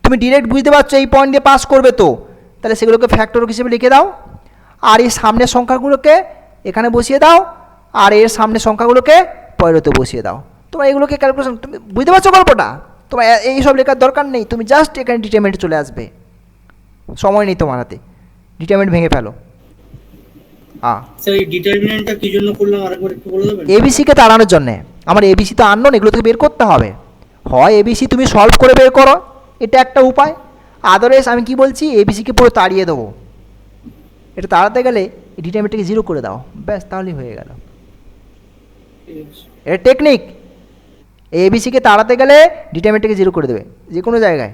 তুমি ডিরেক্ট বুঝতে পারছো এই পয়েন্ট দিয়ে পাস করবে। তো তাহলে সেগুলোকে ফ্যাক্টর হিসেবে লিখে দাও, আর এই সামনের সংখ্যাগুলোকে এখানে বসিয়ে দাও, আর এর সামনের সংখ্যাগুলোকে পরেতে বসিয়ে দাও। তোমার এগুলোকে ক্যালকুলেশন, তুমি বুঝতে পারছো গল্পটা? তোমার এই সব লেখার দরকার নেই, তুমি জাস্ট এখানে ডিটারমিনেন্ট চলে আসবে, সময় নেই তোমার হাতে, ডিটারমিনেন্ট ভেঙে ফেলো। স্যার এই ডিটারমিনেন্টটা কি জন্য করলাম আরেকবার একটু বলে দেবেন? এবিসিকে তাড়ানোর জন্যে। আমার এবিসি তো আননোন, এগুলো থেকে বের করতে হবে। হয় এবিসি তুমি সলভ করে বের করো, এটা একটা উপায়। আদারওয়াইজ আমি কি বলছি, এবিসিকে পুরো তাড়িয়ে দেবো। এটা তাড়াতে গেলে ডিটারমিনেন্টটাকে 0 করে দাও, ব্যাস তাহলেই হয়ে গেল। এটা টেকনিক। এবিসিকে তাড়াতে গেলে ডিটারমিনেন্টটাকে 0 করে দেবে যে কোনো জায়গায়।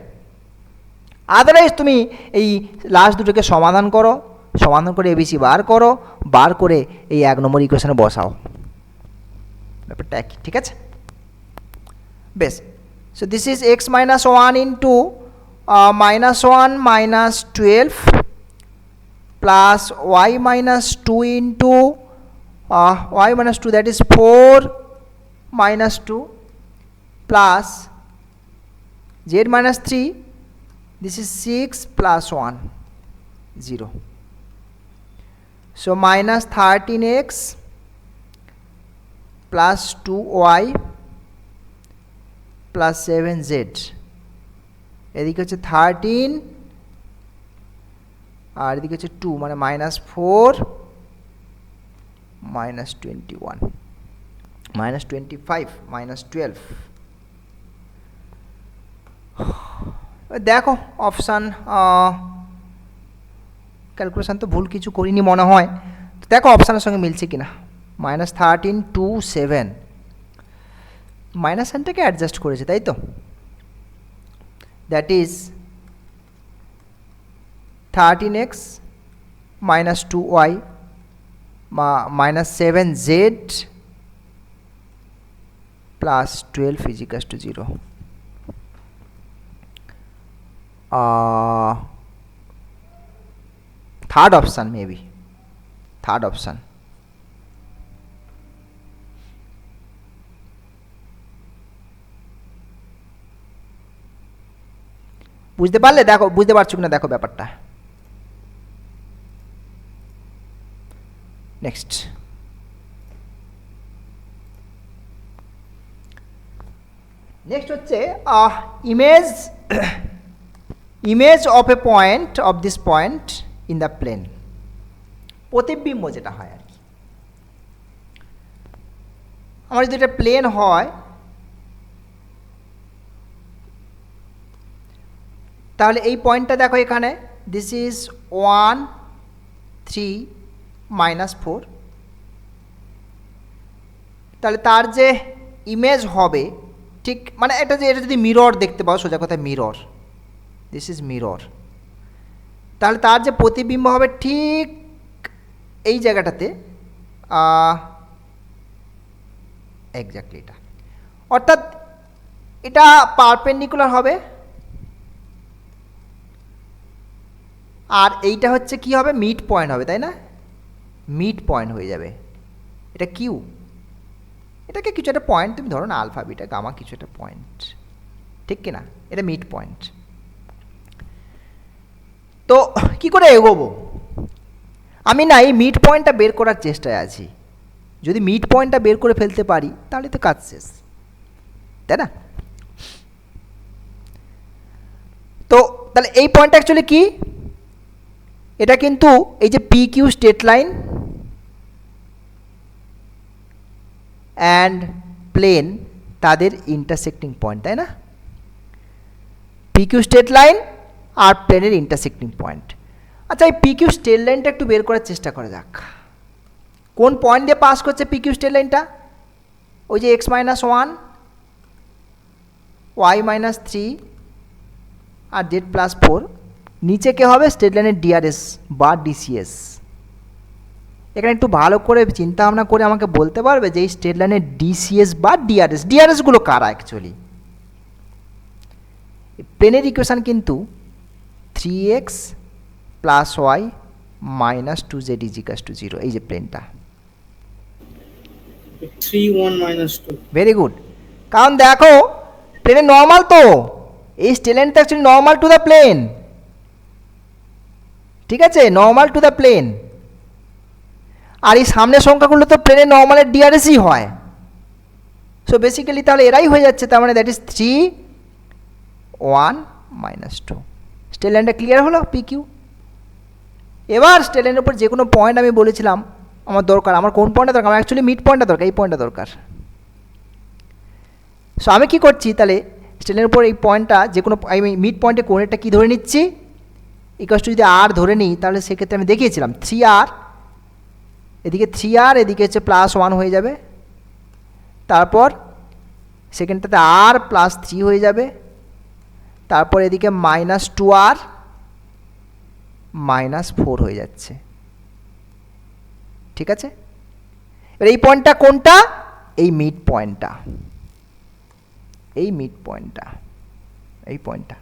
আদারওয়াইজ তুমি এই লাস্ট দুটোকে সমাধান করো, সমাধান করে এবিসি বার করো, বার করে এই 1 নম্বর ইকুয়েশনে বসাও, ব্যাপারটা একই। ঠিক আছে, বেশ। So this is x - 1 into -1 - 12 plus y - 2 into y - 2, that is 4 - 2 plus z - 3, this is 6 plus 1 0. So minus 13x plus 2y plus 7z, এদিকে হচ্ছে 13 আর এদিকে হচ্ছে 2, মানে -4 -21 -25 -12। দেখো অপশান, ক্যালকুলেশান তো ভুল কিছু করিনি মনে হয়, তো দেখো অপশানের সঙ্গে মিলছে কিনা। -13 2 7, মাইনাস সাইনটাকে অ্যাডজাস্ট করেছে তাই তো, that is 13x -2y -7z plus 12 = 0. Third option, maybe third option. বুঝতে পারলে? দেখো বুঝতে পারছো কিনা দেখো ব্যাপারটা। নেক্সট, হচ্ছে image of a point of this point in the plane. প্রতিবিম্ব যেটা হয় আর কি, আমার যদি এটা প্লেন হয় তাহলে এই পয়েন্টটা দেখো এখানে, দিস ইজ 1 3 -4, তাহলে তার যে ইমেজ হবে ঠিক, মানে এটা যদি মিরর দেখতে পাও, সোজা কথা মিরর, দিস ইজ মিরর। তাহলে তার যে প্রতিবিম্ব হবে ঠিক এই জায়গাটাতে, এক্স্যাক্টলি এটা, অর্থাৎ এটা পারপেন্ডিকুলার হবে, আর এইটা হচ্ছে কি হবে, মিড পয়েন্ট হবে, তাই না? মিড পয়েন্ট হয়ে যাবে, এটা কিউ, এটাকে কিছু একটা পয়েন্ট তুমি ধরো না, আলফা বিটা গামা কিছু একটা পয়েন্ট, ঠিক কিনা? এটা মিড পয়েন্ট। তো কি করে এগোবো? আমি না এই মিড পয়েন্টটা বের করার চেষ্টায় আছি। যদি মিড পয়েন্টটা বের করে ফেলতে পারি তাহলে তো কাজ শেষ, তাই না? তো তাহলে এই পয়েন্টটা অ্যাকচুয়ালি কি? এটা কিন্তু এই যে p q straight line and plane তাদের ইন্টারসেক্টিং পয়েন্ট, তাই না? পি কিউ স্ট্রেট লাইন আর প্লেনের ইন্টারসেক্টিং পয়েন্ট। আচ্ছা, এই পি কিউ স্ট্রেট লাইনটা একটু বের করার চেষ্টা করা যাক। কোন পয়েন্ট দিয়ে পাস করছে পি কিউ স্ট্রেট লাইনটা? ওই যে x minus one, y minus three আর জেড প্লাস ফোর, নিচে কে হবে? স্ট্রেট লাইনের ডিআরএস বা ডিসিএস। এখানে একটু ভালো করে চিন্তা ভাবনা করে আমাকে বলতে পারবে যে এই স্ট্রেট লাইনের ডিসিএস বা ডিআরএস, ডিআরএসগুলো কারা অ্যাকচুয়ালি? প্লেনের ইকুয়েশান কিন্তু 3x plus y minus 2z ইজিকাস টু 0, এই যে প্লেনটা। 3 1 minus 2। ভেরি গুড, কারণ দেখো প্লেনের নর্মাল, তো এই স্ট্রেট লাইনটা actually normal to the plane, ঠিক আছে? Normal to the plane. আর এই সামনের সংখ্যাগুলো তো প্লেনের নর্মালের ডিআরএসই হয়। সো বেসিক্যালি তাহলে এরাই হয়ে যাচ্ছে, তার মানে দ্যাট ইজ 3 1 minus 2। স্ট্রেট লাইনটা ক্লিয়ার হলো পি কিউ। এবার স্ট্রেট লাইনের উপর যে কোনো পয়েন্ট আমি বলেছিলাম আমার দরকার, আমার কোন পয়েন্টটা দরকার? আমার অ্যাকচুয়ালি মিড পয়েন্টটা দরকার, এই পয়েন্টটা দরকার। সো আমি কী করছি তাহলে, স্ট্রেট লাইনের উপর এই পয়েন্টটা যে কোনো, আমি মিড পয়েন্টে কোণেরটা কী ধরে নিচ্ছি? ইকুয়াস টু যদি আর ধরে নিই তাহলে সেক্ষেত্রে আমি দেখিয়েছিলাম 3r, এদিকে 3r, এদিকে হচ্ছে প্লাস 1 হয়ে যাবে, তারপর সেকেন্ডটাতে r প্লাস 3 হয়ে যাবে, তারপর এদিকে মাইনাস 2r মাইনাস 4 হয়ে যাচ্ছে, ঠিক আছে? এবার এই পয়েন্টটা কোনটা? এই মিড পয়েন্টটা, এই মিড পয়েন্টটা, এই পয়েন্টটা।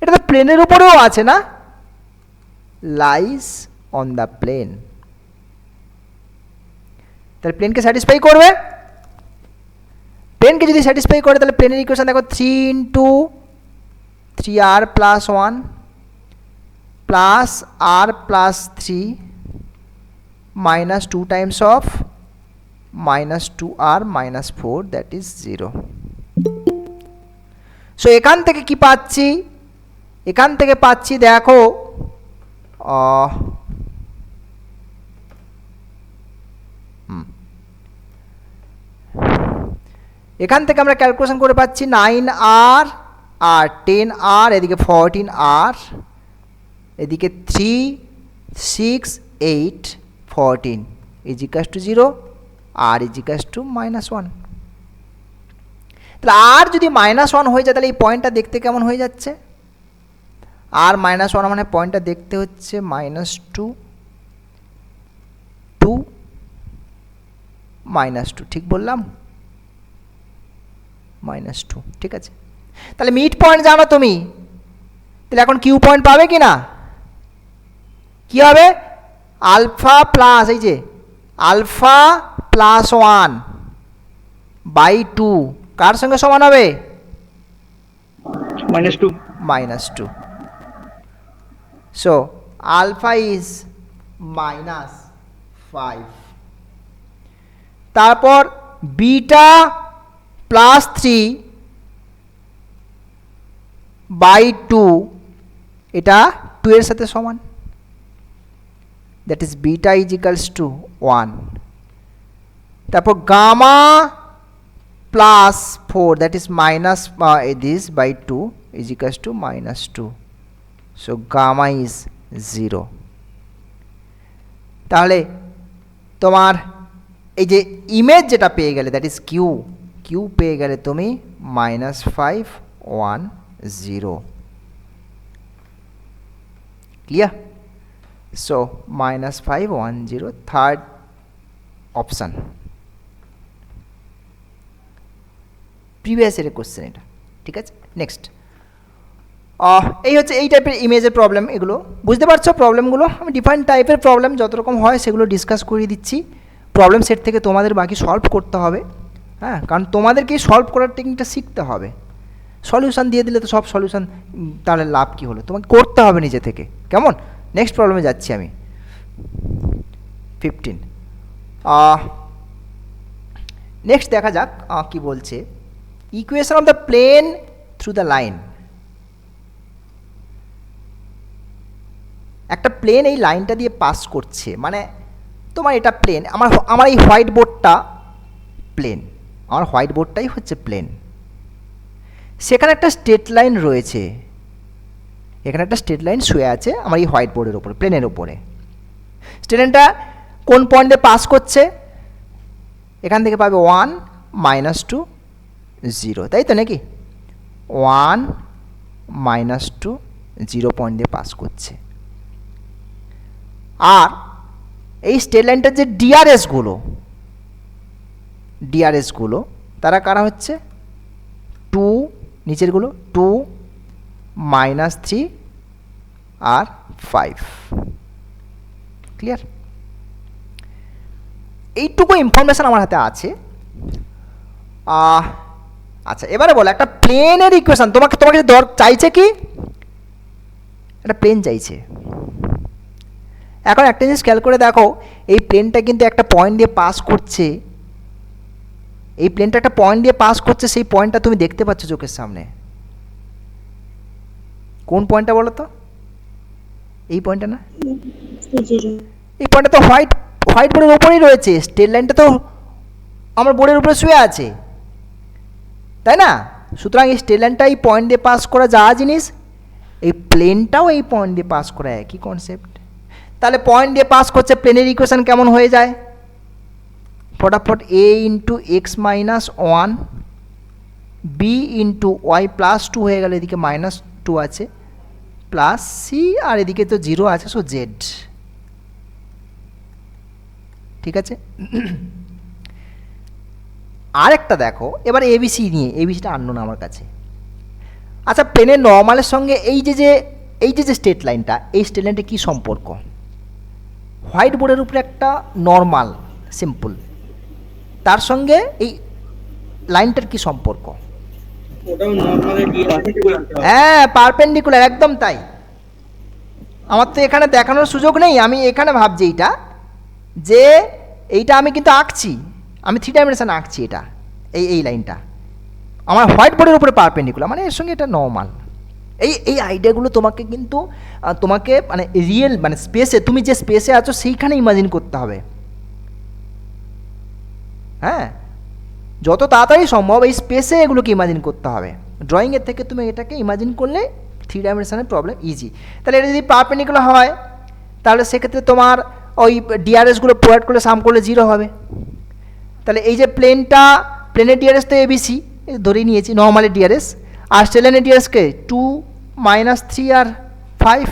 এটা তো প্লেনের উপরেও আছে না, লাইস অন দ্য প্লেন। তাহলে প্লেনকে স্যাটিসফাই করবে। প্লেনকে যদি স্যাটিসফাই করে তাহলে প্লেনের ইকুয়েশন দেখো 3 into 3r plus 1 plus r plus 3 minus 2 Times of minus 2r minus 4, that is 0। So এখান থেকে কি পাচ্ছি? এখান থেকে পাচ্ছি দেখো এখান থেকে আমরা ক্যালকুলেশন করে পাচ্ছি 9r আর 10r, এদিকে 14r, এদিকে 3 6 8 14 ইজিকাস টু 0, আর ইজিকাস টু -1। তাহলে আর যদি -1 হয়ে যায় তাহলে এই পয়েন্টটা দেখতে কেমন হয়ে যাচ্ছে? আর -1 মানে পয়েন্টটা দেখতে হচ্ছে -2 2 -2, ঠিক বললাম? -2, ঠিক আছে। তাহলে মিড পয়েন্ট জানো তুমি, তাহলে এখন কিউ পয়েন্ট পাবে কি না? কি হবে? আলফা প্লাস, এই যে আলফা প্লাস 1 বাই 2 কার সঙ্গে সমান হবে? -2। -2। So alpha is -5। তারপর বিটা প্লাস 3 বাই 2, এটা 2 এর সাথে সমান, that is beta is equals to 1। তারপর gamma plus 4, that is minus this by 2 is equals to -2। So gamma is 0। তাহলে তোমার এই যে ইমেজ যেটা পেয়ে গেলে, দ্যাট ইজ কিউ, কিউ পেয়ে গেলে তুমি -5 1 0। Clear? So -510 third option, previous ইয়ারের কোশ্চেন এটা। ঠিক আছে, নেক্সট এই হচ্ছে এই টাইপের ইমেজের প্রবলেম। এগুলো বুঝতে পারছো প্রবলেমগুলো? আমি ডিফারেন্ট টাইপের প্রবলেম যত রকম হয় সেগুলো ডিসকাস করে দিচ্ছি। প্রবলেম সেট থেকে তোমাদের বাকি সলভ করতে হবে, হ্যাঁ, কারণ তোমাদেরকে সলভ করার টেকনিকটা শিখতে হবে। সলিউশন দিয়ে দিলে তো সব সলিউশন, তাহলে লাভ কী হলো? তোমাকে করতে হবে নিজে থেকে। কেমন? নেক্সট প্রবলেমে যাচ্ছি আমি। 15 নেক্সট দেখা যাক কি বলছে। Equation of the plane through the line. একটা প্লেন এই লাইনটা দিয়ে পাস করছে, মানে তোমার এটা প্লেন, আমার এই হোয়াইট বোর্ডটা প্লেন, আমার হোয়াইট বোর্ডটাই হচ্ছে প্লেন। সেখানে একটা স্ট্রেট লাইন রয়েছে, এখানে একটা স্ট্রেট লাইন শুয়ে আছে আমার এই হোয়াইট বোর্ডের ওপরে, প্লেনের ওপরে। স্ট্রেট লাইনটা কোন পয়েন্ট দিয়ে পাস করছে? এখান থেকে পাবে 1 -2 0, তাই তো নাকি? 1 -2 0 পয়েন্ট দিয়ে পাস করছে। আর এই স্ট্রেট লাইনটার যে ডিআরএসগুলো তারা কারা হচ্ছে? 2 নিচেরগুলো 2 -3 আর 5। ক্লিয়ার? এইটুকু ইনফরমেশান আমার হাতে আছে। আচ্ছা, এবারে বলো একটা প্লেনের ইকুয়েশন তোমাকে চাইছে কি? একটা প্লেন চাইছে। এখন একটা জিনিস খেয়াল করে দেখো, এই প্লেনটা কিন্তু একটা পয়েন্ট দিয়ে পাস করছে, এই প্লেনটা একটা পয়েন্ট দিয়ে পাস করছে, সেই পয়েন্টটা তুমি দেখতে পাচ্ছ চোখের সামনে। কোন পয়েন্টটা বলো তো? এই পয়েন্টটা না? এই পয়েন্টটা তো হোয়াইট বোর্ডের উপরেই রয়েছে, স্ট্রেট লাইনটা তো আমার বোর্ডের উপরে শুয়ে আছে, তাই না? সুতরাং এই স্ট্রেট লাইনটা এই পয়েন্ট দিয়ে পাস করা যা জিনিস, এই প্লেনটাও এই পয়েন্ট দিয়ে পাস করা একই কনসেপ্ট। তাহলে পয়েন্ট দিয়ে পাস করছে, প্লেনের ইকুয়েশন কেমন হয়ে যায়? ফটাফট a × x - 1 b × y + 2 হয়ে গেল, এদিকে -2 আছে, প্লাস c, আর এদিকে তো 0 আছে, সো z। ঠিক আছে, আরেকটা দেখো এবার এবিসি নিয়ে, এবিসিটা আননোন আমার কাছে। আচ্ছা, প্লেনের নর্মালের সঙ্গে এই যে স্ট্রেট লাইনটা, এই স্ট্রেট লাইনটা কী সম্পর্ক? হোয়াইট বোর্ডের উপরে একটা নর্মাল সিম্পল, তার সঙ্গে এই লাইনটার কি সম্পর্ক? ওটাও নরমালি হ্যাঁ, পারপেন্ডিকুলার, একদম তাই। আমার তো এখানে দেখানোর সুযোগ নেই, আমি এখানে ভাবছি এইটা আমি কিন্তু আঁকছি, আমি 3 ডাইমেনশন আঁকছি এটা, এই লাইনটা আমার হোয়াইট বোর্ডের উপরে পারপেন্ডিকুলার, মানে এর সঙ্গে এটা নর্মাল। এই আইডিয়াগুলো তোমাকে কিন্তু মানে রিয়েল, মানে স্পেসে, তুমি যে স্পেসে আছো সেইখানে ইমাজিন করতে হবে। হ্যাঁ, যত তাড়াতাড়ি সম্ভব এই স্পেসে এগুলোকে ইমাজিন করতে হবে। ড্রয়িংয়ের থেকে তুমি এটাকে ইমাজিন করলে 3 ডাইমেনশনের প্রবলেম ইজি। তাহলে এটা যদি পারপেন্ডিকুলার হয়, তাহলে সেক্ষেত্রে তোমার ওই ডিআরএসগুলো প্রোভাইড করলে সাম করলে 0 হবে। তাহলে এই যে প্লেনের ডিআরএস তো এবিসি ধরেই নিয়েছি, নর্মালের ডিআরএস, আর স্ট্রেট ডিআরএসকে 2 -3 আর 5,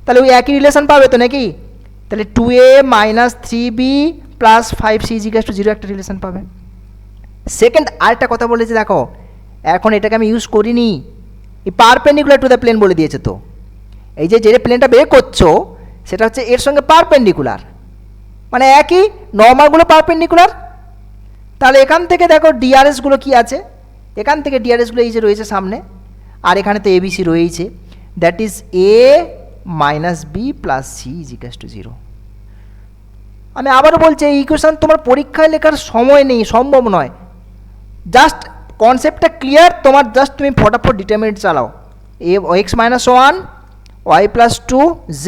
তাহলে ওই একই রিলেশন পাবে তো নাকি? তাহলে 2a - 3b + 5c = 0 একটা রিলেশন পাবে। সেকেন্ড আরেকটা কথা বলেছে দেখো, এখন এটাকে আমি ইউজ করিনি, এই পারপেন্ডিকুলার টু দ্য প্লেন বলে দিয়েছে। তো এই যে প্লেনটা বের করছো সেটা হচ্ছে এর সঙ্গে পারপেন্ডিকুলার, মানে একই, নর্মালগুলো পারপেন্ডিকুলার। তাহলে এখান থেকে দেখো ডিআরএসগুলো কি আছে, এখান থেকে ডিআরএসগুলো এই যে রয়েছে সামনে, আর এখানে তো এবিসি রয়েছে, that is a - b + c = 0। আমি আবারও বলছি, এই ইকুয়েশন তোমার পরীক্ষায় লেখার সময় নেই, সম্ভব নয়। জাস্ট কনসেপ্টটা ক্লিয়ার, তোমার জাস্ট তুমি ফটাফট ডিটারমিনেন্ট চালাও, x - 1 y + 2 z,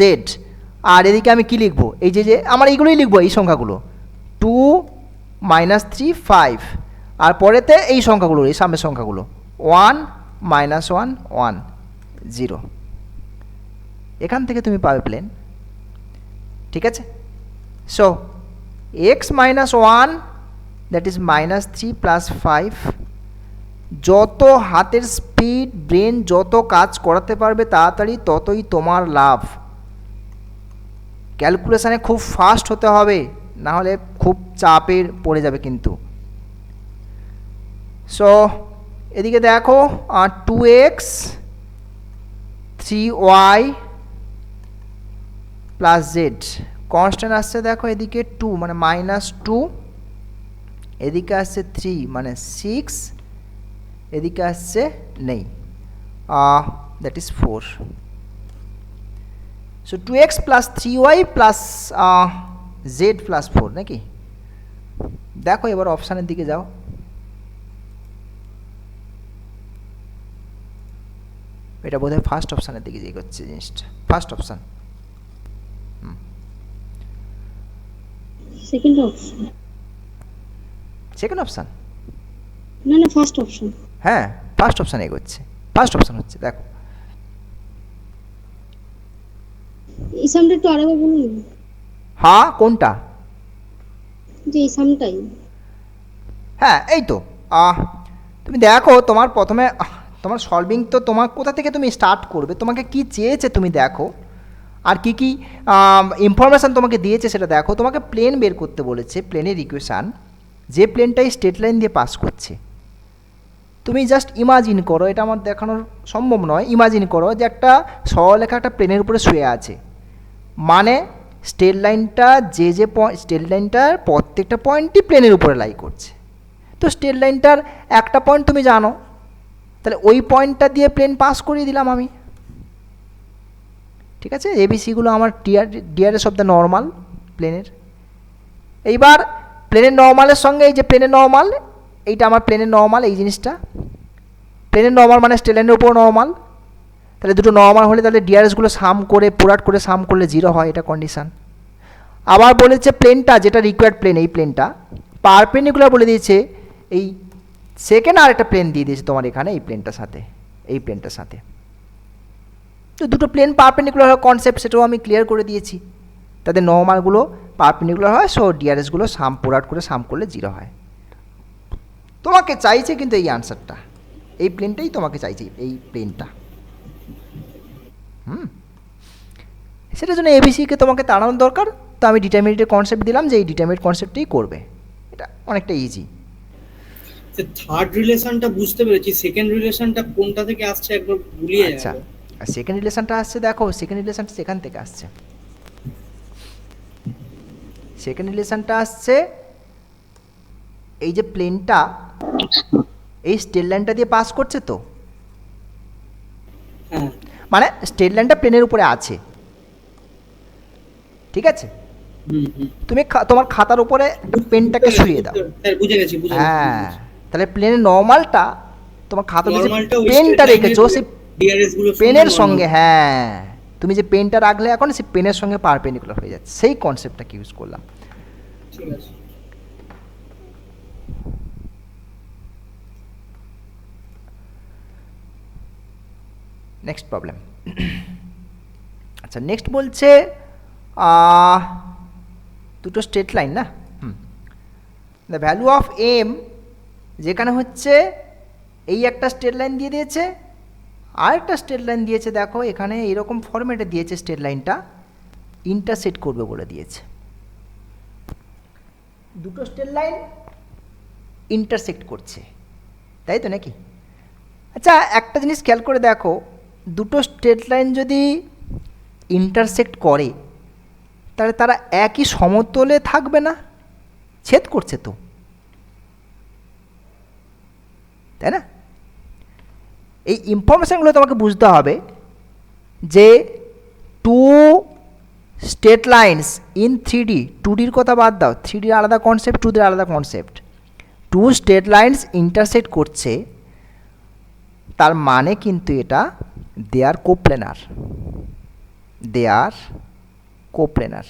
আর এদিকে আমি কি লিখবো? এই যে আমার এইগুলোই লিখবো, এই সংখ্যাগুলো 2 -3 5, আর পরেতে এই সংখ্যাগুলো, এই সামনের সংখ্যাগুলো 1 -1 1 0। এখান থেকে তুমি পাবে প্লেন। ঠিক আছে, সো x - 1 দ্যাট ইজ -3 + 5। যত হাতের স্পিড, ব্রেন যত কাজ করাতে পারবে তাড়াতাড়ি, ততই তোমার লাভ। ক্যালকুলেশানে খুব ফাস্ট হতে হবে, না হলে খুব চাপের পড়ে যাবে কিন্তু। সো এদিকে দেখো 2x 3y plus Z constant আসছে, দেখো এদিকে 2 মানে -2, এদিকে আসছে 3 মানে 6, এদিকে আসছে নেই, that is 4। So 2x plus 3y plus Z plus 4 নাকি? দেখো এবার অপশানের দিকে যাও। এটা বোধহয় ফার্স্ট অপশানের দিকে যে করছে জিনিসটা, first option. Second option. Second option? না না, ফার্স্ট অপশন। হ্যাঁ, ফার্স্ট অপশান এগোচ্ছে, ফার্স্ট অপশান হচ্ছে, দেখো। এই সামটা একটু আরেকবার বলুন। হ্যাঁ, কোনটা? যে এই সামটাই। হ্যাঁ, এই তো। তুমি দেখো, তোমার প্রথমে তোমার সলভিং তো তোমার কোথা থেকে তুমি স্টার্ট করবে, তোমাকে কি চেয়েছে তুমি দেখো, আর কি কি ইনফরমেশান তোমাকে দিয়েছে সেটা দেখো। তোমাকে প্লেন বের করতে বলেছে, প্লেনের ইকুয়েশান, যে প্লেনটাই স্ট্রেট লাইন দিয়ে পাস করছে। তুমি জাস্ট ইমাজিন করো, এটা আমার দেখানোর সম্ভব নয়, ইমাজিন করো যে একটা সরলরেখা একটা প্লেনের উপরে শুয়ে আছে, মানে স্ট্রেট লাইনটা যে স্ট্রেট লাইনটার প্রত্যেকটা পয়েন্টই প্লেনের উপরে লাই করছে। তো স্ট্রেট লাইনটার একটা পয়েন্ট তুমি জানো, তাহলে ওই পয়েন্টটা দিয়ে প্লেন পাস করিয়ে দিলাম আমি, ঠিক আছে? এবিসিগুলো আমার ডিআরএস অফ দ্য নর্মাল প্লেনের। এইবার প্লেনের নর্মালের সঙ্গে এই যে প্লেনের নর্মাল, এইটা আমার প্লেনের নর্মাল, এই জিনিসটা প্লেনের নর্মাল মানে স্ট্রেট লাইনের উপর নর্মাল। তাহলে দুটো নর্মাল হলে তাহলে ডিআরএসগুলো সাম করে প্রোডাক্ট করে সাম করলে 0 হয়, এটা কন্ডিশান। আবার বলেছে প্লেনটা যেটা রিকোয়ার্ড প্লেন, এই প্লেনটা পারপেন্ডিকুলার বলে দিয়েছে, এই সেকেন্ড আর একটা প্লেন দিয়ে দিয়েছে তোমার এখানে এই প্লেনটার সাথে, এই প্লেনটার সাথে। তো দুটো প্লেন পারপেন্ডিকুলার হয় কনসেপ্ট, সেটাও আমি ক্লিয়ার করে দিয়েছি। তাদের নর্মালগুলো পারপেন্ডিকুলার হয়, সো ডিআরএসগুলো সাম প্রোডাক্ট করে সাম করলে 0 হয়। তোমাকে চাইছে কিন্তু এই আনসারটা, এই প্লেনটাই তোমাকে চাইছে, এই প্লেনটা। সেটার জন্য এবিসিকে তোমাকে তাড়ানোর দরকার, তো আমি ডিটারমিনেটের কনসেপ্ট দিলাম যে এই ডিটারমিনেট কনসেপ্টটাই করবে, এটা অনেকটা ইজি। থার্ড রিলেশনটা বুঝতে পেরেছি, সেকেন্ড রিলেশনটা কোনটা থেকে আসছে একবার ভুলিয়ে আচ্ছা, যাবো। আর সেকেন্ড রিলেশনটা আসছে, দেখো সেকেন্ড রিলেশনটা সেখান থেকে আসছে। সেকেন্ড রিলেশনটা আসছে এই যে প্লেনটা এই স্ট্রেট লাইনটা দিয়ে পাস করছে, তো হ্যাঁ, মানে স্ট্রেট লাইনটা প্লেনের উপরে আছে, ঠিক আছে? তুমি তোমার খাতার উপরে একটা পেনটাকে শুয়ে দাও, স্যার বুঝে গেছি। হ্যাঁ, তাহলে প্লেনের নর্মালটা তোমার খাতার যে নরমালটা ওই পেনটা straight রেখেছো line-এর সেই ডিআরএস গুলো পেনের সঙ্গে, হ্যাঁ, তুমি যে পেনটা রাখলে এখন সেই পেনের সঙ্গে পারপেন্ডিকুলার হয়ে যাচ্ছে, সেই কনসেপ্টটাকে ইউজ করলাম। ঠিক আছে। Next problem. আচ্ছা, নেক্সট বলছে দুটো স্ট্রেট লাইন না, দ্য ভ্যালু অফ এম, যেখানে হচ্ছে এই একটা স্ট্রেট লাইন দিয়ে দিয়েছে, আর একটা স্ট্রেট লাইন দিয়েছে, দেখো এখানে এরকম ফরম্যাটে দিয়েছে, স্ট্রেট লাইনটা ইন্টারসেক্ট করবে বলে দিয়েছে। দুটো স্ট্রেট লাইন ইন্টারসেক্ট করছে, তাই তো নাকি? আচ্ছা, একটা জিনিস খেয়াল করে দেখো, দুটো স্ট্রেট লাইন যদি ইন্টারসেক্ট করে তাহলে তারা একই সমতলে থাকবে না, ছেদ করছে তো, তাই না? এই ইনফরমেশানগুলো তোমাকে বুঝতে হবে যে two straight lines in 3D, 2Dর কথা বাদ দাও, 3Dর আলাদা কনসেপ্ট, 2Dর আলাদা concept. Two straight lines intersect করছে, তার মানে কিন্তু এটা দে আর কোপ্লেনার, দে আর কোপ্লেনার।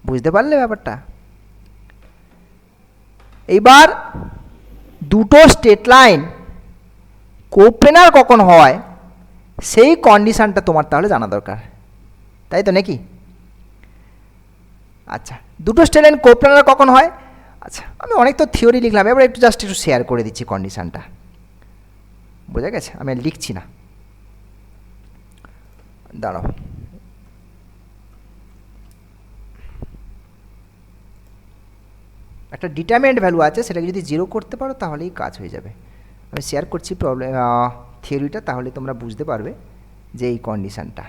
বুঝতে পারলে ব্যাপারটা? এইবার দুটো স্ট্রেট লাইন কোপ্লেনার কখন হয় সেই কন্ডিশানটা তোমার তাহলে জানা দরকার, তাই তো নাকি? আচ্ছা, দুটো স্ট্রেট লাইন কোপ্লেনার কখন হয়? আচ্ছা, আমি অনেক তো থিওরি লিখলাম, এবার একটু জাস্ট একটু শেয়ার করে দিচ্ছি কন্ডিশানটা, বোঝা গেছে? আমি লিখছি না। দাঁড়াও, একটা ডিটারমিনেন্ট ভ্যালু আছে, সেটাকে যদি 0 করতে পারো তাহলেই কাজ হয়ে যাবে। আমি শেয়ার করছি প্রবলেম থিওরিটা, তাহলে তোমরা বুঝতে পারবে যে এই কন্ডিশানটা।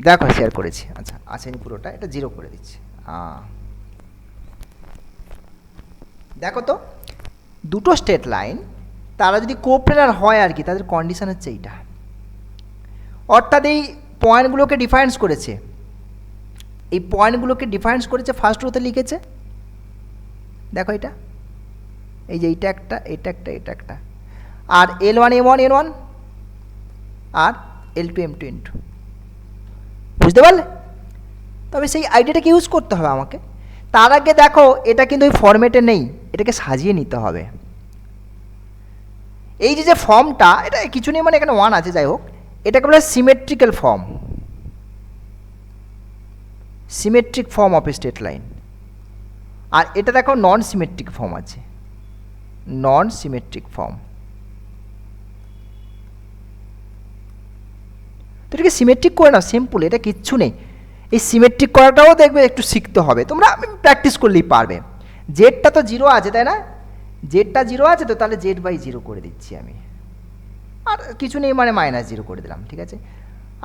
দেখো শেয়ার করেছি, আচ্ছা আসেনি পুরোটা, এটা 0 করে দিচ্ছি। দেখো তো, দুটো স্টেট লাইন তারা যদি কোপ্লেনার হয় আর কি, তাদের কন্ডিশন হচ্ছে এইটা। অর্থাৎ এই পয়েন্টগুলোকে ডিফারেন্স করেছে, এই পয়েন্টগুলোকে ডিফারেন্স করেছে, ফার্স্ট রোতে লিখেছে, দেখো এটা, এই যে এইটা একটা, এটা একটা, এটা একটা, আর L1 M1 N1 আর L2 M2 N2, বুঝতে পারলে? তবে সেই আইডিয়াটাকে ইউজ করতে হবে আমাকে। তার আগে দেখো এটা কিন্তু ওই ফরম্যাটে নেই, এটাকে সাজিয়ে নিতে হবে। এই যে ফর্মটা, এটা কিছু নেই, মানে এখানে 1 আছে, যাই হোক, এটাকে বলে symmetrical form, symmetric form of a straight line. আর এটা দেখো নন সিমেট্রিক ফর্ম আছে, নন সিমেট্রিক ফর্ম। তো এটাকে সিমেট্রিক করে নাও, সিম্পল, এটা কিচ্ছু নেই। এই সিমেট্রিক করাটাও দেখবে একটু শিখতে হবে, তোমরা প্র্যাকটিস করলেই পারবে। জেডটা তো 0 আছে, তাই না? জেডটা 0 আছে, তো তাহলে Z/0 করে দিচ্ছি আমি, আর কিছু নেই, মানে -0 করে দিলাম, ঠিক আছে।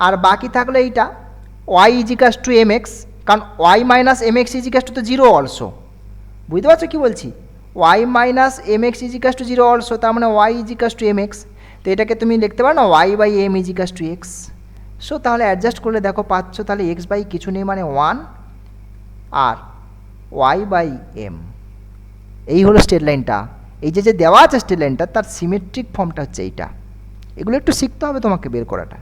আর বাকি থাকলো এইটা y = mx, কারণ y - mx = 0 অলসো, বুঝতে পারছো কি বলছি? y - mx = 0 অলসো, তার মানে y = mx। তো এটাকে তুমি লিখতে পারো না y/m = x। সো তাহলে অ্যাডজাস্ট করলে দেখো পাচ্ছ, তাহলে x বাই কিছু নেই মানে 1 আর y/m। এই হলো স্টেট লাইনটা। এই যে দেওয়া আছে স্টেট লাইনটা, তার সিমেট্রিক ফর্মটা হচ্ছে এইটা। এগুলো একটু শিখতে হবে তোমাকে বের করাটা।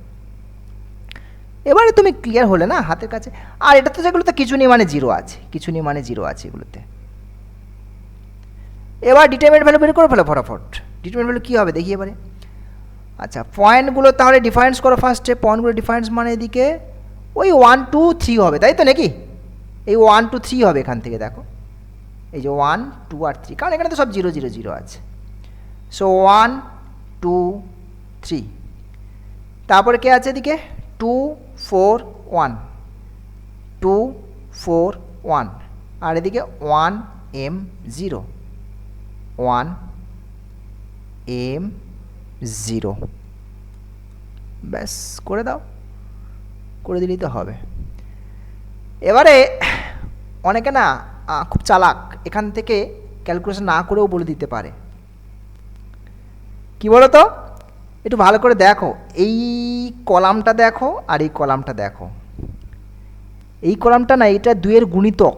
এবারে তুমি ক্লিয়ার হলে না হাতের কাছে। আর এটা তো যেগুলোতে কিছু নেই মানে 0 আছে, কিছু নেই মানে 0 আছে এগুলোতে। এবার ডিটারমিনেন্ট ভ্যালু বের করে ফেলো ফটাফট। ডিটারমিনেন্ট ভ্যালু কী হবে দেখি এবারে। আচ্ছা, পয়েন্টগুলো তাহলে ডিফারেন্স করো ফার্স্টে। পয়েন্টগুলো ডিফারেন্স মানে এদিকে ওই 1 2 3 হবে, তাই তো নাকি? এই 1 2 3 হবে এখান থেকে, দেখো এই যে 1 2 আর 3, কারণ এখানে তো সব 0 0 0 আছে। সো 1 2 3, তারপরে কে আছে এদিকে 2 4 1, 2 4 1, আর এদিকে 1 M 0, 1 M 0। ব্যাস করে দাও, করে দিলেই তো হবে। এবারে অনেকে না খুব চালাক, এখান থেকে ক্যালকুলেশন না করেও বলে দিতে পারে। কি বলো তো, একটু ভালো করে দেখো, এই কলামটা দেখো আর এই কলামটা দেখো। এই কলামটা না, এটা 2 এর গুণিতক,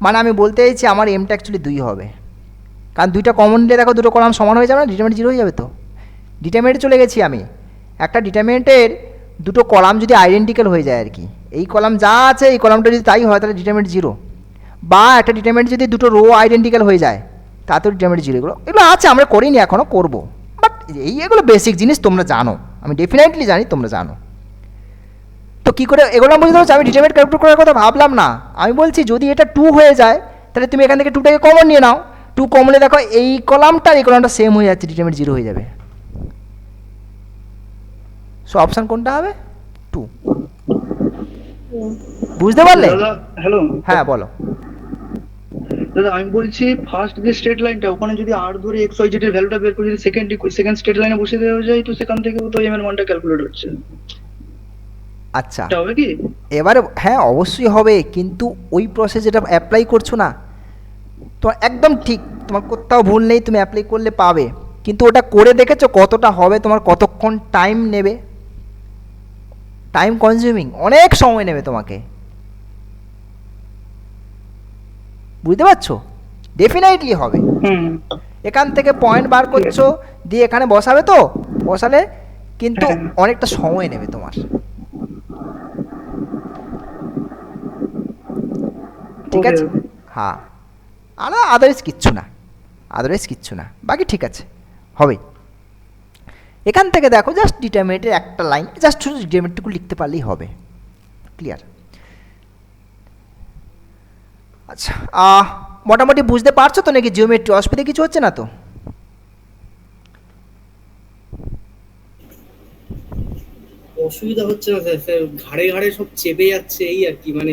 মানে আমি বলতে চাইছি আমার এমটা অ্যাকচুয়ালি 2 হবে, কারণ 2টা কমন নিলে দেখো দুটো কলাম সমান হয়ে যাবে না, ডিটারমিনেন্ট 0 হয়ে যাবে। তো ডিটারমিনেন্টে চলে গেছি আমি, একটা ডিটারমিনেন্টের দুটো কলাম যদি আইডেন্টিক্যাল হয়ে যায় আর কি, এই কলাম যা আছে এই কলামটা যদি তাই হয় তাহলে ডিটারমিনেন্ট 0, বা একটা ডিটারমিনেন্ট যদি দুটো রো আইডেন্টিক্যাল হয়ে যায় তাতেও ডিটারমিনেন্ট 0। এগুলো আছে, আমরা করিনি এখনও, করবো, বাট এগুলো বেসিক জিনিস তোমরা জানো, আমি ডেফিনেটলি জানি তোমরা জানো। তো কী করে এগুলো বুঝতে পারছি? আমি ডিটারমিনেন্ট ক্যালকুলেট করার কথা ভাবলাম না, আমি বলছি যদি এটা 2 হয়ে যায় তাহলে তুমি এখান থেকে 2টাকে কমন নিয়ে নাও। 2 কমলে দেখো এই কলামটা এই কলামটা সেম হয়ে যাচ্ছে, ডিটারমিনেন্ট 0 হয়ে যাবে। সো অপশান কোনটা হবে? 2। বুঝতে পারলে? দাদা হ্যালো, হ্যাঁ বলো। দাদা আমি বলছি ফার্স্ট যে স্টেট লাইনটা, ওখানে যদি r ধরে x y z এর ভ্যালুটা বের করে যদি সেকেন্ড স্টেট লাইনে বসে দেওয়া যায়, তো সেখান থেকেও তো m এর মানটা ক্যালকুলেট হচ্ছে। আচ্ছা, এটা হবে কি? এবারে হ্যাঁ অবশ্যই হবে, কিন্তু ওই প্রসেস যেটা অ্যাপ্লাই করছো না, তোমার একদম ঠিক, তোমার কোথাও ভুল নেই, তুমি অ্যাপ্লাই করলে পাবে। কিন্তু ওটা করে দেখেছো কতটা হবে, তোমার কতক্ষণ টাইম নেবে? টাইম কনজিউমিং, অনেক সময় নেবে তোমাকে, বুঝতে পারছো? ডেফিনেটলি হবে। এখান থেকে পয়েন্ট বার করছো, দিয়ে এখানে বসাবে, তো বসালে কিন্তু অনেকটা সময় নেবে তোমার, ঠিক আছে? হ্যাঁ, আর আদারওয়াইজ কিচ্ছু না, আদারওয়াইজ কিচ্ছু না, বাকি ঠিক আছে, হবেই। এখান থেকে দেখো জাস্ট ডিটারমিনেন্টের একটা লাইন, জাস্ট শুধু ডিটারমিনেন্টটুকু লিখতে পারলেই হবে, ক্লিয়ার। আচ্ছা, মোটামুটি বুঝতে পারছো তো নাকি? জিওমেট্রি অসুবিধা কিছু হচ্ছে না তো? অসুবিধা হচ্ছে না স্যার, স্যার ঘাড়ে ঘাড়ে সব চেপে যাচ্ছে এই আর কি, মানে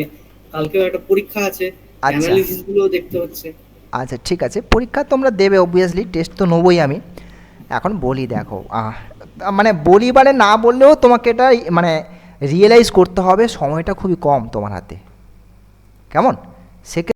কালকেও একটা পরীক্ষা আছে, আচ্ছা। অ্যানালিসিস গুলো দেখতে হচ্ছে। আচ্ছা ঠিক আছে, পরীক্ষা তোমরা দেবে অবভিয়াসলি, টেস্ট তো নেবই আমি। এখন বলি দেখো, মানে বলি মানে না বললেও তোমাকে এটা মানে রিয়েলাইজ করতে হবে সময়টা খুবই কম তোমার হাতে, কেমন? সেক্ষেত্রে